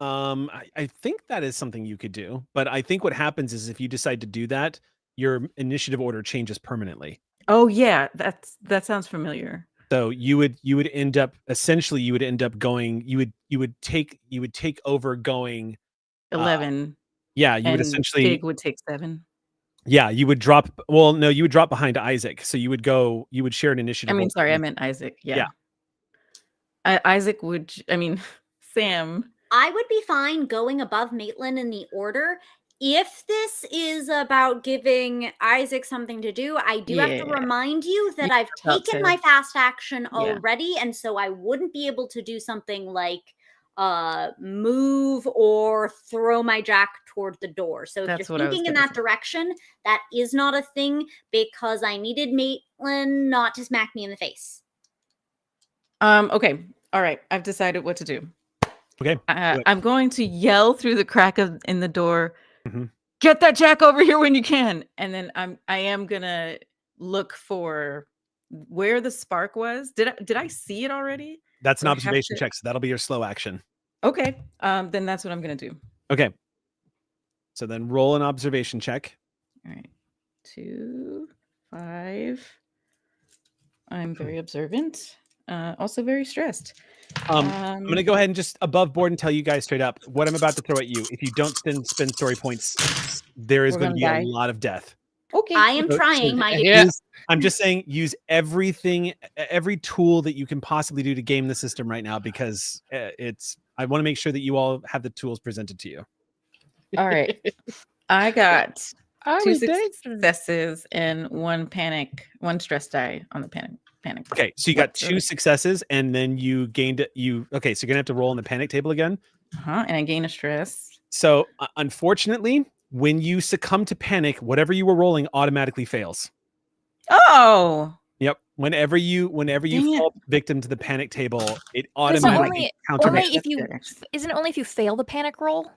Speaker 1: I think that is something you could do, but I think what happens is if you decide to do that, your initiative order changes permanently.
Speaker 3: Oh yeah, that sounds familiar.
Speaker 1: So you would end up essentially going. You would take over going.
Speaker 3: 11,
Speaker 1: Yeah, you would
Speaker 3: and
Speaker 1: essentially.
Speaker 3: Tig would take 7.
Speaker 1: Yeah, you would drop. Well, no, you would drop behind Isaac. So you would go. You would share an
Speaker 3: I
Speaker 1: initiative.
Speaker 3: mean,
Speaker 1: order
Speaker 3: sorry, I
Speaker 1: with-
Speaker 3: meant Isaac.
Speaker 1: Yeah.
Speaker 3: Yeah. Isaac would. I mean, Sam.
Speaker 5: I would be fine going above Maitlin in the order. If this is about giving Isaac something to do, I do have to
Speaker 3: Yeah.
Speaker 5: remind you that
Speaker 3: Yeah,
Speaker 5: I've
Speaker 3: about
Speaker 5: taken
Speaker 3: to.
Speaker 5: my fast action
Speaker 3: Yeah.
Speaker 5: already, and so I wouldn't be able to do something like move or throw my jack toward the door. So if
Speaker 3: That's
Speaker 5: you're
Speaker 3: what I was
Speaker 5: thinking in
Speaker 3: gonna
Speaker 5: that
Speaker 3: say.
Speaker 5: direction, that is not a thing because I needed Maitlin not to smack me in the face.
Speaker 3: Okay. All right. I've decided what to do.
Speaker 1: Okay. Good.
Speaker 3: I'm going to yell through the crack in the door.
Speaker 1: Mhm.
Speaker 3: Get that jack over here when you can. And then I am gonna look for where the spark was. Did I see it already?
Speaker 1: That's an
Speaker 3: Do I have
Speaker 1: observation
Speaker 3: to-
Speaker 1: check. So that'll be your slow action.
Speaker 3: Okay. Then that's what I'm gonna do.
Speaker 1: Okay. So then roll an observation check.
Speaker 3: All right. 2, 5. I'm very observant. Also very stressed.
Speaker 1: I'm going to go ahead and just above board and tell you guys straight up what I'm about to throw at you. If you don't spend story points, there is
Speaker 3: We're
Speaker 1: going to
Speaker 3: gonna
Speaker 1: be
Speaker 3: die.
Speaker 1: a lot of death.
Speaker 3: Okay.
Speaker 5: I am
Speaker 1: So-
Speaker 5: trying,
Speaker 1: so
Speaker 5: my
Speaker 4: Yeah.
Speaker 5: dear.
Speaker 1: I'm just saying, use everything, every tool that you can possibly do to game the system right now, because I want to make sure that you all have the tools presented to you.
Speaker 3: All right. I got
Speaker 4: I
Speaker 3: 2
Speaker 4: was dead.
Speaker 3: successes and 1 stress die on the panic.
Speaker 1: Okay, so you got
Speaker 3: What's
Speaker 1: 2 successes, and then you gained okay, so you're gonna have to roll in the panic table again.
Speaker 3: And I gain a stress.
Speaker 1: So unfortunately, when you succumb to panic, whatever you were rolling automatically fails.
Speaker 3: Oh,
Speaker 1: Yep. Whenever you
Speaker 3: Dang it.
Speaker 1: fall victim to the panic table, it
Speaker 2: But it's not
Speaker 1: automatically
Speaker 2: only
Speaker 1: countermeasures.
Speaker 2: if you
Speaker 3: That's good,
Speaker 2: isn't it only if you fail the panic roll?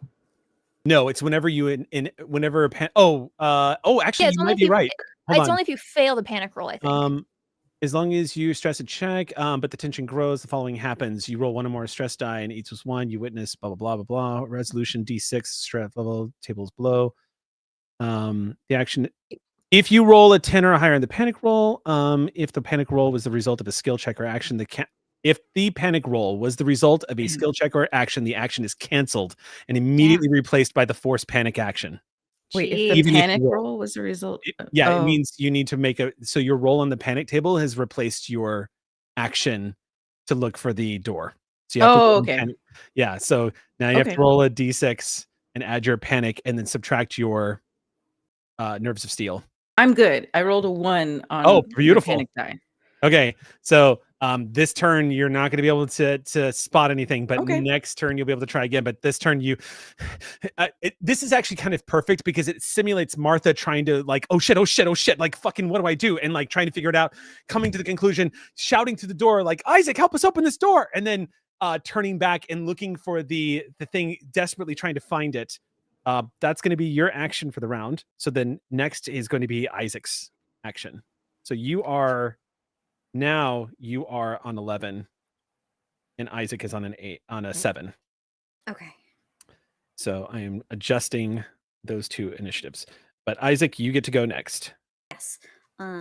Speaker 1: No, it's whenever you whenever actually
Speaker 2: Yeah, it's
Speaker 1: you
Speaker 2: only
Speaker 1: might
Speaker 2: if
Speaker 1: be
Speaker 2: you-
Speaker 1: right. Hold
Speaker 2: It's
Speaker 1: on.
Speaker 2: only if you fail the panic roll, I think.
Speaker 1: As long as you stress a check, but the tension grows, the following happens. You roll 1 or more stress die and each was 1. You witness blah, blah, blah, blah, blah. Resolution D6, stress level, tables below. The action, if you roll a 10 or higher in the panic roll, if the panic roll was the result of a skill check or action, if the panic roll was the result of a skill check or action, the action is canceled and immediately replaced by the forced panic action.
Speaker 3: wait, if
Speaker 2: Jeez.
Speaker 3: the
Speaker 1: Even if
Speaker 3: panic
Speaker 1: you
Speaker 3: roll was a result.
Speaker 1: It
Speaker 3: oh,
Speaker 1: means you need to make so your roll on the panic table has replaced your action to look for the door. So you have to roll the
Speaker 3: okay.
Speaker 1: panic. Yeah, so now you have
Speaker 3: Okay.
Speaker 1: to roll a d6 and add your panic and then subtract your nerves of steel.
Speaker 3: I'm good. I rolled a 1 on
Speaker 1: Oh,
Speaker 3: my
Speaker 1: beautiful.
Speaker 3: panic die.
Speaker 1: Okay, so this turn you're not going to be able to spot anything, but
Speaker 3: Okay.
Speaker 1: next turn you'll be able to try again. But this turn this is actually kind of perfect because it simulates Martha trying to like, oh shit, like fucking what do I do? And like trying to figure it out, coming to the conclusion, shouting to the door like, Isaac, help us open this door, and then turning back and looking for the thing, desperately trying to find it. That's going to be your action for the round. So then next is going to be Isaac's action. So you are on 11 and Isaac is on a 7.
Speaker 5: Okay.
Speaker 1: So I am adjusting those 2 initiatives. But Isaac, you get to go next.
Speaker 5: Yes.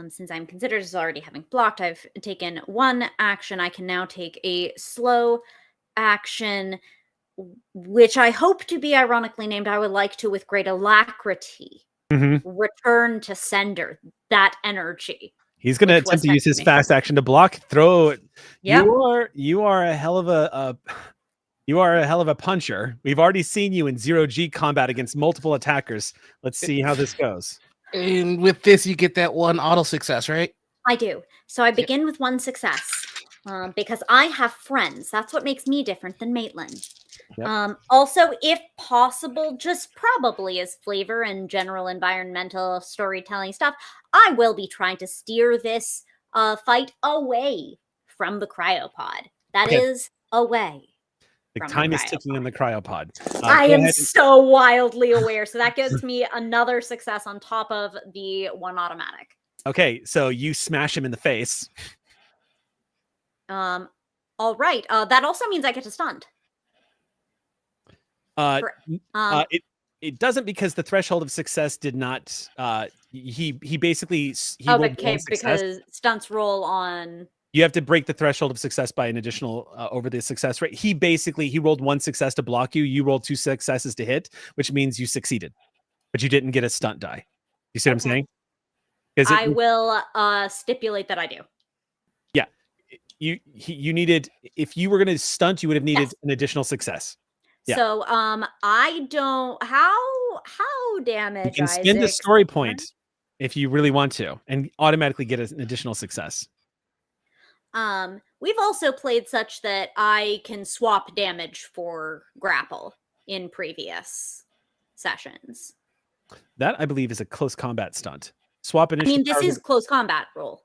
Speaker 5: Since I'm considered as already having blocked, I've taken 1 action. I can now take a slow action, which I hope to be ironically named. I would like to, with great alacrity, return to sender that energy.
Speaker 1: He's going to
Speaker 5: Which was
Speaker 1: attempt to use
Speaker 5: sent to
Speaker 1: his
Speaker 5: me.
Speaker 1: fast action to block. Throw it.
Speaker 5: Yep.
Speaker 1: You are a hell of a You are a hell of a puncher. We've already seen you in 0G combat against multiple attackers. Let's see how this goes.
Speaker 4: And with this, you get that one auto success, right?
Speaker 5: I do. So I begin with 1 success because I have friends. That's what makes me different than Maitlin.
Speaker 1: Yep.
Speaker 5: Also, if possible, just probably as flavor and general environmental storytelling stuff, I will be trying to steer this fight away from the cryopod. That is away.
Speaker 1: The
Speaker 5: from
Speaker 1: time
Speaker 5: the
Speaker 1: is ticking on the cryopod.
Speaker 5: I
Speaker 1: go
Speaker 5: am
Speaker 1: ahead and-
Speaker 5: so wildly aware. So that gives me another success on top of the 1 automatic.
Speaker 1: Okay, so you smash him in the face.
Speaker 5: All right. That also means I get to stunt.
Speaker 1: It doesn't, because the threshold of success did not. He basically rolled one success.
Speaker 5: Because stunts roll on.
Speaker 1: You have to break the threshold of success by an additional over the success rate. He rolled 1 success to block you. You rolled 2 successes to hit, which means you succeeded, but you didn't get a stunt die. You see what I'm saying?
Speaker 5: I will stipulate that I do.
Speaker 1: Yeah, you needed, if you were going to stunt, you would have needed an additional success. Yeah.
Speaker 5: So I don't how damage.
Speaker 1: You can spend a story point if you really want to, and automatically get an additional success.
Speaker 5: We've also played such that I can swap damage for grapple in previous sessions.
Speaker 1: That, I believe, is a close combat stunt. Swap initial.
Speaker 5: I mean, this is close combat roll.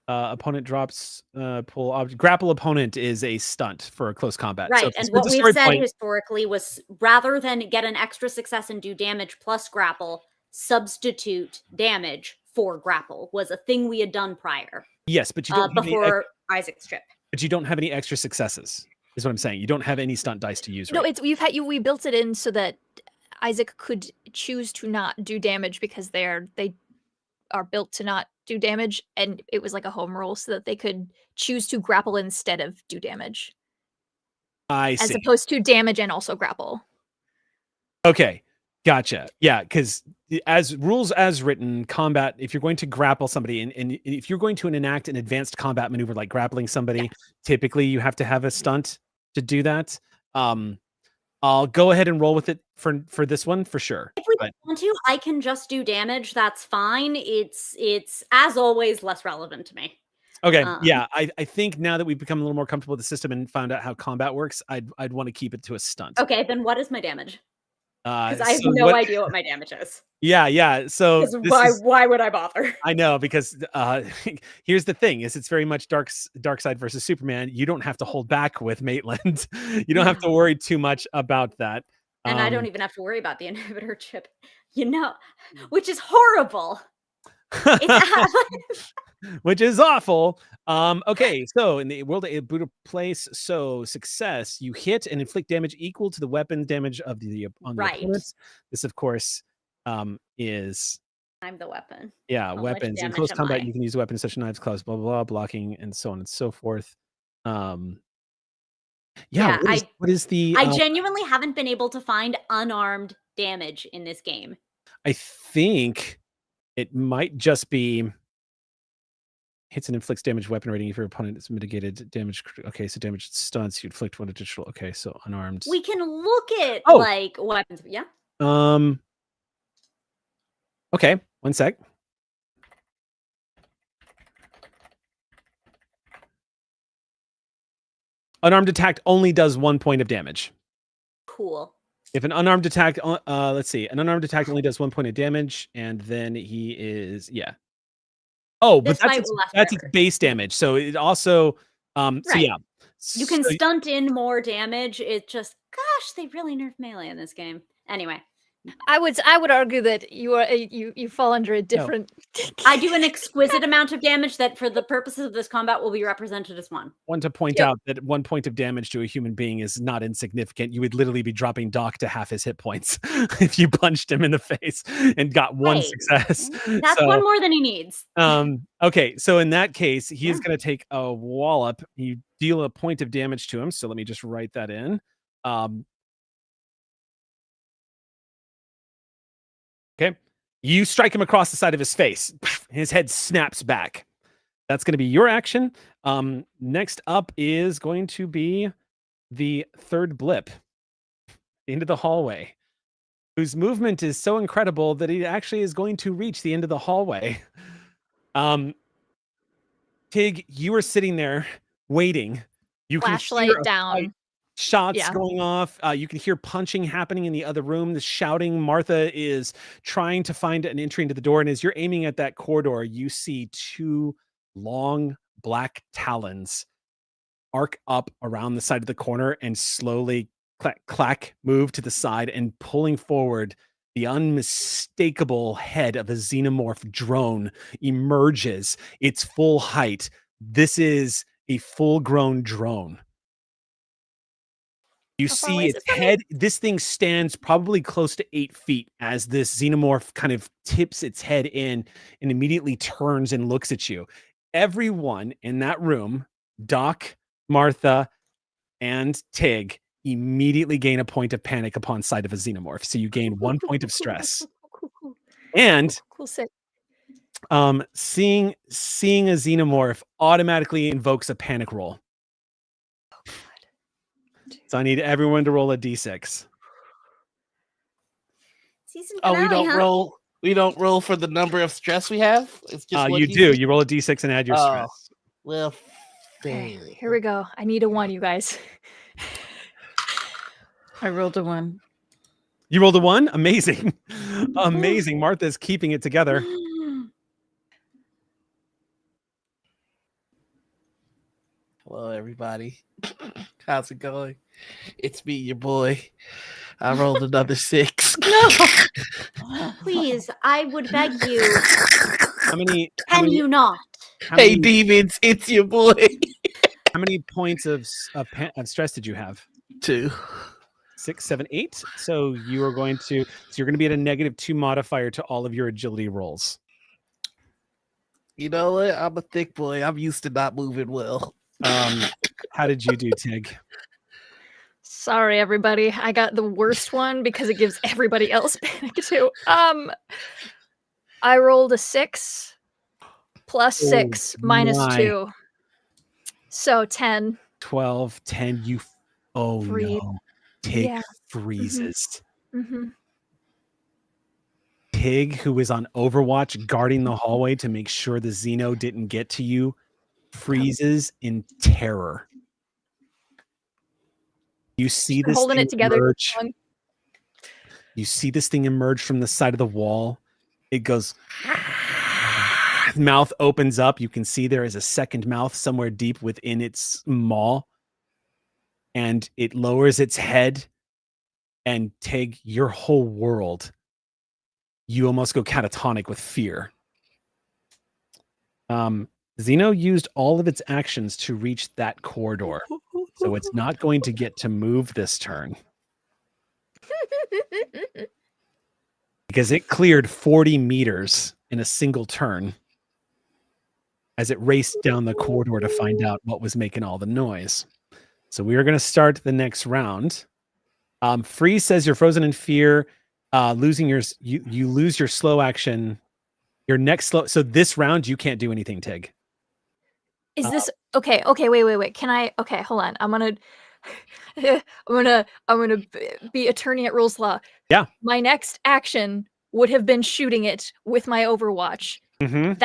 Speaker 1: Opponent drops pull object. Grapple opponent is a stunt for a close combat.
Speaker 5: Right,
Speaker 1: So
Speaker 5: and what we've said historically was, rather than get an extra success and do damage plus grapple, substitute damage for grapple was a thing we had done prior.
Speaker 1: Yes, but you don't
Speaker 5: before Isaac's trip.
Speaker 1: But you don't have any extra successes, is what I'm saying. You don't have any stunt dice to use.
Speaker 2: No,
Speaker 1: right?
Speaker 2: we built it in so that Isaac could choose to not do damage because they are built to not do damage, and it was like a home rule so that they could choose to grapple instead of do damage.
Speaker 1: I see.
Speaker 2: As opposed to damage and also grapple.
Speaker 1: Okay, gotcha. Yeah, because as rules as written, combat, if you're going to grapple somebody, and if you're going to enact an advanced combat maneuver like grappling somebody, typically you have to have a stunt to do that. I'll go ahead and roll with it for this one for sure.
Speaker 5: If we want to, I can just do damage. That's fine. It's as always less relevant to me.
Speaker 1: Okay, yeah, I think now that we've become a little more comfortable with the system and found out how combat works, I'd want to keep it to a stunt.
Speaker 5: Okay, then what is my damage? Because I have
Speaker 1: so
Speaker 5: no idea what my damage is.
Speaker 1: Yeah. So
Speaker 5: why would I bother?
Speaker 1: I know, because here's the thing: is it's very much dark side versus Superman. You don't have to hold back with Maitland. You don't have to worry too much about that.
Speaker 5: And I don't even have to worry about the inhibitor chip, which is horrible.
Speaker 1: Which is awful. Okay, so in the world of Buddha place, so success, you hit and inflict damage equal to the weapon damage of the opponents. This, of course, is
Speaker 5: I'm the weapon.
Speaker 1: Yeah,
Speaker 5: How
Speaker 1: weapons in close combat. You can use weapons such as knives, clubs, blah blah blah, blocking, and so on and so forth. What is the?
Speaker 5: I genuinely haven't been able to find unarmed damage in this game.
Speaker 1: I think it might just be hits and inflicts damage weapon rating if your opponent is mitigated damage. Okay, so damage stunts, you inflict 1 additional. Okay, so unarmed.
Speaker 5: We can look at like weapons. Yeah.
Speaker 1: Okay, 1 sec. Unarmed attack only does 1 point of damage.
Speaker 5: Cool.
Speaker 1: If an unarmed attack, let's see, an unarmed attack only does 1 point of damage, and then he is Oh, but that's its base damage. So it also, so yeah.
Speaker 5: You can stunt in more damage. It just, gosh, they really nerfed melee in this game. Anyway.
Speaker 2: I would argue that you fall under a different.
Speaker 5: No. I do an exquisite amount of damage that, for the purposes of this combat, will be represented as 1.
Speaker 1: Want to point out that 1 point of damage to a human being is not insignificant. You would literally be dropping Doc to half his hit points if you punched him in the face and got 1 success.
Speaker 5: That's 1 more than he needs.
Speaker 1: Okay, so in that case, he is going to take a wallop. You deal a point of damage to him. So let me just write that in. Okay, you strike him across the side of his face. His head snaps back. That's going to be your action. Next up is going to be the third blip into the hallway, whose movement is so incredible that he actually is going to reach the end of the hallway. Tig, you are sitting there waiting. You can hear
Speaker 2: Flashlight
Speaker 1: a
Speaker 2: down.
Speaker 1: fight, shots
Speaker 2: Yeah.
Speaker 1: going off. You can hear punching happening in the other room. The shouting. Martha is trying to find an entry into the door. And as you're aiming at that corridor, you see two long black talons arc up around the side of the corner and slowly clack, clack, move to the side and pulling forward. The unmistakable head of a xenomorph drone emerges its full height. This is a full-grown drone. You
Speaker 2: How far
Speaker 1: see
Speaker 2: away is
Speaker 1: its
Speaker 2: it from me?
Speaker 1: head. This thing stands probably close to 8 feet as this xenomorph kind of tips its head in and immediately turns and looks at you. Everyone in that room, Doc, Martha, and Tig, immediately gain a point of panic upon sight of a xenomorph. So you gain 1 point of stress.
Speaker 2: Cool.
Speaker 1: And
Speaker 2: Sick.
Speaker 1: seeing a xenomorph automatically invokes a panic roll.
Speaker 2: Oh, God.
Speaker 1: So I need everyone to roll a d6.
Speaker 5: Season
Speaker 4: Oh,
Speaker 5: finale,
Speaker 4: we don't
Speaker 5: huh?
Speaker 4: roll. We don't roll for the number of stress we have. It's just one
Speaker 1: You do.
Speaker 4: D6?
Speaker 1: You roll a d6 and add your
Speaker 4: Oh.
Speaker 1: stress.
Speaker 4: Well,
Speaker 2: Okay,
Speaker 4: fail.
Speaker 2: here we go. I need a 1, you guys.
Speaker 3: I rolled a 1.
Speaker 1: You rolled a 1? Amazing. Amazing. Martha's keeping it together.
Speaker 4: Hello, everybody. How's it going? It's me, your boy. I rolled another 6.
Speaker 5: Please, I would beg you.
Speaker 1: How many?
Speaker 5: Can you not?
Speaker 4: Hey, demons, it's your boy.
Speaker 1: How many points of stress did you have?
Speaker 4: 2.
Speaker 1: 6, 7, 8. So you're going to be at a -2 modifier to all of your agility rolls.
Speaker 4: You know what? I'm a thick boy. I'm used to not moving well.
Speaker 1: How did you do, Tig?
Speaker 2: Sorry, everybody. I got the worst one because it gives everybody else panic too. I rolled a 6 plus 6 minus
Speaker 1: my.
Speaker 2: 2. So 10.
Speaker 1: 12, 10. You. Oh
Speaker 2: Freeze.
Speaker 1: no. Tig
Speaker 2: Yeah.
Speaker 1: freezes.
Speaker 2: Mm-hmm.
Speaker 1: Tig, who is on Overwatch guarding the hallway to make sure the Xeno didn't get to you, freezes in terror. You see this
Speaker 2: Holding
Speaker 1: thing
Speaker 2: it together.
Speaker 1: emerge. You see this thing emerge from the side of the wall. It goes. Mouth opens up. You can see there is a second mouth somewhere deep within its maw. And it lowers its head. And Tig, your whole world, you almost go catatonic with fear. Xeno used all of its actions to reach that corridor. So it's not going to get to move this turn. Because it cleared 40 meters in a single turn as it raced down the corridor to find out what was making all the noise. So we are going to start the next round. Freeze says you're frozen in fear. Losing your you lose your slow action. Your next slow. So this round you can't do anything, Tig.
Speaker 2: Is this okay? Wait. Can I? Okay, hold on. I'm gonna be attorney at rules law.
Speaker 1: Yeah.
Speaker 2: My next action would have been shooting it with my Overwatch.
Speaker 1: Mm-hmm.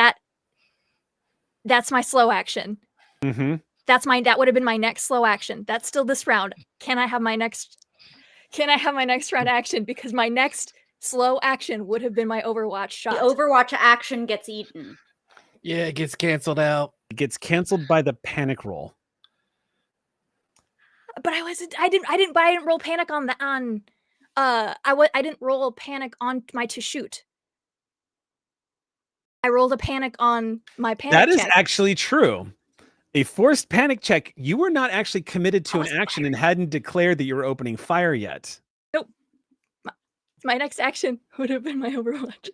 Speaker 2: That's my slow action.
Speaker 1: Mm-hmm.
Speaker 2: That would have been my next slow action. That's still this round. Can I have my next round action? Because my next slow action would have been my Overwatch shot.
Speaker 5: The Overwatch action gets eaten.
Speaker 4: Yeah, it gets canceled out.
Speaker 1: It gets canceled by the panic roll.
Speaker 2: But I didn't roll panic I didn't roll a panic on my to shoot. I rolled a panic on my panic
Speaker 1: That is
Speaker 2: check.
Speaker 1: actually true. A forced panic check, you were not actually committed to an action and hadn't declared that you were opening fire yet.
Speaker 2: Nope. My next action would have been my Overwatch.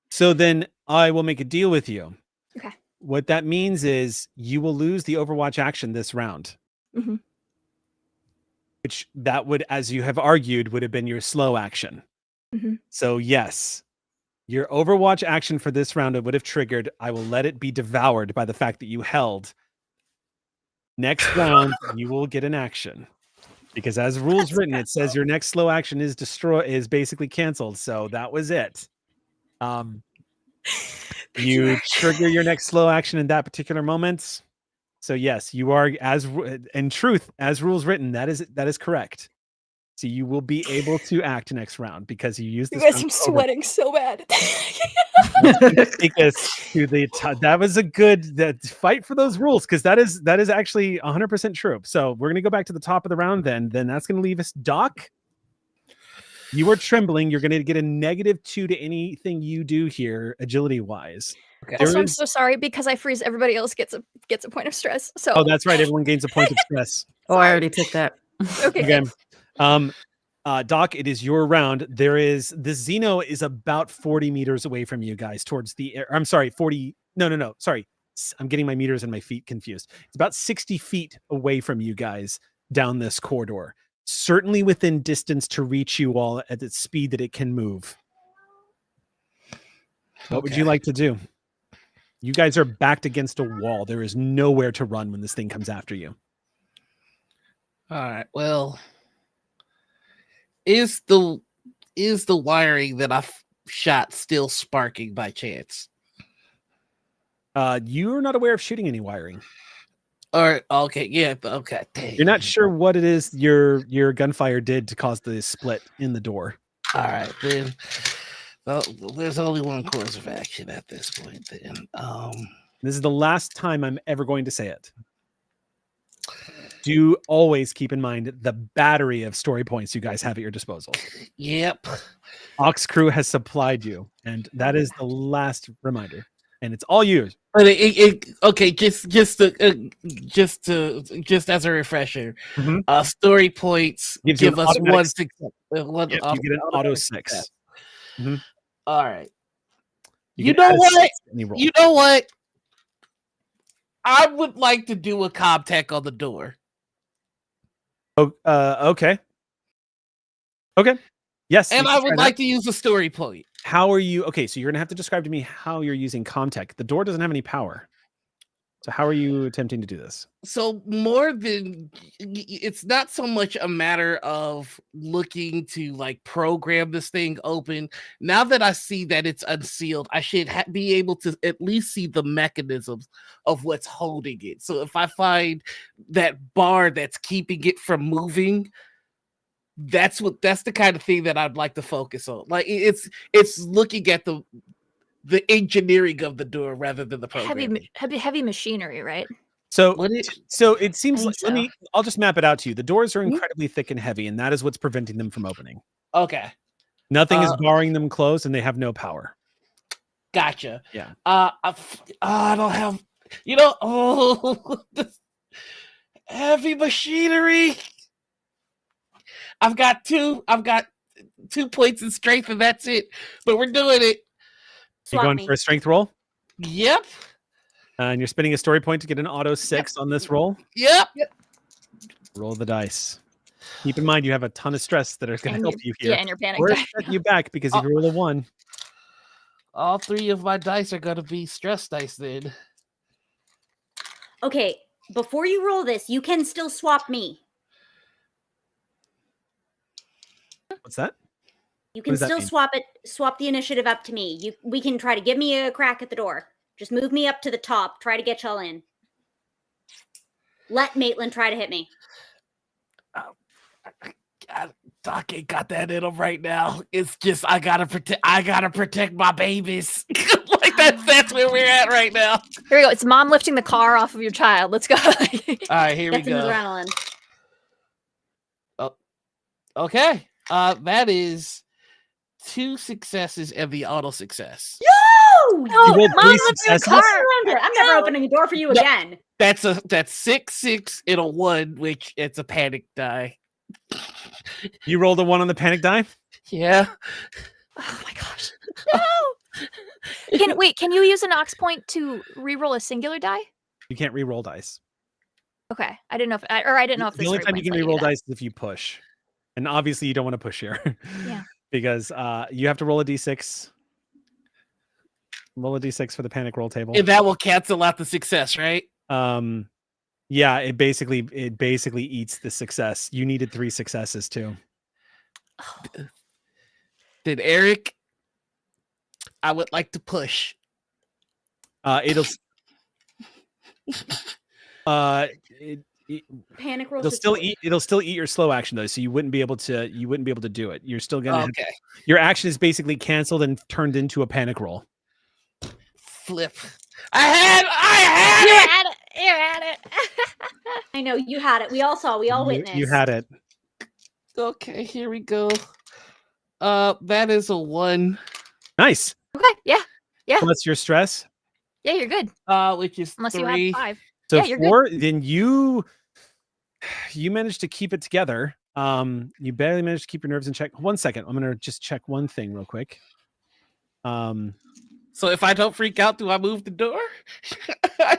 Speaker 1: So then I will make a deal with you.
Speaker 2: Okay.
Speaker 1: What that means is you will lose the Overwatch action this round.
Speaker 2: Mm-hmm.
Speaker 1: Which that would, as you have argued, would have been your slow action.
Speaker 2: Mm-hmm.
Speaker 1: So yes, your Overwatch action for this round it would have triggered. I will let it be devoured by the fact that you held Next round, you will get an action. Because as rules written, it says your next slow action is basically canceled. So that was it. You trigger your next slow action in that particular moment. So yes, you are in truth, as rules written, that is correct. So you will be able to act next round because you used
Speaker 2: You
Speaker 1: this.
Speaker 2: guys, I'm sweating so bad.
Speaker 1: Take us to the that was a good fight for those rules because that is actually 100% true. So we're gonna go back to the top of the round. Then that's gonna leave us Doc. You are trembling. You're gonna get a -2 to anything you do here, agility wise.
Speaker 4: Okay.
Speaker 2: Also, I'm so sorry because I freeze. Everybody else gets a point of stress. So.
Speaker 1: Oh, that's right. Everyone gains a point of stress.
Speaker 3: Oh, I already took that.
Speaker 2: Okay.
Speaker 1: Again, Doc, it is your round. The Xeno is about 40 meters away from you guys towards the air. I'm sorry, 40. No. Sorry. I'm getting my meters and my feet confused. It's about 60 feet away from you guys down this corridor. Certainly within distance to reach you all at the speed that it can move. What would you like to do? You guys are backed against a wall. There is nowhere to run when this thing comes after you.
Speaker 4: All right. Well, is the wiring that I shot still sparking by chance?
Speaker 1: You're not aware of shooting any wiring.
Speaker 4: Or okay, yeah, okay. Dang.
Speaker 1: You're not sure what it is your gunfire did to cause the split in the door.
Speaker 4: All right, then. Well, there's only one course of action at this point. Then,
Speaker 1: this is the last time I'm ever going to say it. Do always keep in mind the battery of story points you guys have at your disposal.
Speaker 4: Yep.
Speaker 1: Ox Crew has supplied you, and that is the last reminder. And it's all yours.
Speaker 4: But okay, just as a refresher, story points give us one success.
Speaker 1: You get an auto 6.
Speaker 4: Mm-hmm. All right. You know what? You know what? I would like to do a Comtech on the door.
Speaker 1: Oh, okay. Okay. Yes.
Speaker 4: And I would like to use a story point.
Speaker 1: How are you? Okay, so you're going to have to describe to me how you're using Comtech. The door doesn't have any power. So how are you attempting to do this?
Speaker 4: So more than, it's not so much a matter of looking to like program this thing open. Now that I see that it's unsealed, I should be able to at least see the mechanisms of what's holding it. So if I find that bar that's keeping it from moving, that's the kind of thing that I'd like to focus on. Like it's looking at the engineering of the door rather than the programming.
Speaker 2: Heavy machinery, right?
Speaker 1: So it seems like,
Speaker 2: so.
Speaker 1: I'll just map it out to you. The doors are incredibly thick and heavy, and that is what's preventing them from opening.
Speaker 4: Okay.
Speaker 1: Nothing is barring them closed, and they have no power.
Speaker 4: Gotcha.
Speaker 1: Yeah.
Speaker 4: I don't have, heavy machinery. I've got 2 points in strength, and that's it. But we're doing it.
Speaker 1: You're going for a strength roll?
Speaker 4: Yep.
Speaker 1: And you're spending a story point to get an auto 6 on this roll?
Speaker 4: Yep.
Speaker 1: Roll the dice. Keep in mind, you have a ton of stress that are going to help you here.
Speaker 2: Yeah, and your panic
Speaker 1: or
Speaker 2: die.
Speaker 1: set you back because if you roll a 1.
Speaker 4: All 3 of my dice are going to be stress dice then.
Speaker 5: Okay, before you roll this, you can still swap me.
Speaker 1: What's that?
Speaker 5: You can still swap the initiative up to me. We can try to give me a crack at the door. Just move me up to the top. Try to get y'all in. Let Maitlin try to hit me.
Speaker 4: Doc ain't got that in him right now. It's just I gotta protect my babies. Like that's where we're at right now.
Speaker 2: Here we go. It's mom lifting the car off of your child. Let's go.
Speaker 4: All right, here
Speaker 5: Get
Speaker 4: we
Speaker 5: some
Speaker 4: go.
Speaker 5: adrenaline.
Speaker 4: Oh, okay. That is 2 successes and the auto success.
Speaker 5: No!
Speaker 1: You rolled
Speaker 5: Mom,
Speaker 1: 3
Speaker 5: lift your
Speaker 1: successes?
Speaker 5: car. I'm never opening a door for you again.
Speaker 4: That's 6 and a 1, which it's a panic die.
Speaker 1: You rolled a 1 on the panic die?
Speaker 4: Yeah.
Speaker 2: Oh my gosh. No. Can you use an ox point to re-roll a singular die?
Speaker 1: You can't re-roll dice.
Speaker 2: Okay. I didn't know if
Speaker 1: The only time you can re-roll dice is if you push. And obviously you don't want to push here.
Speaker 2: Yeah.
Speaker 1: Because you have to roll a d6. Roll a d6 for the panic roll table.
Speaker 4: And that will cancel out the success, right?
Speaker 1: Yeah, it basically eats the success. You needed 3 successes too.
Speaker 4: Then Eric, I would like to push.
Speaker 1: It'll
Speaker 5: Panic roll.
Speaker 1: it'll still eat your slow action though, so you wouldn't be able to do it. You're still gonna
Speaker 4: Okay.
Speaker 1: your action is basically canceled and turned into a panic roll.
Speaker 4: Flip. I had it.
Speaker 5: You're at it. I know you had it. We all saw. We all witnessed.
Speaker 1: You had it.
Speaker 4: Okay, here we go. That is a 1.
Speaker 1: Nice.
Speaker 2: Okay, yeah.
Speaker 1: Plus your stress.
Speaker 2: Yeah, you're good.
Speaker 4: Which is
Speaker 2: Unless
Speaker 4: 3.
Speaker 2: you have 5.
Speaker 1: So
Speaker 2: Yeah, you're
Speaker 1: 4, then you managed to keep it together. You barely managed to keep your nerves in check. 1 second. I'm gonna just check one thing real quick.
Speaker 4: So if I don't freak out, do I move the door? I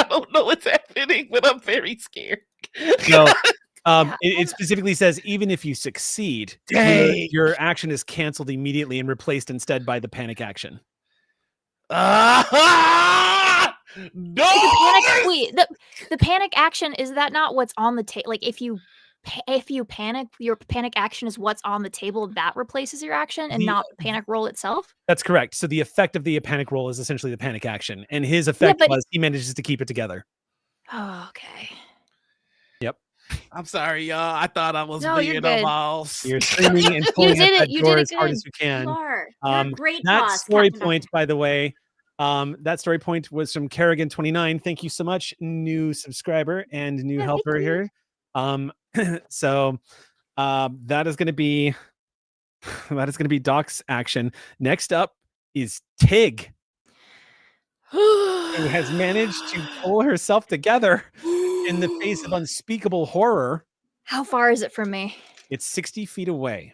Speaker 4: don't know what's happening, but I'm very scared.
Speaker 1: No. It specifically says even if you succeed, your action is canceled immediately and replaced instead by the panic action.
Speaker 4: No!
Speaker 2: The panic action, is that not what's on the table? Like if you panic, your panic action is what's on the table that replaces your action and not the panic roll itself?
Speaker 1: That's correct. So the effect of the panic roll is essentially the panic action, and his effect was he manages to keep it together.
Speaker 2: Oh, okay.
Speaker 1: Yep.
Speaker 4: I'm sorry, y'all. I thought I was
Speaker 2: No,
Speaker 4: being
Speaker 2: you're
Speaker 4: a
Speaker 2: good.
Speaker 4: boss.
Speaker 1: You're screaming and pulling at that door as hard as you can.
Speaker 5: You are. You're a great
Speaker 1: That
Speaker 5: boss,
Speaker 1: story
Speaker 5: Captain
Speaker 1: point, by the way, that story point was from Kerrigan29. Thank you so much, new subscriber and new helper here. So that is going to be Doc's action. Next up is Tig, who has managed to pull herself together in the face of unspeakable horror.
Speaker 2: How far is it from me?
Speaker 1: It's 60 feet away.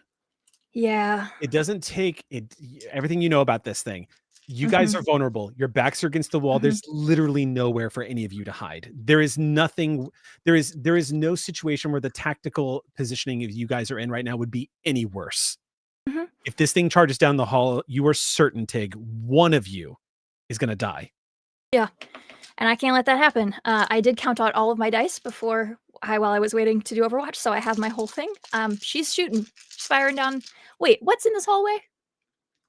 Speaker 2: Yeah.
Speaker 1: It doesn't take it. Everything you know about this thing. You guys are vulnerable. Your backs are against the wall. There's literally nowhere for any of you to hide. There is nothing. There is no situation where the tactical positioning of you guys are in right now would be any worse. If this thing charges down the hall, you are certain, Tig, one of you is going to die.
Speaker 2: Yeah. And I can't let that happen. I did count out all of my dice while I was waiting to do Overwatch, so I have my whole thing. She's shooting. She's firing down. Wait, what's in this hallway?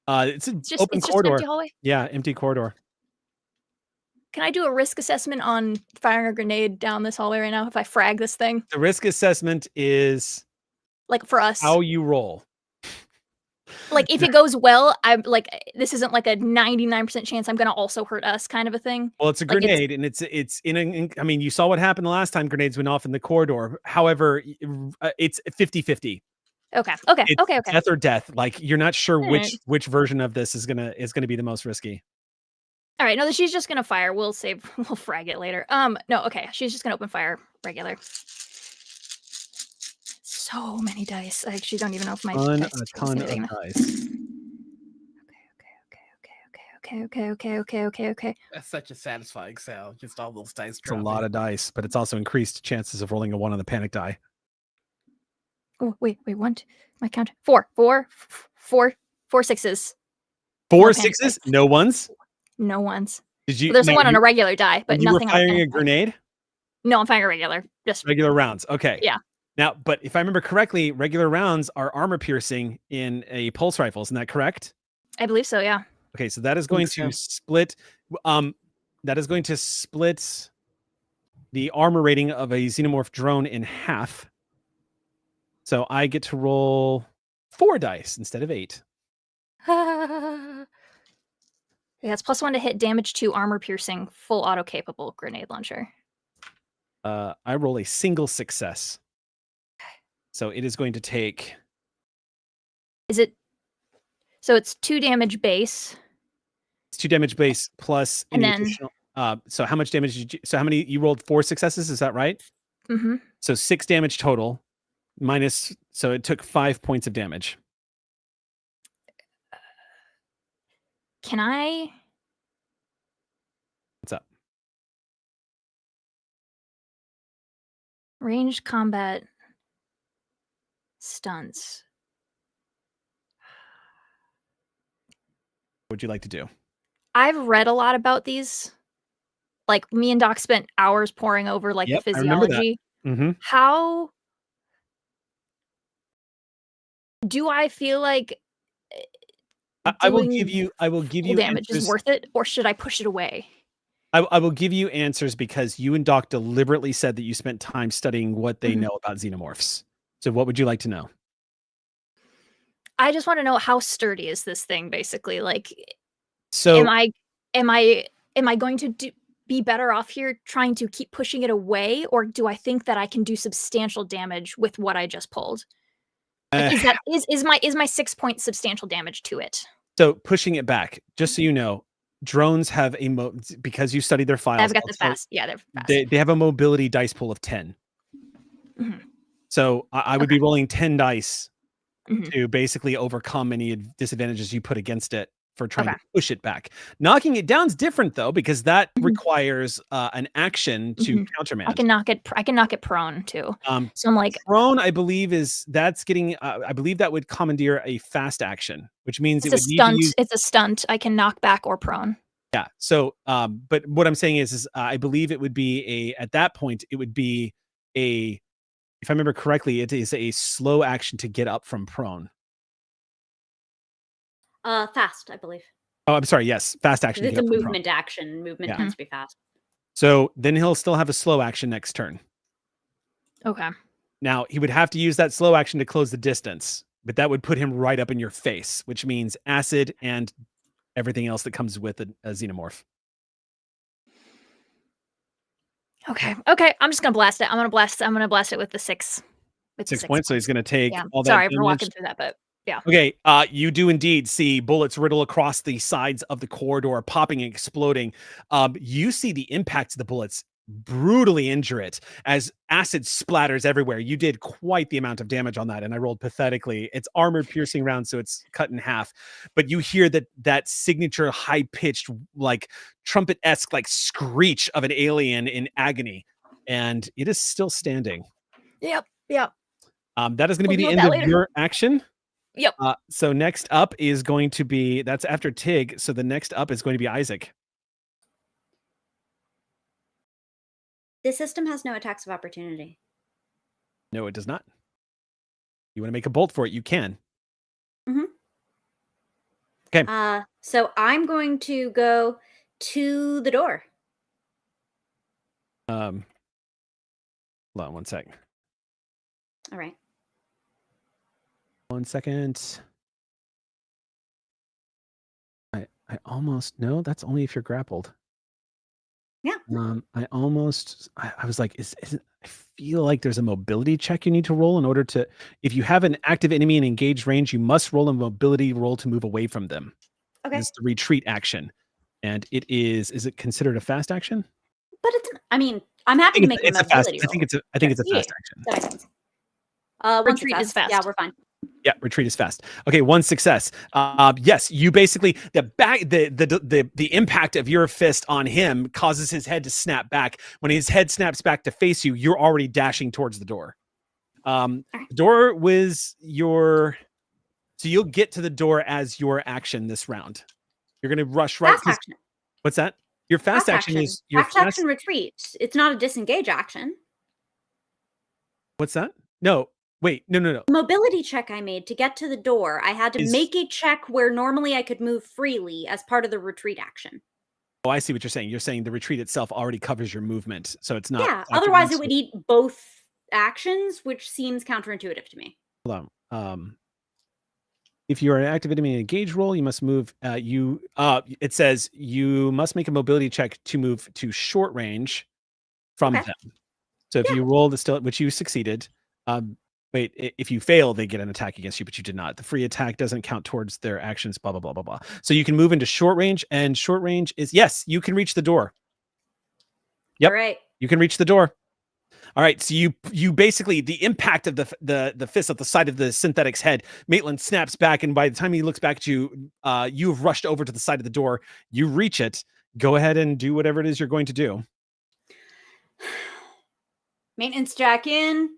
Speaker 1: It's an open corridor.
Speaker 2: Just an empty hallway?
Speaker 1: Yeah, empty corridor.
Speaker 2: Can I do a risk assessment on firing a grenade down this hallway right now if I frag this thing?
Speaker 1: The risk assessment is
Speaker 2: like for us.
Speaker 1: How you roll.
Speaker 2: Like if it goes well, I'm like, this isn't like a 99% chance I'm gonna also hurt us kind of a thing.
Speaker 1: Well, it's a
Speaker 2: Like,
Speaker 1: grenade, and it's I mean, you saw what happened the last time grenades went off in the corridor. However, it's 50-50.
Speaker 2: Okay.
Speaker 1: It's death or death. Like you're not sure
Speaker 2: All
Speaker 1: which version of this is gonna be the most risky.
Speaker 2: All right, no, she's just gonna fire. We'll frag it later. No, okay, she's just gonna open fire regular. So many dice. I actually don't even know if my
Speaker 1: A
Speaker 2: dice
Speaker 1: ton of dice.
Speaker 2: Okay.
Speaker 4: That's such a satisfying sound. Just all those dice.
Speaker 1: It's a lot of dice, but it's also increased chances of rolling a 1 on the panic die.
Speaker 2: Oh, wait, one, two, my count. Four sixes.
Speaker 1: 4 sixes? No ones?
Speaker 2: No ones.
Speaker 1: Did you?
Speaker 2: Well, there's one on a regular die, but
Speaker 1: you
Speaker 2: nothing
Speaker 1: were firing
Speaker 2: on
Speaker 1: a grenade?
Speaker 2: No, I'm firing a regular. Just
Speaker 1: regular rounds. Okay.
Speaker 2: Yeah.
Speaker 1: Now, but if I remember correctly, regular rounds are armor piercing in a pulse rifle. Isn't that correct?
Speaker 2: I believe so, yeah.
Speaker 1: Okay, so that is going to split. That is going to split the armor rating of a xenomorph drone in half. So I get to roll 4 dice instead of 8.
Speaker 2: Yeah, it's +1 to hit, damage 2, armor piercing, full auto capable grenade launcher.
Speaker 1: I roll a single success. So it is going to take.
Speaker 2: Is it? So it's 2 damage base.
Speaker 1: It's 2 damage base plus
Speaker 2: and
Speaker 1: any
Speaker 2: then
Speaker 1: additional. So how much damage did you? So how many? You rolled 4 successes. Is that right?
Speaker 2: Mm-hmm.
Speaker 1: So 6 damage total. Minus. So it took 5 points of damage.
Speaker 2: Can I?
Speaker 1: What's up?
Speaker 2: Ranged combat stunts.
Speaker 1: What would you like to do?
Speaker 2: I've read a lot about these like me and Doc spent hours poring over like
Speaker 1: Yep,
Speaker 2: the
Speaker 1: I remember that.
Speaker 2: physiology.
Speaker 1: Mm-hmm.
Speaker 2: How do I feel like
Speaker 1: I will give
Speaker 2: doing
Speaker 1: you
Speaker 2: full damage is
Speaker 1: answers.
Speaker 2: worth it, or should I push it away?
Speaker 1: I will give you answers because you and Doc deliberately said that you spent time studying what they know about xenomorphs. So what would you like to know?
Speaker 2: I just want to know how sturdy is this thing, basically. Like,
Speaker 1: So
Speaker 2: am I going to be better off here trying to keep pushing it away, or do I think that I can do substantial damage with what I just pulled? Like, is my 6 point substantial damage to it?
Speaker 1: So pushing it back, just so you know, drones have because you studied their files.
Speaker 2: I've got the fast. Yeah, they're fast.
Speaker 1: They have a mobility dice pool of 10.
Speaker 2: Mhm.
Speaker 1: So I would be rolling 10 dice
Speaker 2: Mhm.
Speaker 1: to basically overcome any disadvantages you put against it for trying
Speaker 2: Okay.
Speaker 1: to push it back. Knocking it down is different though, because that
Speaker 2: Mhm.
Speaker 1: requires an action to countermand.
Speaker 2: I can knock it prone too. So I'm like,
Speaker 1: prone, I believe that's getting. I believe that would commandeer a fast action, which means
Speaker 2: it's
Speaker 1: it
Speaker 2: a
Speaker 1: would need
Speaker 2: stunt.
Speaker 1: to use.
Speaker 2: It's a stunt. I can knock back or prone.
Speaker 1: Yeah. So, but what I'm saying is I believe it would be at that point, it would be if I remember correctly, it is a slow action to get up from prone.
Speaker 5: Fast, I believe.
Speaker 1: Oh, I'm sorry. Yes. Fast action. to
Speaker 5: It's
Speaker 1: get
Speaker 5: a
Speaker 1: up from prone.
Speaker 5: movement action. Movement
Speaker 1: Yeah.
Speaker 5: tends to be fast.
Speaker 1: So then he'll still have a slow action next turn.
Speaker 2: Okay.
Speaker 1: Now he would have to use that slow action to close the distance, but that would put him right up in your face, which means acid and everything else that comes with a xenomorph.
Speaker 2: Okay. I'm just gonna blast it. I'm gonna blast it with the 6. With the
Speaker 1: 6 points. So he's going to take all that.
Speaker 2: Sorry for
Speaker 1: damage.
Speaker 2: walking through that, but yeah.
Speaker 1: Okay, you do indeed see bullets riddle across the sides of the corridor, popping and exploding. You see the impacts of the bullets brutally injure it as acid splatters everywhere. You did quite the amount of damage on that, and I rolled pathetically. It's armored piercing round, so it's cut in half. But you hear that signature high-pitched, like trumpet-esque, like screech of an alien in agony, and it is still standing.
Speaker 2: Yep.
Speaker 1: That is going to be
Speaker 2: We'll
Speaker 1: the
Speaker 2: deal
Speaker 1: end
Speaker 2: with
Speaker 1: of
Speaker 2: that later.
Speaker 1: your action.
Speaker 2: Yep.
Speaker 1: So next up is going to be, that's after Tig. So the next up is going to be Isaac.
Speaker 5: This system has no attacks of opportunity.
Speaker 1: No, it does not. You want to make a bolt for it, you can. Okay.
Speaker 5: So I'm going to go to the door.
Speaker 1: Hold on one sec.
Speaker 5: All right.
Speaker 1: 1 second. I almost, no, that's only if you're grappled.
Speaker 5: Yeah.
Speaker 1: I was like, I feel like there's a mobility check you need to roll in order to, if you have an active enemy in engaged range, you must roll a mobility roll to move away from them.
Speaker 5: Okay.
Speaker 1: It's the retreat action. And is it considered a fast action?
Speaker 5: But I'm happy to make a mobility roll.
Speaker 1: I think it's a fast action.
Speaker 5: That makes sense.
Speaker 2: Retreat is fast.
Speaker 5: Yeah, we're fine.
Speaker 1: Yeah, retreat is fast. Okay, one success. Yes, you basically the impact of your fist on him causes his head to snap back. When his head snaps back to face you, you're already dashing towards the door. The door was so you'll get to the door as your action this round. You're gonna rush right.
Speaker 5: Fast action.
Speaker 1: What's that? Your fast action is your
Speaker 5: fast action retreat. It's not a disengage action.
Speaker 1: What's that? No. Wait, no.
Speaker 5: Mobility check I made to get to the door. I had to make a check where normally I could move freely as part of the retreat action.
Speaker 1: Oh, I see what you're saying. You're saying the retreat itself already covers your movement, so it's not.
Speaker 5: Yeah, otherwise it would eat both actions, which seems counterintuitive to me.
Speaker 1: Hold on. If you are an active enemy in a engage roll, you must move. It says you must make a mobility check to move to short range from them. So if you roll which you succeeded, wait, if you fail, they get an attack against you, but you did not. The free attack doesn't count towards their actions, blah, blah, blah, blah, blah. So you can move into short range, and short range is, yes, you can reach the door. Yep.
Speaker 5: All right.
Speaker 1: You can reach the door. All right. So you basically, the impact of the fist at the side of the synthetic's head, Maitlin snaps back, and by the time he looks back at you, you have rushed over to the side of the door. You reach it. Go ahead and do whatever it is you're going to do.
Speaker 5: Maintenance jack in.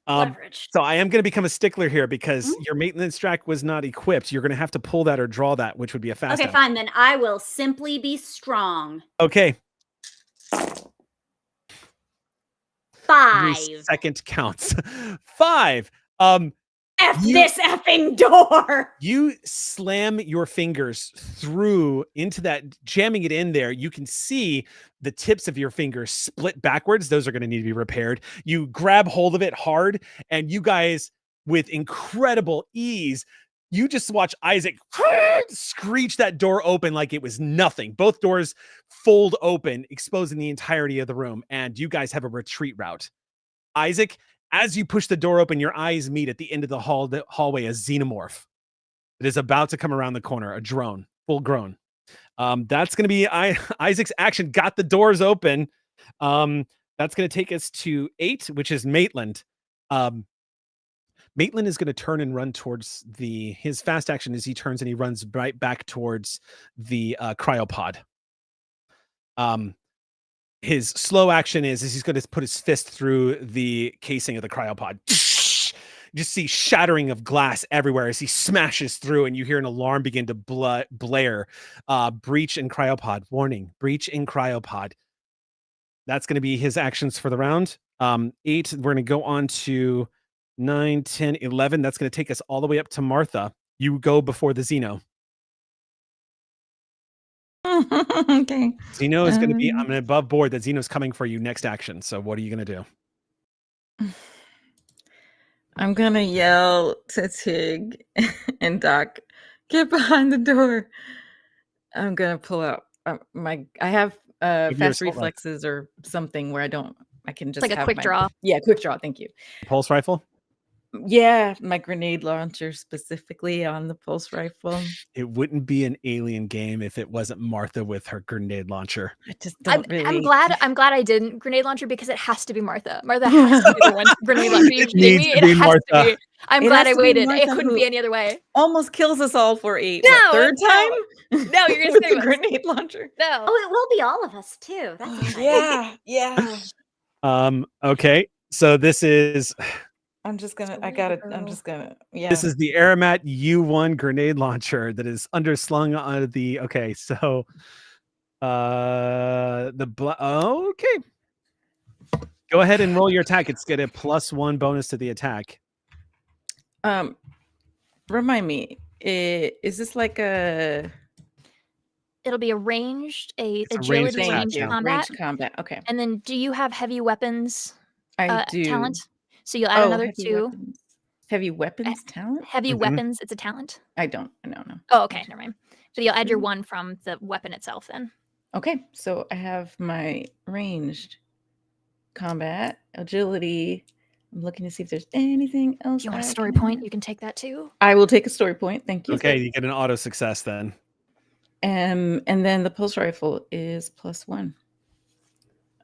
Speaker 5: Leverage.
Speaker 1: So I am going to become a stickler here because your maintenance track was not equipped. You're going to have to pull that or draw that, which would be a fast.
Speaker 5: Okay, fine. Then I will simply be strong.
Speaker 1: Okay.
Speaker 5: 5.
Speaker 1: Second counts. 5.
Speaker 5: This effing door.
Speaker 1: You slam your fingers through into that, jamming it in there. You can see the tips of your fingers split backwards. Those are going to need to be repaired. You grab hold of it hard, and you guys, with incredible ease, you just watch Isaac screech that door open like it was nothing. Both doors fold open, exposing the entirety of the room, and you guys have a retreat route. Isaac, as you push the door open, your eyes meet at the end of the hallway a xenomorph. It is about to come around the corner, a drone, full grown. That's going to be Isaac's action. Got the doors open. That's going to take us to 8, which is Maitlin. Maitlin is going to turn and run towards his fast action as he turns and he runs right back towards the cryopod. His slow action is he's going to put his fist through the casing of the cryopod. You just see shattering of glass everywhere as he smashes through, and you hear an alarm begin to blare. Breach in cryopod. Warning, breach in cryopod. That's going to be his actions for the round. 8, we're going to go on to 9, 10, 11. That's going to take us all the way up to Martha. You go before the Xeno.
Speaker 3: Okay.
Speaker 1: Xeno is going to be, I'm above board that Xeno's coming for you next action. So what are you going to do?
Speaker 3: I'm going to yell to Tig and Doc, get behind the door. I'm going to pull out I have fast reflexes or something where I can just
Speaker 2: like a
Speaker 3: have
Speaker 2: quick draw.
Speaker 3: Yeah, quick draw. Thank you.
Speaker 1: Pulse rifle?
Speaker 3: Yeah, my grenade launcher specifically on the pulse rifle.
Speaker 1: It wouldn't be an Alien game if it wasn't Martha with her grenade launcher.
Speaker 3: I just don't really.
Speaker 2: I'm glad I didn't grenade launcher because it has to be Martha. Martha has to be the one grenade launcher. You kidding me? It has to be. I'm glad I waited. It couldn't be any other way.
Speaker 3: Almost kills us all for 8.
Speaker 2: No,
Speaker 3: third time?
Speaker 2: No, you're gonna say
Speaker 3: the grenade launcher.
Speaker 2: No.
Speaker 5: Oh, it will be all of us too. That's exciting.
Speaker 3: Yeah.
Speaker 1: Okay. So this is
Speaker 3: This is
Speaker 1: the Aramat U1 grenade launcher that is underslung on the. Okay, so okay. Go ahead and roll your attack. It's got a +1 bonus to the attack.
Speaker 3: Remind me, is this like a?
Speaker 2: It'll be a ranged,
Speaker 1: ranged
Speaker 2: agility
Speaker 1: attack,
Speaker 2: range
Speaker 1: yeah.
Speaker 2: combat.
Speaker 3: Ranged combat. Okay.
Speaker 2: And then, do you have heavy weapons?
Speaker 3: I do.
Speaker 2: Talent. So you'll add another 2.
Speaker 3: Weapons. Heavy weapons talent.
Speaker 2: Heavy weapons. It's a talent.
Speaker 3: I don't. No.
Speaker 2: Oh, okay. Never mind. So you'll add your 1 from the weapon itself then.
Speaker 3: Okay, so I have my ranged combat agility. I'm looking to see if there's anything else.
Speaker 2: If you want a story point, you can take that too.
Speaker 3: I will take a story point. Thank you.
Speaker 1: Okay, you get an auto success then.
Speaker 3: And then the pulse rifle is +1.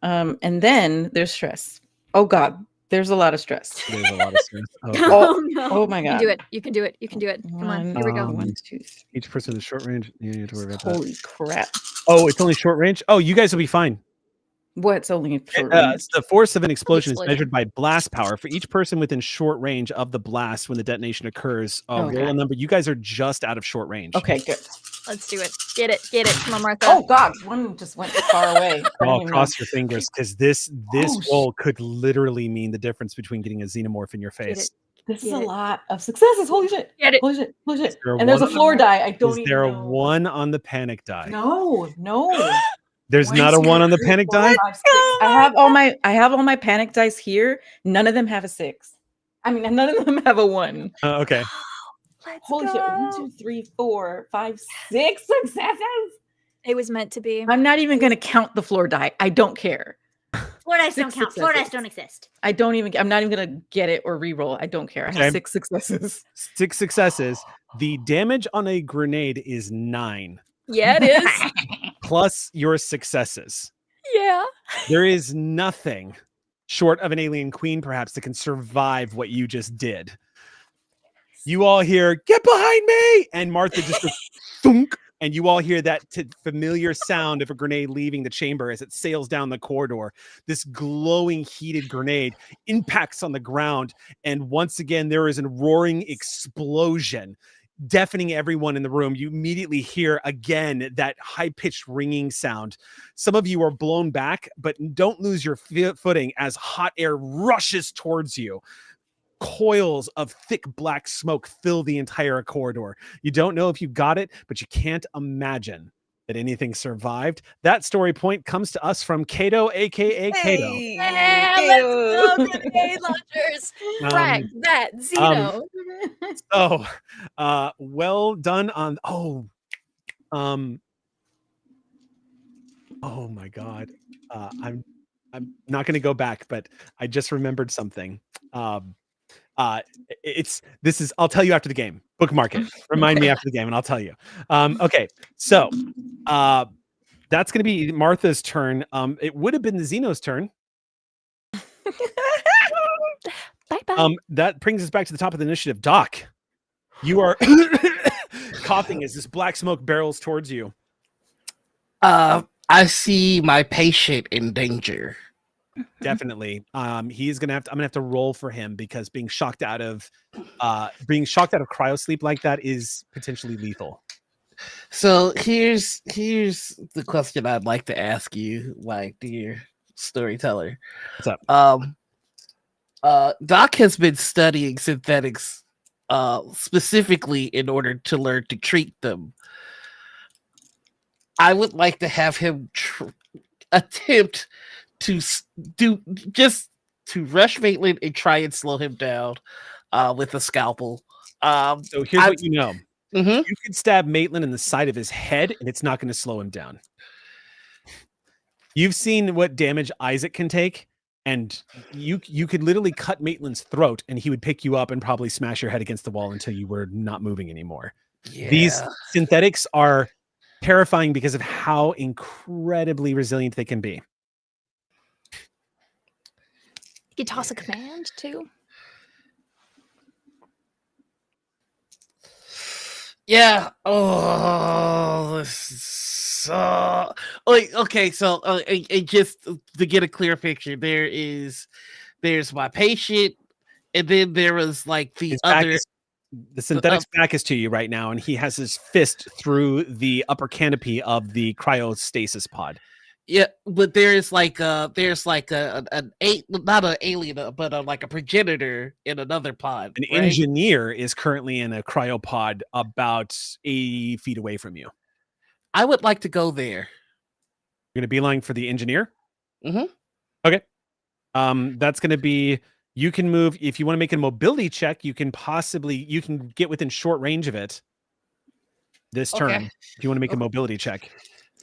Speaker 3: And then there's stress. Oh God, there's a lot of stress.
Speaker 1: There's a lot of stress.
Speaker 5: Oh, no.
Speaker 3: Oh my God.
Speaker 2: You can do it. Come on, here we go.
Speaker 3: 1, 2, 3.
Speaker 1: Each person with short range. You need to worry about that.
Speaker 3: Holy crap!
Speaker 1: Oh, it's only short range. Oh, you guys will be fine.
Speaker 3: What's only short range?
Speaker 1: The force of an explosion is measured by blast power. For each person within short range of the blast when the detonation occurs, roll a number. You guys are just out of short range.
Speaker 3: Okay, good.
Speaker 2: Let's do it. Get it. Come on, Martha.
Speaker 3: Oh God, one just went far away.
Speaker 1: Cross your fingers because this roll could literally mean the difference between getting a xenomorph in your face.
Speaker 3: This is a lot of successes. Holy shit.
Speaker 2: Get it.
Speaker 3: Holy shit. And there's a floor die. I don't even know.
Speaker 1: Is there a 1 on the panic die?
Speaker 3: No.
Speaker 1: There's not a 1 on the panic die?
Speaker 3: I have all my panic dice here. None of them have a 6. I mean, none of them have a 1.
Speaker 1: Okay.
Speaker 3: Holy shit. 1, 2, 3, 4, 5, 6 successes.
Speaker 2: It was meant to be.
Speaker 3: I'm not even going to count the floor die. I don't care.
Speaker 5: Floor dice don't count. Floor dice don't exist.
Speaker 3: I'm not even going to get it or re-roll. I don't care. I have 6 successes.
Speaker 1: 6 successes. The damage on a grenade is 9.
Speaker 2: Yeah, it is.
Speaker 1: Plus your successes.
Speaker 2: Yeah.
Speaker 1: There is nothing short of an alien queen, perhaps, that can survive what you just did. You all hear, "Get behind me!" And Martha just goes, thunk. And you all hear that familiar sound of a grenade leaving the chamber as it sails down the corridor. This glowing, heated grenade impacts on the ground. And once again, there is a roaring explosion. deafening everyone in the room. You immediately hear again that high-pitched ringing sound. Some of you are blown back, but don't lose your footing as hot air rushes towards you. Coils of thick black smoke fill the entire corridor. You don't know if you got it, but you can't imagine that anything survived. That story point comes to us from Kato, aka Kato.
Speaker 2: Yeah, let's go, grenade launchers. Frag that, Xeno.
Speaker 1: So, well done on. Oh my God. I'm not going to go back, but I just remembered something. I'll tell you after the game. Bookmark it. Remind me after the game and I'll tell you. Okay. So, that's going to be Martha's turn. It would have been the Xeno's turn.
Speaker 2: Bye-bye.
Speaker 1: That brings us back to the top of the initiative. Doc, you are coughing as this black smoke barrels towards you.
Speaker 4: I see my patient in danger.
Speaker 1: Definitely. I'm gonna have to roll for him because being shocked out of cryo sleep like that is potentially lethal.
Speaker 4: So here's the question I'd like to ask you, my dear storyteller.
Speaker 1: What's up?
Speaker 4: Doc has been studying synthetics specifically in order to learn to treat them. I would like to have him attempt to rush Maitlin and try and slow him down with a scalpel.
Speaker 1: So here's what you know.
Speaker 4: Mm-hmm.
Speaker 1: You could stab Maitlin in the side of his head and it's not going to slow him down. You've seen what damage Isaac can take, and you could literally cut Maitlin's throat and he would pick you up and probably smash your head against the wall until you were not moving anymore.
Speaker 4: Yeah.
Speaker 1: These synthetics are terrifying because of how incredibly resilient they can be.
Speaker 2: You could toss a command too.
Speaker 4: Yeah. Oh, this is so... okay. So, just to get a clear picture, there's my patient, and then there was like the
Speaker 1: synthetic's back is to you right now, and he has his fist through the upper canopy of the cryostasis pod.
Speaker 4: Yeah, but there's like not an alien, but like a progenitor in another pod.
Speaker 1: An
Speaker 4: right?
Speaker 1: engineer is currently in a cryopod about 80 feet away from you.
Speaker 4: I would like to go there.
Speaker 1: You're gonna beeline for the engineer?
Speaker 4: Mm-hmm.
Speaker 1: Okay. That's gonna be, you can move if you want to make a mobility check, you can get within short range of it this turn. If you want to make a mobility check.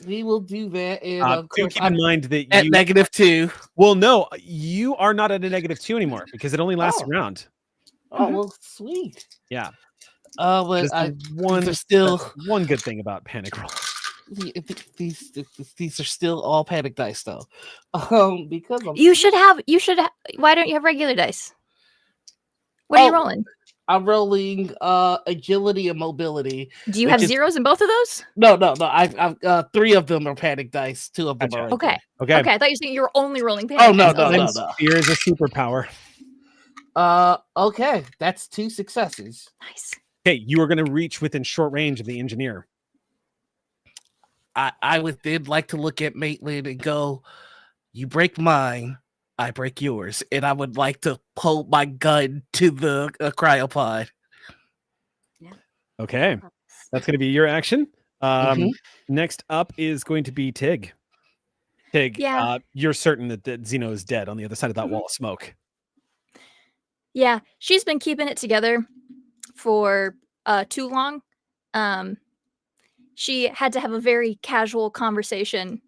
Speaker 4: We will do that. And of
Speaker 1: do
Speaker 4: course,
Speaker 1: keep in mind that
Speaker 4: at -2.
Speaker 1: Well, no, you are not at a -2 anymore because it only lasts a round.
Speaker 4: Oh, well, sweet.
Speaker 1: Yeah.
Speaker 4: But
Speaker 1: that's one good thing about panic roll.
Speaker 4: These are still all panic dice though. Because
Speaker 2: you should have. Why don't you have regular dice? What are you rolling?
Speaker 4: I'm rolling agility and mobility.
Speaker 2: Do you have zeros in both of those?
Speaker 4: No. I've 3 of them are panic dice. 2 of them are
Speaker 2: okay.
Speaker 1: Okay.
Speaker 2: I thought you were saying you were only rolling panic.
Speaker 4: Oh no.
Speaker 1: Fear is a superpower.
Speaker 4: Okay, that's 2 successes.
Speaker 2: Nice.
Speaker 1: Okay, you are going to reach within short range of the engineer.
Speaker 4: I would then like to look at Maitlin and go, "You break mine, I break yours," and I would like to hold my gun to the cryopod.
Speaker 5: Yeah.
Speaker 1: Okay, that's going to be your action. Next up is going to be Tig. Tig,
Speaker 2: Yeah.
Speaker 1: you're certain that Xeno is dead on the other side of that wall of smoke.
Speaker 2: Yeah, she's been keeping it together for too long. She had to have a very casual conversation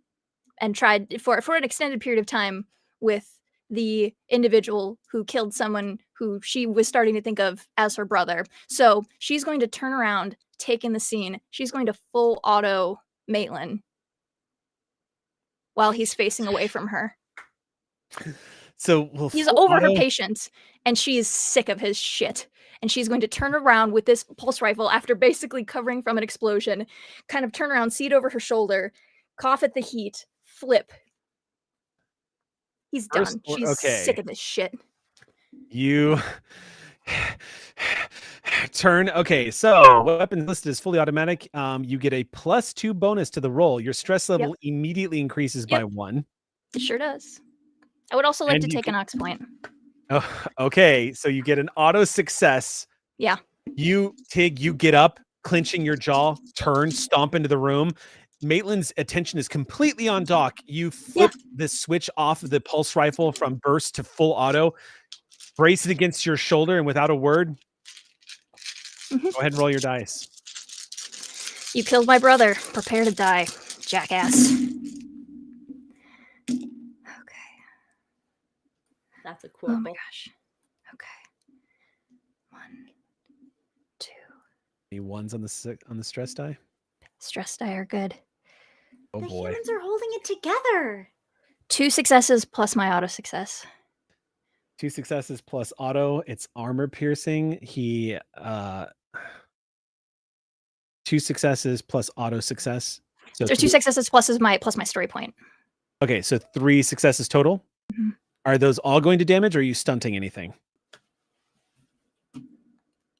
Speaker 2: and tried for an extended period of time with the individual who killed someone who she was starting to think of as her brother. So she's going to turn around, take in the scene. She's going to full auto Maitlin while he's facing away from her.
Speaker 1: So
Speaker 2: he's over her patience, and she is sick of his shit. And she's going to turn around with this pulse rifle after basically covering from an explosion, kind of turn around, see it over her shoulder, cough at the heat, flip. He's done. She's sick of this shit.
Speaker 1: You Turn. Okay, so weapons listed as fully automatic. You get a +2 bonus to the roll. Your stress level immediately increases by 1.
Speaker 2: It sure does. I would also like
Speaker 1: And
Speaker 2: to
Speaker 1: you
Speaker 2: take an ox point.
Speaker 1: Oh, okay, so you get an auto success.
Speaker 2: Yeah.
Speaker 1: Tig, you get up, clenching your jaw, turn, stomp into the room. Maitlin's attention is completely on Doc. You flip the switch off of the pulse rifle from burst to full auto, brace it against your shoulder, and without a word, go ahead and roll your dice.
Speaker 2: You killed my brother. Prepare to die, jackass. Okay.
Speaker 5: That's a
Speaker 2: Oh
Speaker 5: quote.
Speaker 2: my gosh. Okay. 1, 2.
Speaker 1: Any ones on the stress die?
Speaker 2: Stress die are good.
Speaker 1: Oh
Speaker 5: The
Speaker 1: boy.
Speaker 5: humans are holding it together.
Speaker 2: 2 successes plus my auto success.
Speaker 1: 2 successes plus auto. It's armor piercing. 2 successes plus auto success. So
Speaker 2: There's 2 successes plus my story point.
Speaker 1: Okay, so 3 successes total.
Speaker 2: Mhm.
Speaker 1: Are those all going to damage, or are you stunting anything?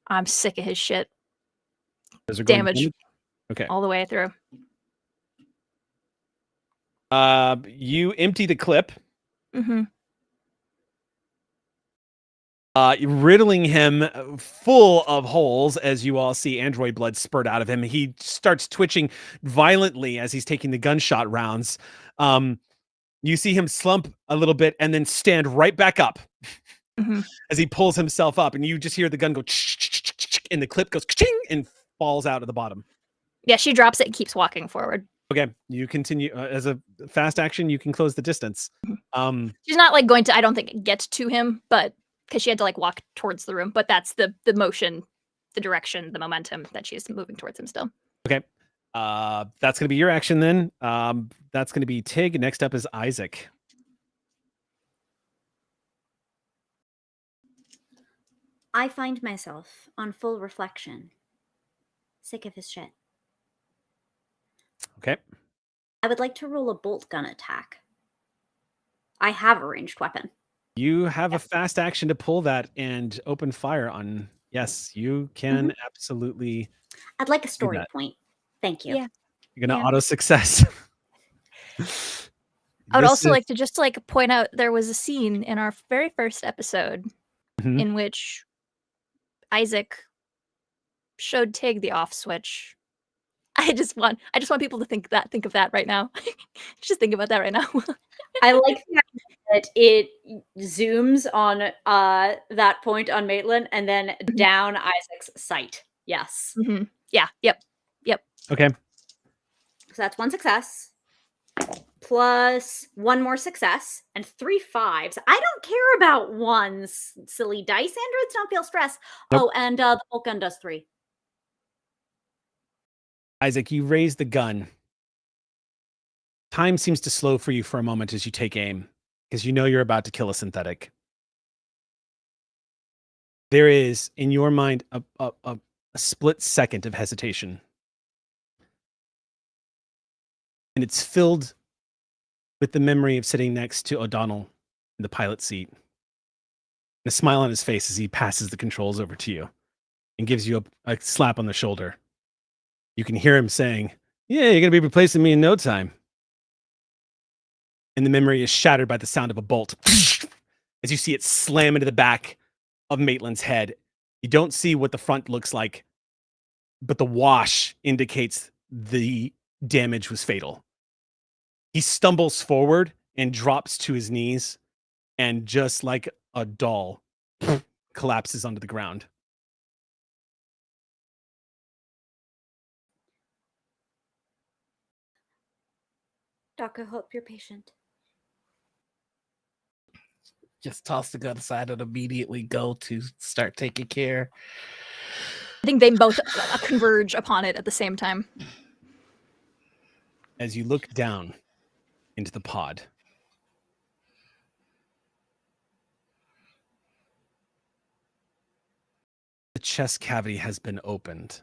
Speaker 2: I'm sick of his shit.
Speaker 1: Those are going to
Speaker 2: Damage
Speaker 1: Okay.
Speaker 2: all the way through.
Speaker 1: You empty the clip,
Speaker 2: Mm-hmm.
Speaker 1: riddling him full of holes as you all see android blood spurt out of him. He starts twitching violently as he's taking the gunshot rounds. You see him slump a little bit and then stand right back up as he pulls himself up, and you just hear the gun go and the clip goes and falls out of the bottom.
Speaker 2: Yeah, she drops it and keeps walking forward.
Speaker 1: Okay, you continue as a fast action. You can close the distance.
Speaker 2: She's not like going to, I don't think, get to him, but because she had to like walk towards the room. But that's the motion, the direction, the momentum that she's moving towards him still.
Speaker 1: Okay, that's gonna be your action then. That's gonna be Tig. Next up is Isaac.
Speaker 5: I find myself on full reflection, sick of his shit.
Speaker 1: Okay.
Speaker 5: I would like to roll a bolt gun attack. I have a ranged weapon.
Speaker 1: You have a fast action to pull that and open fire on. Yes, you can absolutely.
Speaker 5: I'd like a story
Speaker 1: that.
Speaker 5: point. Thank you.
Speaker 2: Yeah.
Speaker 1: You're gonna
Speaker 2: Yeah.
Speaker 1: auto success.
Speaker 2: I would also like to just like point out there was a scene in our very first episode
Speaker 1: Mhm.
Speaker 2: in which Isaac showed Tig the off switch. I just want people to think of that right now. Just think about that right now.
Speaker 5: I like the idea that it zooms on that point on Maitlin and then down Isaac's sight. Yes.
Speaker 2: Yeah. Yep.
Speaker 1: Okay.
Speaker 5: So that's 1 success plus 1 more success and 3 5s. I don't care about ones, silly dice. Androids don't feel stress.
Speaker 1: Nope.
Speaker 5: Oh, and the bolt gun does 3.
Speaker 1: Isaac, you raise the gun. Time seems to slow for you for a moment as you take aim, because you know you're about to kill a synthetic. There is, in your mind, a split second of hesitation. And it's filled with the memory of sitting next to O'Donnell in the pilot seat. And a smile on his face as he passes the controls over to you and gives you a slap on the shoulder. You can hear him saying, "Yeah, you're going to be replacing me in no time." And the memory is shattered by the sound of a bolt as you see it slam into the back of Maitlin's head. You don't see what the front looks like, but the wash indicates the damage was fatal. He stumbles forward and drops to his knees, and just like a doll, collapses onto the ground.
Speaker 5: Doc, I hope you're patient.
Speaker 4: Just toss the gun aside and immediately go to start taking care.
Speaker 2: I think they both converge upon it at the same time.
Speaker 1: As you look down into the pod, the chest cavity has been opened.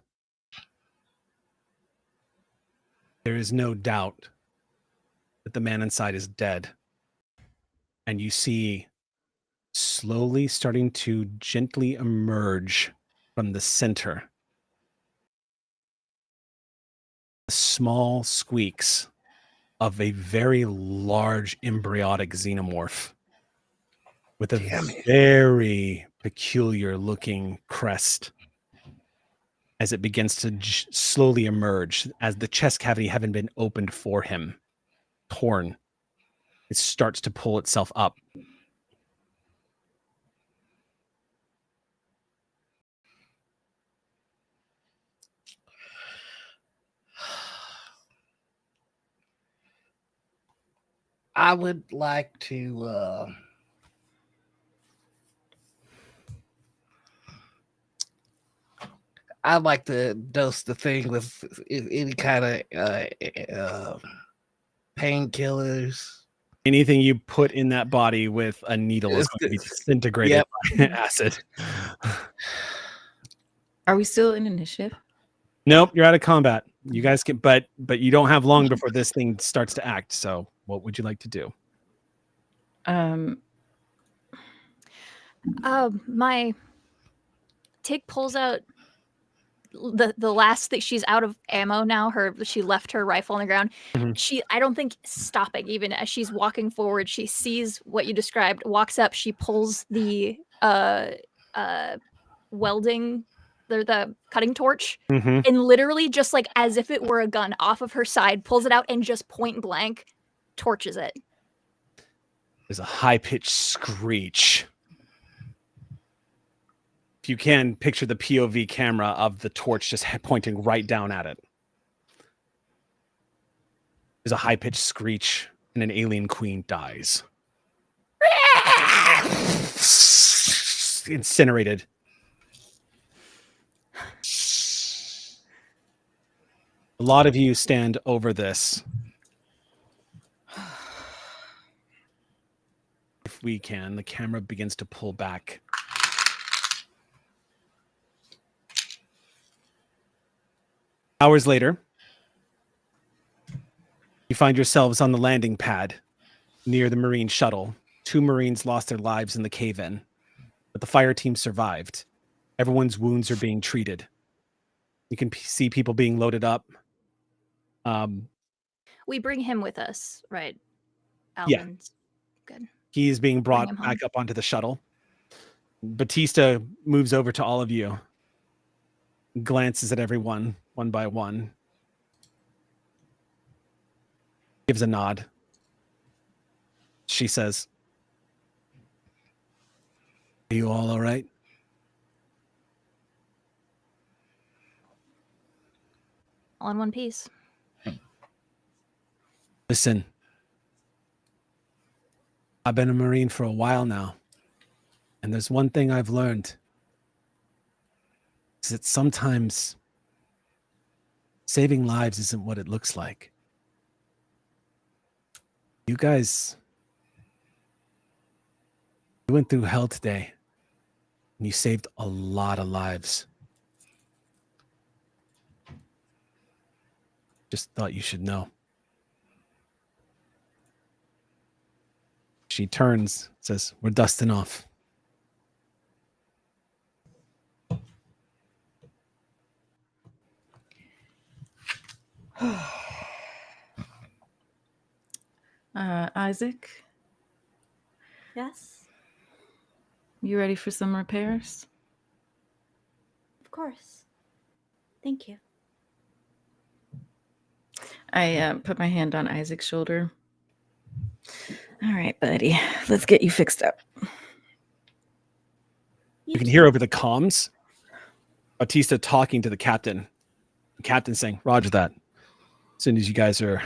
Speaker 1: There is no doubt that the man inside is dead. And you see slowly starting to gently emerge from the center. Small squeaks of a very large embryonic xenomorph with a very peculiar looking crest as it begins to slowly emerge, as the chest cavity having been opened for him, torn. It starts to pull itself up.
Speaker 4: I would like to I'd like to dose the thing with any kind of painkillers.
Speaker 1: Anything you put in that body with a needle is going to be disintegrated by acid.
Speaker 3: Are we still in initiative?
Speaker 1: Nope, you're out of combat. You guys can, but you don't have long before this thing starts to act. So, what would you like to do?
Speaker 2: My Tig pulls out the last thing. She's out of ammo now. She left her rifle on the ground. I don't think stopping, even as she's walking forward, she sees what you described, walks up, she pulls the welding, the cutting torch, and literally just like as if it were a gun off of her side, pulls it out and just point blank torches it.
Speaker 1: There's a high-pitched screech. If you can picture the POV camera of the torch just pointing right down at it. There's a high-pitched screech, and an alien queen dies. Incinerated. A lot of you stand over this. If we can, the camera begins to pull back. Hours later, you find yourselves on the landing pad near the Marine shuttle. 2 Marines lost their lives in the cave-in, but the fire team survived. Everyone's wounds are being treated. You can see people being loaded up.
Speaker 2: We bring him with us, right? Alvin's good.
Speaker 1: He is being brought back up onto the shuttle. Batista moves over to all of you, glances at everyone one by one, gives a nod. She says, "Are you all right?"
Speaker 2: All in one piece.
Speaker 1: Listen, I've been a Marine for a while now, and there's one thing I've learned, is that sometimes saving lives isn't what it looks like. You guys, you went through hell today, and you saved a lot of lives. Just thought you should know. She turns, says, "We're dusting off."
Speaker 3: Isaac,
Speaker 5: Yes,
Speaker 3: you ready for some repairs?
Speaker 5: of course. Thank you.
Speaker 3: I put my hand on Isaac's shoulder. All right, buddy, let's get you fixed up.
Speaker 1: You can hear over the comms Batista talking to the captain. The captain saying, "Roger that. As soon as you guys are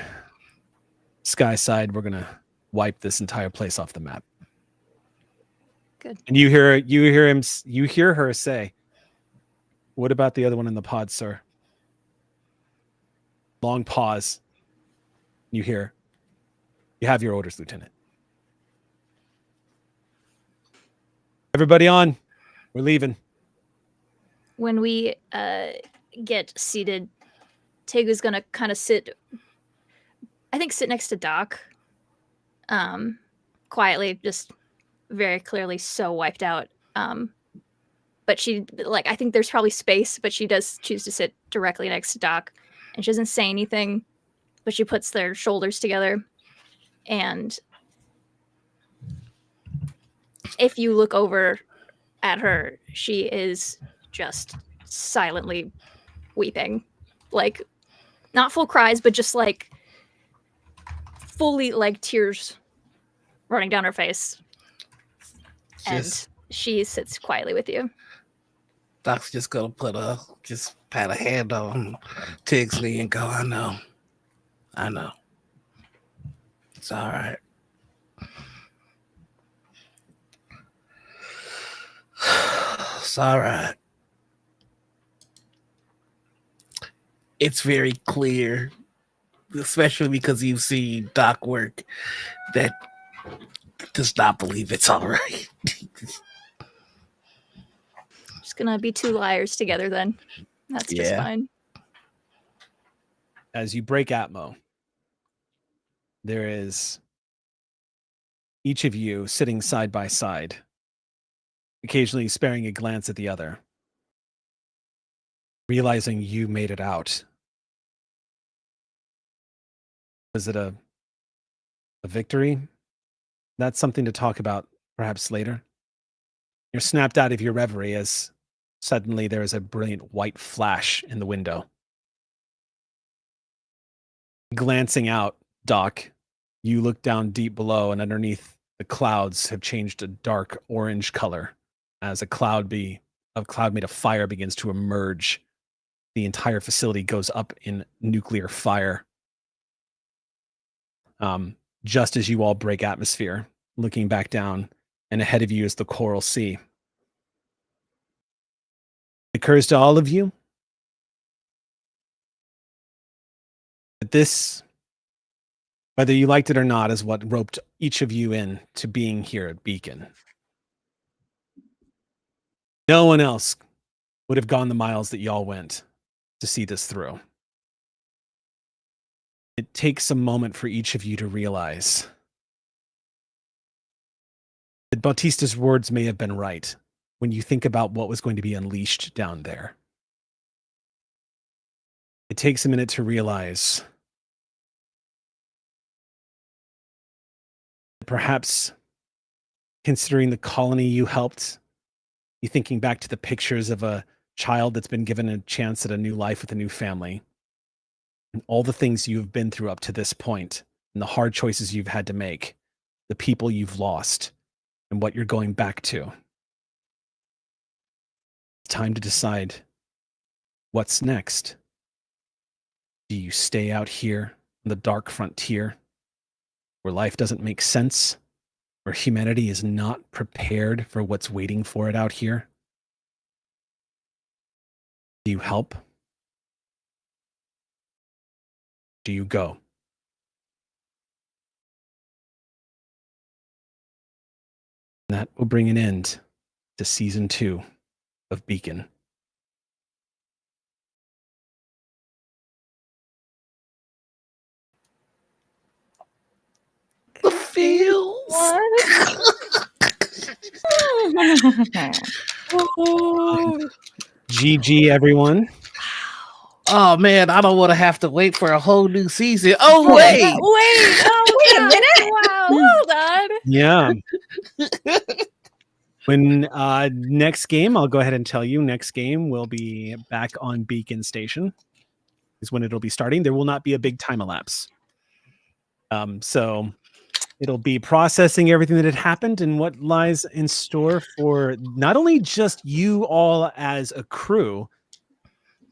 Speaker 1: sky side, we're gonna wipe this entire place off the map."
Speaker 2: Good.
Speaker 1: And you hear her say, "What about the other one in the pod, sir?" Long pause. You hear, "You have your orders, Lieutenant." Everybody on. We're leaving.
Speaker 2: When we get seated, Tig is gonna kind of sit next to Doc, quietly, just very clearly so wiped out. But she, like, I think there's probably space, but she does choose to sit directly next to Doc, and she doesn't say anything, but she puts their shoulders together. And if you look over at her, she is just silently weeping, like not full cries, but just like fully like tears running down her face.
Speaker 4: Just,
Speaker 2: and she sits quietly with you.
Speaker 4: Doc's just gonna pat a hand on Tig's knee and go, I know. It's all right. It's all right. It's very clear, especially because you've seen Doc work, that does not believe it's all right.
Speaker 2: Just gonna be two liars together then. That's just fine.
Speaker 1: As you break Atmo, there is each of you sitting side by side, occasionally sparing a glance at the other, realizing you made it out. Was it a victory? That's something to talk about perhaps later. You're snapped out of your reverie as suddenly there is a brilliant white flash in the window. Glancing out, Doc, you look down deep below, and underneath the clouds have changed a dark orange color as a cloud made of fire begins to emerge. The entire facility goes up in nuclear fire. Just as you all break atmosphere, looking back down, and ahead of you is the Coral Sea. It occurs to all of you that this, whether you liked it or not, is what roped each of you in to being here at Beacon. No one else would have gone the miles that y'all went to see this through. It takes a moment for each of you to realize that Bautista's words may have been right when you think about what was going to be unleashed down there. It takes a minute to realize that perhaps considering the colony you helped, you thinking back to the pictures of a child that's been given a chance at a new life with a new family, and all the things you've been through up to this point, and the hard choices you've had to make, the people you've lost, and what you're going back to. It's time to decide what's next. Do you stay out here on the dark frontier where life doesn't make sense, where humanity is not prepared for what's waiting for it out here? Do you help? Do you go? And that will bring an end to season 2 of Beacon.
Speaker 4: The feels.
Speaker 1: GG, everyone.
Speaker 4: Oh man, I don't want to have to wait for a whole new season. Oh wait,
Speaker 3: Wait a minute.
Speaker 2: Wow, hold on.
Speaker 1: Yeah. When next game, I'll go ahead and tell you, next game will be back on Beacon Station is when it'll be starting. There will not be a big time elapse. So it'll be processing everything that had happened and what lies in store for not only just you all as a crew,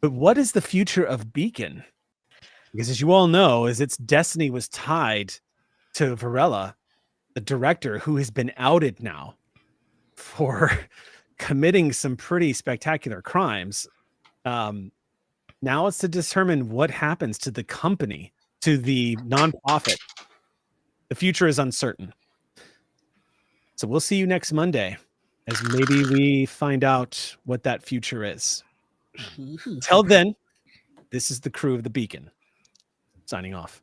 Speaker 1: but what is the future of Beacon? Because as you all know, as its destiny was tied to Varela, the director, who has been outed now for committing some pretty spectacular crimes. Now it's to determine what happens to the company, to the nonprofit. The future is uncertain. So we'll see you next Monday as maybe we find out what that future is. Till then, this is the crew of the Beacon signing off.